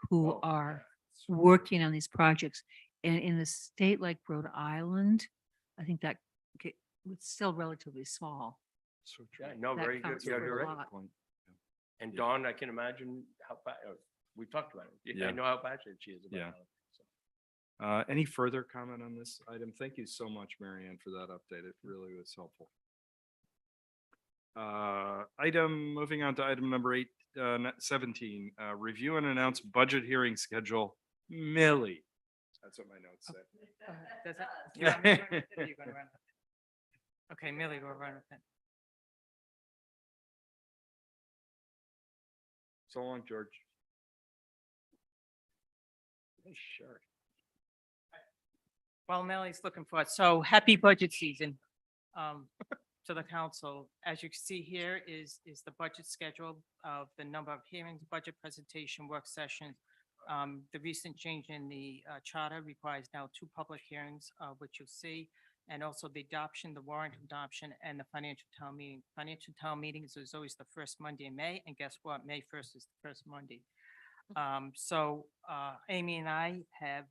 who are working on these projects. And in a state like Rhode Island, I think that it's still relatively small. So Yeah, no, That very good. counts Yeah, for a you're right. lot. And Dawn, I can imagine how, we've talked about it. Yeah. I know how passionate she is about Yeah. it. So. Any further comment on this item? Thank you so much, Marianne, for that update. It really was helpful. Moving on to item number 17, review and announce budget hearing schedule. Millie. That's what my notes say. Does that, you want me to run with it or you gonna run with it? Okay, Millie, we'll run with it. So long, George. Nice shirt. While Millie's looking for it, so happy budget season to the council. As you can see here is the budget schedule of the number of hearings, budget presentation, work sessions. The recent change in the charter requires now 2 public hearings, which you'll see, and also the adoption, the warrant adoption, and the financial town meeting. Financial town meetings is always the first Monday in May, and guess what? May 1st is the first Monday. So Amy and I have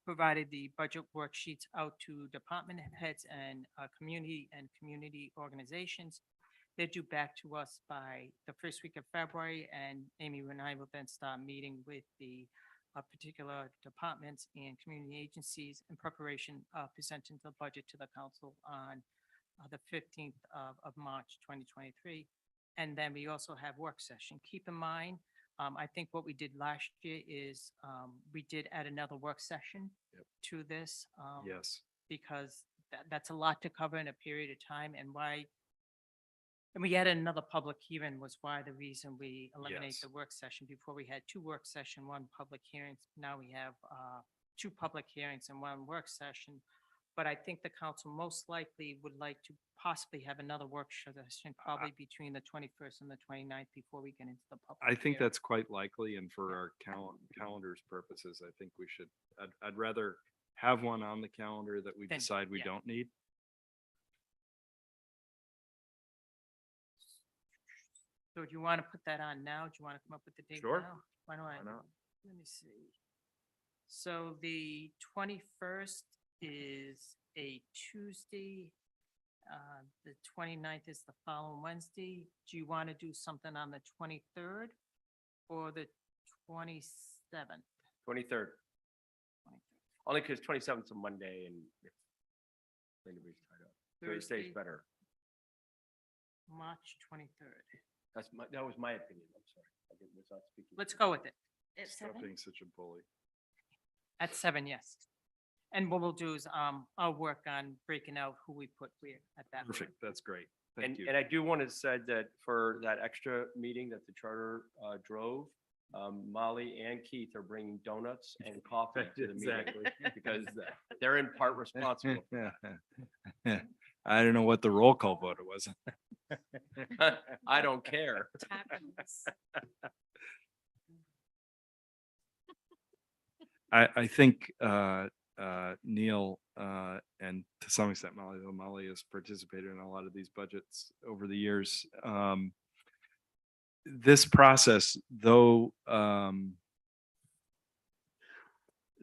provided the budget worksheets out to department heads and community organizations. They're due back to us by the first week of February, and Amy and I will then start meeting with the particular departments and community agencies in preparation of presenting the budget to the council on the 15th of March, 2023. And then we also have work session. Keep in mind, I think what we did last year is we did add another work session to this. Yes. Because that's a lot to cover in a period of time, and we added another public hearing was why the reason we eliminate Yes. the work session. Before we had 2 work session, 1 public hearings. Now we have 2 public hearings and 1 work session. But I think the council most likely would like to possibly have another work session probably between the 21st and the 29th before we get into the public. I think hearing. that's quite likely, and for our calendar's purposes, I think we should, I'd rather have one on the calendar that we Then, decide we yeah. don't need. So do you want to put that on now? Do you want to come up with the date Sure. now? Why don't I? Why not? Let me see. So the 21st is a Tuesday. The 29th is the following Wednesday. Do you want to do something on the 23rd or the 27th? 23rd. Only because 27th is a Monday and if anybody's tied up. Thursday's Thursday. better. March 23rd. That was my opinion. I'm sorry. Was not speaking. Let's go with it. At Stop 7? being such a bully. At 7, yes. And what we'll do is I'll work on breaking out who we put where at that. point. Perfect. That's great. Thank you. And I do want to say that for that extra meeting that the charter drove, Molly and Keith are bringing donuts and coffee to the meeting. Exactly. Because they're in part responsible. I don't know what the roll call vote was. I don't care. I think Neil and to some extent Molly, though Molly has participated in a lot of these budgets over the years. This process, though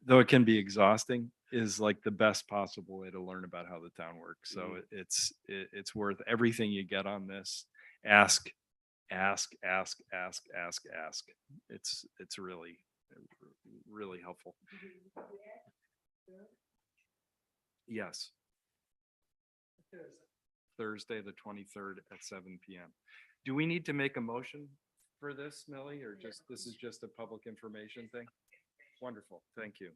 it can be exhausting, is like the best possible way to learn about how the town works. So it's worth everything you get on this. Ask. It's really helpful. Yes. Thursday, the 23rd at 7 PM. Do we need to make a motion for this, Millie, or just, this is just a public information thing? Wonderful. Thank you.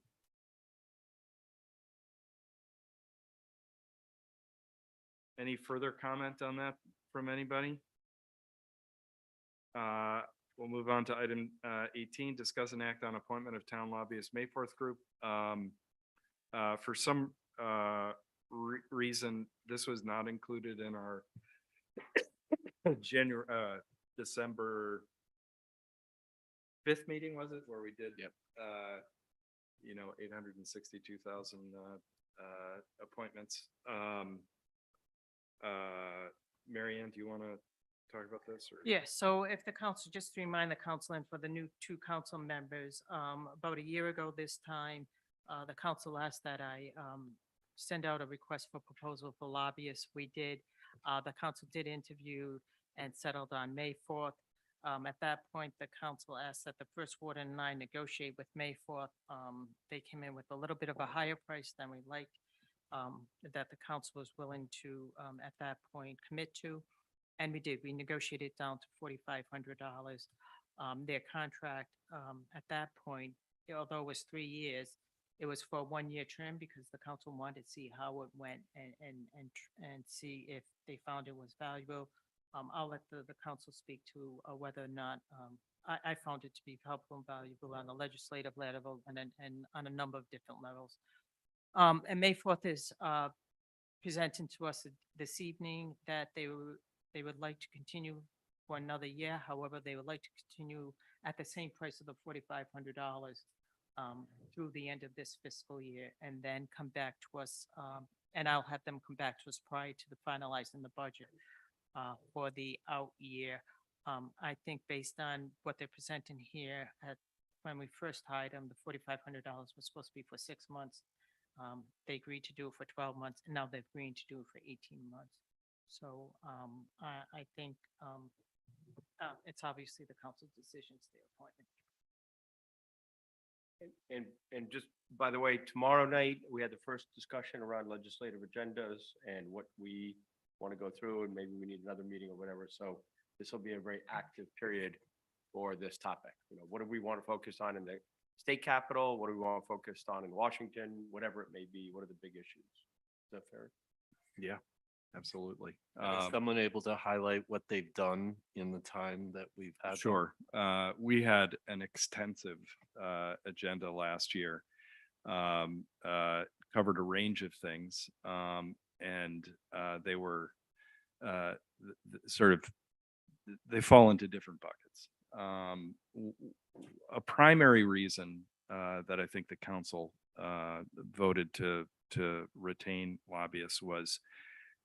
Any further comment on that from anybody? We'll move on to item 18, discuss and act on appointment of town lobbyist Mayforth Group. For some reason, this was not included in our December 5th meeting, was it, where we did 862,000 appointments. Mary Ann, do you want to talk about this? Or? Yes, so if the council, just to remind the council and for the new 2 council members, about a year ago this time, the council asked that I send out a request for proposal for lobbyists. We did. The council did interview and settled on May 4th. At that point, the council asked that the first warden and I negotiate with May 4th. They came in with a little bit of a higher price than we liked, that the council was willing to, at that point, commit to. And we did. We negotiated down to $4,500. Their contract at that point, although it was 3 years, it was for a 1-year term because the council wanted to see how it went and see if they found it was valuable. I'll let the council speak to whether or not I found it to be helpful and valuable on the legislative level and on a number of different levels. And May 4th is presenting to us this evening that they would like to continue for another year. However, they would like to continue at the same price of the $4,500 through the end of this fiscal year and then come back to us. And I'll have them come back to us prior to the finalizing the budget for the out year. I think based on what they're presenting here at when we first hired them, the $4,500 was supposed to be for 6 months. They agreed to do it for 12 months, and now they've agreed to do it for 18 months. So I think it's obviously the council's decision to their appointment. And just, by the way, tomorrow night, we had the first discussion around legislative agendas and what we want to go through, and maybe we need another meeting or whatever. So this will be a very active period for this topic. You know, what do we want to focus on in the state capitol? What do we want to focus on in Washington? Whatever it may be, what are the big issues? Is that fair? Yeah, absolutely. Is someone able to highlight what they've done in the time that we've had? them? Sure. We had an extensive agenda last year. Covered a range of things. And they were sort of, they fall into different buckets. A primary reason that I think the council voted to retain lobbyists was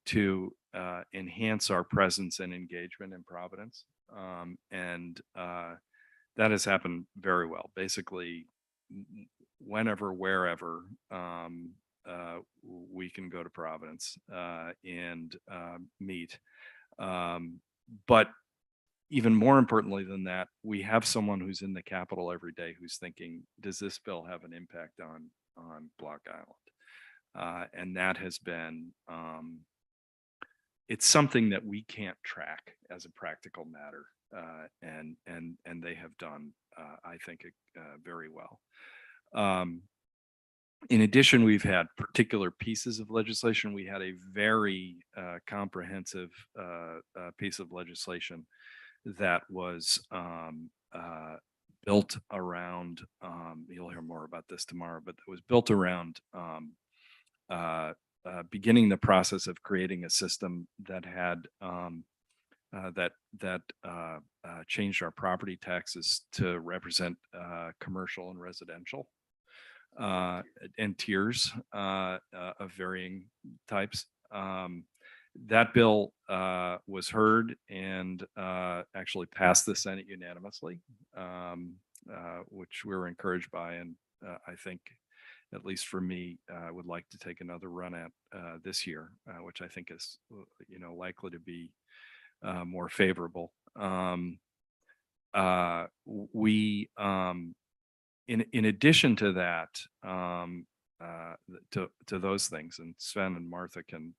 to enhance our presence and engagement in Providence. And that has happened very well. Basically, whenever, wherever we can go to Providence and meet. But even more importantly than that, we have someone who's in the Capitol every day who's thinking, does this bill have an impact on Block Island? And that has been, it's something that we can't track as a practical matter. And they have done, I think, very well. In addition, we've had particular pieces of legislation. We had a very comprehensive piece of legislation that was built around, you'll hear more about this tomorrow, but it was built around beginning the process of creating a system that had changed our property taxes to represent commercial and residential and tiers of varying types. That bill was heard and actually passed the Senate unanimously, which we were encouraged by. And I think, at least for me, I would like to take another run at this year, which I think is, likely to be more favorable. In addition to that, to those things, and Sven and Martha can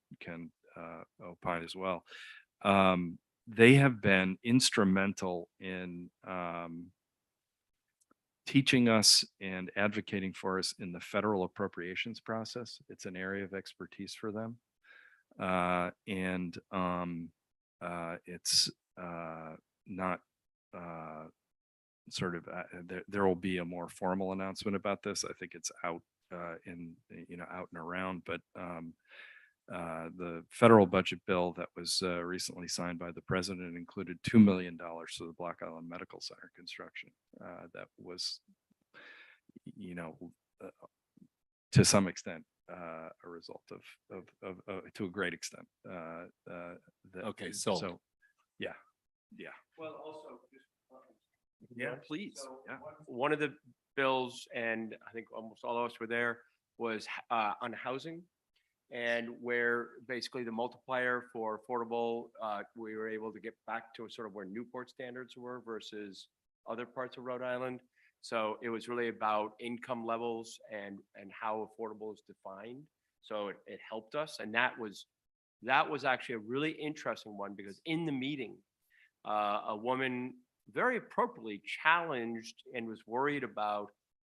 opine as well, they have been instrumental in teaching us and advocating for us in the federal appropriations process. It's an area of expertise for them. And it's not sort of, there will be a more formal announcement about this. I think it's out out and around, but the federal budget bill that was recently signed by the president included $2 million for the Block Island Medical Center construction. That was, to some extent, a result of to a great extent. Okay, so yeah. Well, also, Yeah, please. Yeah. one of the bills, and I think almost all of us were there, was on housing. And where basically the multiplier for affordable, we were able to get back to sort of where Newport standards were versus other parts of Rhode Island. So it was really about income levels and how affordable is defined. So it helped us. And that was actually a really interesting one, because in the meeting, a woman very appropriately challenged and was worried about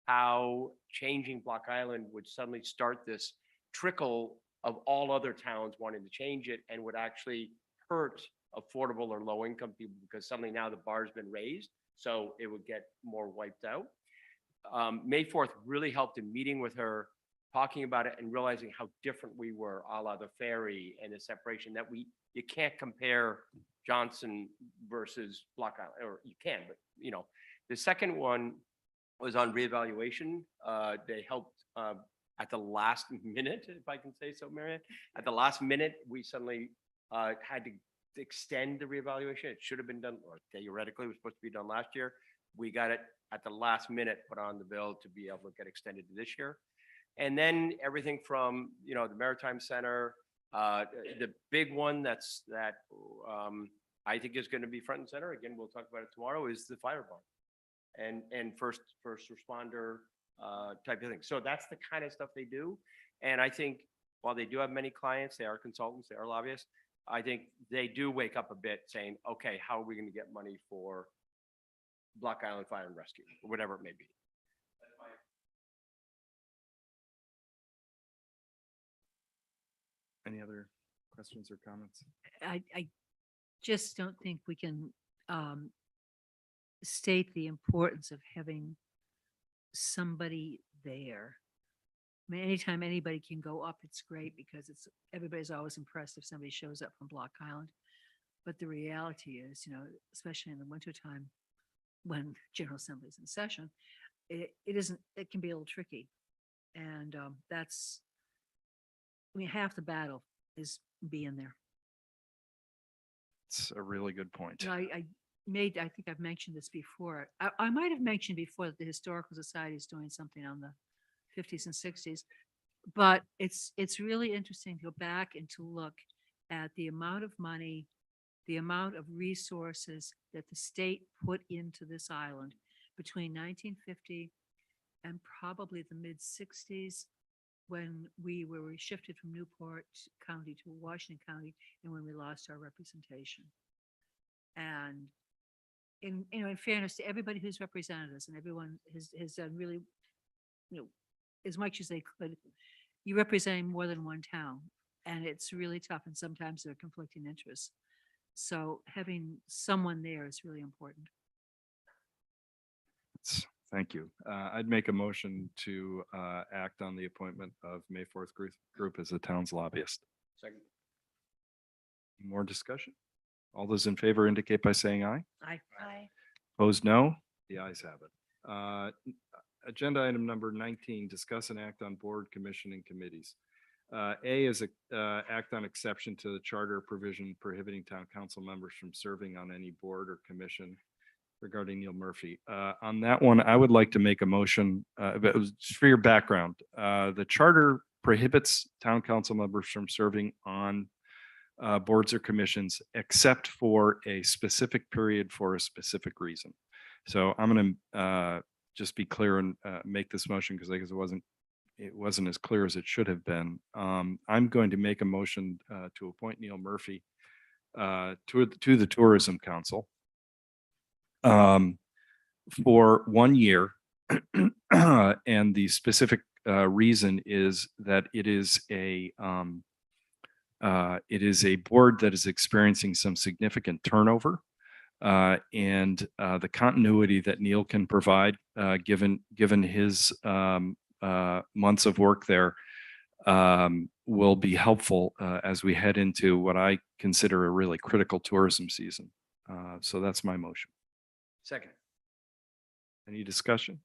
how changing Block Island would suddenly start this trickle of all other towns wanting to change it, and would actually hurt affordable or low income people, because suddenly now the bar's been raised, so it would get more wiped out. May 4th really helped in meeting with her, talking about it and realizing how different we were, a la the ferry and the separation, that you can't compare Johnson versus Block Island, or you can, but the second one was on reevaluation. They helped at the last minute, if I can say so, Marianne. At the last minute, we suddenly had to extend the reevaluation. It should have been done, or theoretically, it was supposed to be done last year. we got it at the last minute put on the bill to be able to get extended to this year. And then everything from, you know, the Maritime Center, the big one that I think is going to be front and center, again, we'll talk about it tomorrow, is the fire barn and first responder type of thing. So that's the kind of stuff they do. And I think while they do have many clients, they are consultants, they are lobbyists, I think they do wake up a bit saying, okay, how are we going to get money for Block Island Fire and Rescue, or whatever it may be. Any other questions or comments? I just don't think we can state the importance of having somebody there. I mean, anytime anybody can go up, it's great because everybody's always impressed if somebody shows up from Block Island. But the reality is, you know, especially in the wintertime when General Assembly is in session, it can be a little tricky. And that's, I mean, half the battle is being there. It's a really good point. And I think I've mentioned this before. I might have mentioned before that the Historical Society is doing something on the 50s and 60s, but it's really interesting to go back and to look at the amount of money, the amount of resources that the state put into this island between 1950 and probably the mid 60s, when we shifted from Newport County to Washington County and when we lost our representation. And in fairness to everybody who's represented us and everyone has done really, you know, as much as they could, you're representing more than one town and it's really tough. And sometimes there are conflicting interests. So having someone there is really important. Thank you. I'd make a motion to act on the appointment of May 4th Group as the town's lobbyist. Second. More discussion? All those in favor indicate by saying aye. Aye. Aye. Opposed, no. The ayes have it. Agenda item number 19, discuss and act on board, commission, and committees. A is act on exception to the charter provision prohibiting town council members from serving on any board or commission regarding Neil Murphy. On that one, I would like to make a motion, but it was just for your background. The charter prohibits town council members from serving on boards or commissions, except for a specific period for a specific reason. So I'm going to just be clear and make this motion because I guess it wasn't as clear as it should have been. I'm going to make a motion to appoint Neil Murphy to the Tourism Council for 1 year. And the specific reason is that it is a board that is experiencing some significant turnover. And the continuity that Neil can provide, given his months of work there, will be helpful as we head into what I consider a really critical tourism season. So that's my motion. Second. Any discussion?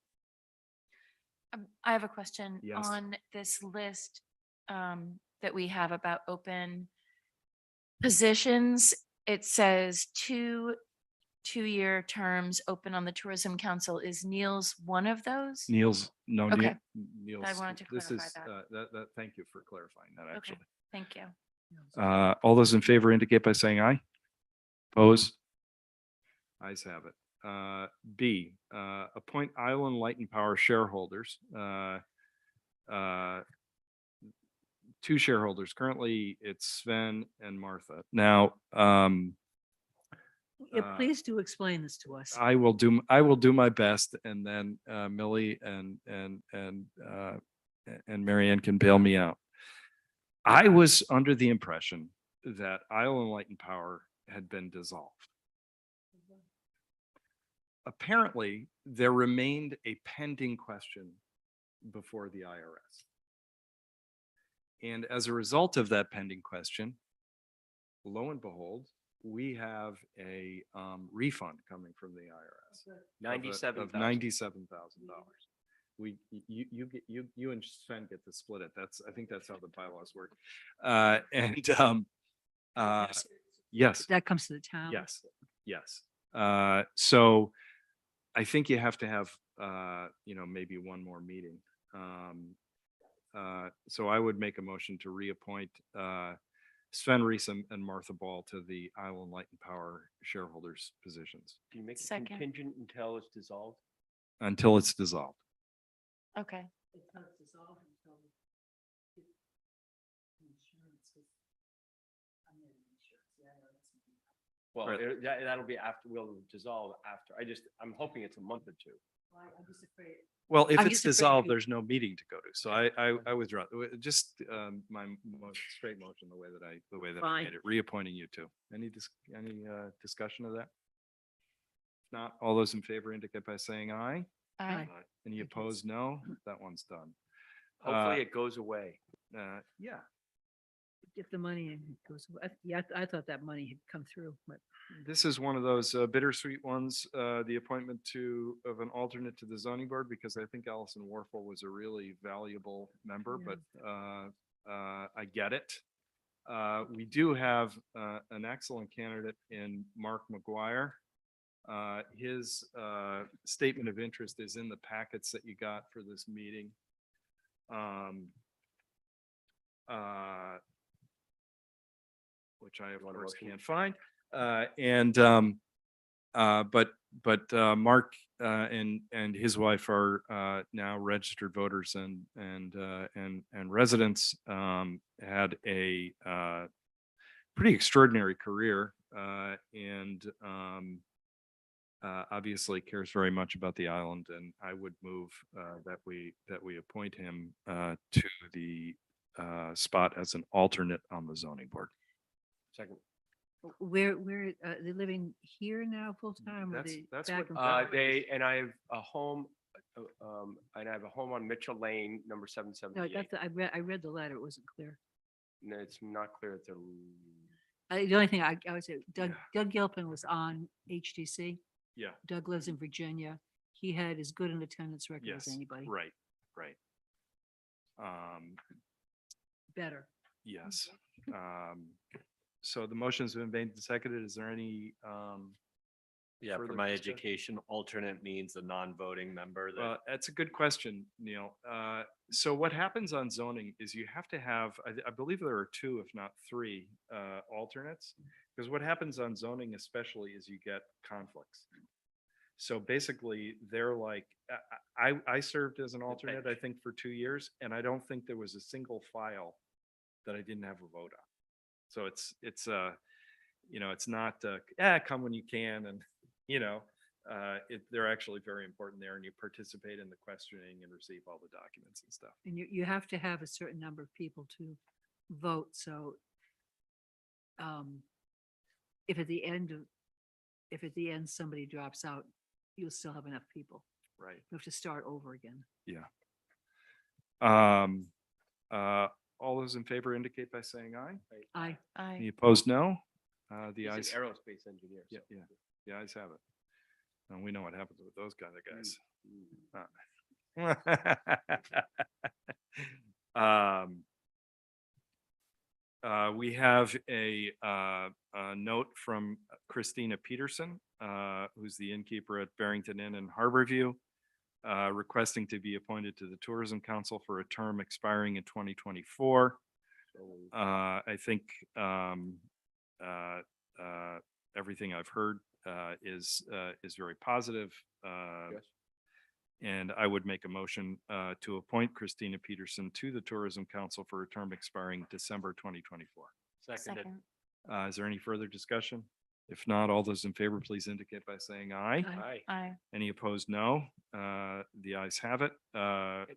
I have a question Yes. on this list that we have about open positions. It says two-year terms open on the Tourism Council. Is Neil's one of those? Neil's, no, Okay. Neil's. wanted to This is, clarify thank you for clarifying that, Okay, actually. thank you. All those in favor indicate by saying aye. Opposed? Ayes have it. B, appoint Island Light and Power shareholders. Two shareholders. Currently, it's Sven and Martha. Now, Yeah, please do explain this to us. I will do my best, and then Millie and Marianne can bail me out. I was under the impression that Island Light and Power had been dissolved. Apparently, there remained a pending question before the IRS. And as a result of that pending question, lo and behold, we have a refund coming from the IRS. $97,000. Of $97,000. You and Sven get to split it. I think that's how the bylaws work. Yes. That comes to the town. Yes, yes. So I think you have to have, maybe one more meeting. So I would make a motion to reappoint Sven Reese and Martha Ball to the Island Light and Power shareholders positions Can you make it Second. contingent until it's dissolved? until it's dissolved. Okay. Well, Right. that'll be after, we'll dissolve after. I'm hoping it's a month or two. Well, if I'm it's just afraid dissolved, you- there's no meeting to go to. So I withdraw. Just my straight motion, the way that I Fine. made it, reappointing you two. Any discussion of that? If not, all those in favor indicate by saying aye. Aye. Any opposed, no. That one's done. Hopefully it goes away. Yeah. If the money goes, yeah, I thought that money had come through, but This is one of those bittersweet ones, the appointment of an alternate to the zoning board, because I think Allison Warfel was a really valuable member, Yeah. but I get it. We do have an excellent candidate in Mark McGuire. His statement of interest is in the packets that you got for this meeting. Which I of course can't find. Mark and his wife are now registered voters and residents. Had a pretty extraordinary career and obviously cares very much about the island, and I would move that we appoint him to the spot as an alternate on the zoning board. Second. where, they living here now full time? or That's they back what- and forth? And I have a home, and I have a home on Mitchell Lane, number No, 778. I read the letter. It wasn't clear. No, it's not clear if they're. The only thing I would say, Doug Gilpin was on HTC. Yeah. Doug lives in Virginia. He had as good an attendance record as Yes, anybody. right. Better. Yes. So the motion's been made and seconded. Is there any? Yeah, for further my discussion? education, alternate means a non-voting member that. That's a good question, Neil. So what happens on zoning is you have to have, I believe there are two, if not three, alternates. Because what happens on zoning especially is you get conflicts. So basically, they're like, I served as an alternate, I think, for 2 years, and I don't think there was a single file that I didn't have a vote on. So it's not, come when you can, and, they're actually very important there, and you participate in the questioning and receive all the documents and stuff. And you have to have a certain number of people to vote, so if at the end somebody drops out, you'll still have enough people. Right. You have to start over again. Yeah. All those in favor indicate by saying aye. Aye. Any opposed, no? The He's an ayes. aerospace engineer. Yeah, yeah, the ayes have it. And we know what happens with those kind of guys. We have a note from Christina Peterson, who's the innkeeper at Barrington Inn in Harborview, requesting to be appointed to the Tourism Council for a term expiring in 2024. I think everything I've heard is very positive. Yes. And I would make a motion to appoint Christina Peterson to the Tourism Council for a term expiring December 2024. Seconded. Is there any further discussion? If not, all those in favor, please indicate by saying aye. Aye. Aye. Any opposed, no. The ayes have it.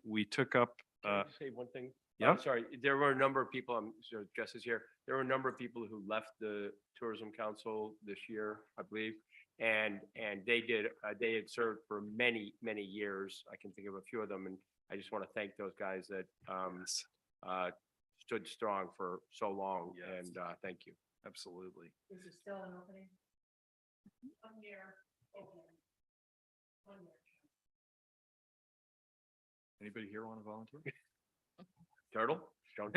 We took up, Can I just say one thing? yeah. Sorry, there were a number of people, I'm sure Jess is here. There were a number of people who left the Tourism Council this year, I believe. And they had served for many, many years. I can think of a few of them, and I just want to thank those guys that stood strong for so long. Yes. And thank you. Absolutely. Is there still an opening? Anybody here want to volunteer? Turtle? Don't-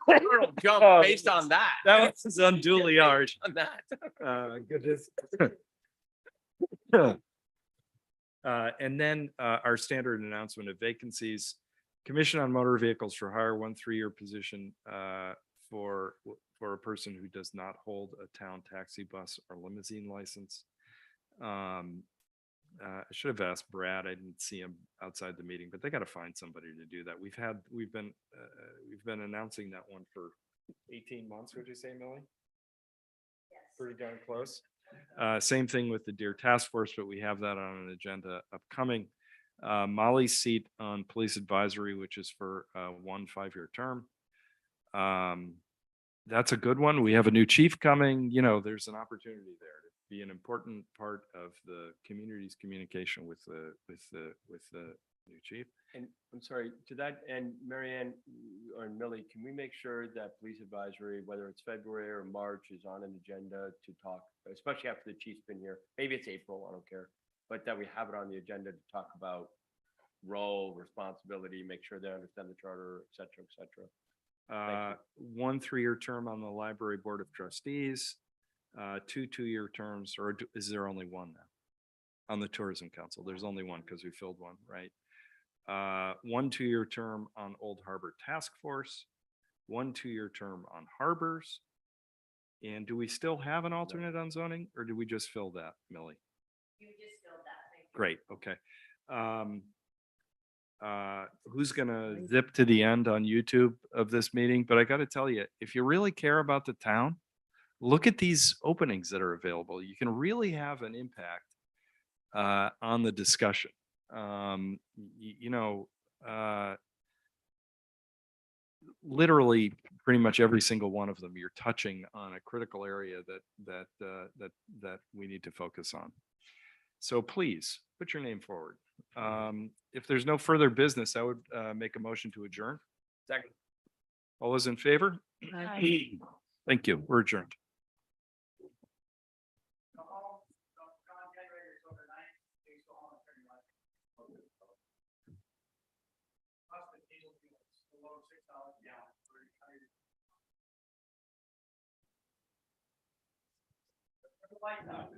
Turtle, jump Oh, based on that. That was unduly harsh. On that. Goodness. And then our standard announcement of vacancies. Commission on Motor Vehicles for Hire, 1 3-year position for a person who does not hold a town taxi, bus, or limousine license. I should have asked Brad. I didn't see him outside the meeting, but they got to find somebody to do that. We've been announcing that one for 18 months. Would you say, Millie? Pretty darn close. Same thing with the Deer Task Force, but we have that on an agenda upcoming. Molly's seat on Police Advisory, which is for 1 5-year term. That's a good one. We have a new chief coming. You know, there's an opportunity there to be an important part of the community's communication with the new chief. And I'm sorry, to that end, Marianne or Millie, can we make sure that Police Advisory, whether it's February or March, is on an agenda to talk, especially after the chief's been here? Maybe it's April, I don't care, but that we have it on the agenda to talk about role, responsibility, make sure they understand the charter, et cetera, et cetera. 1 3-year term on the Library Board of Trustees, 2 2-year terms, or is there only one now? On the Tourism Council, there's only one because we filled one, right? 1 2-year term on Old Harbor Task Force, 1 2-year term on harbors. And do we still have an alternate on zoning, or do we just fill that, Millie? You just filled that. Great, okay. Who's gonna zip to the end on YouTube of this meeting? But I gotta tell you, if you really care about the town, look at these openings that are available. You can really have an impact on the discussion. Literally pretty much every single one of them, you're touching on a critical area that we need to focus on. So please put your name forward. If there's no further business, I would make a motion to adjourn. Second. All those in favor? Aye. Thank you. We're adjourned. Like that.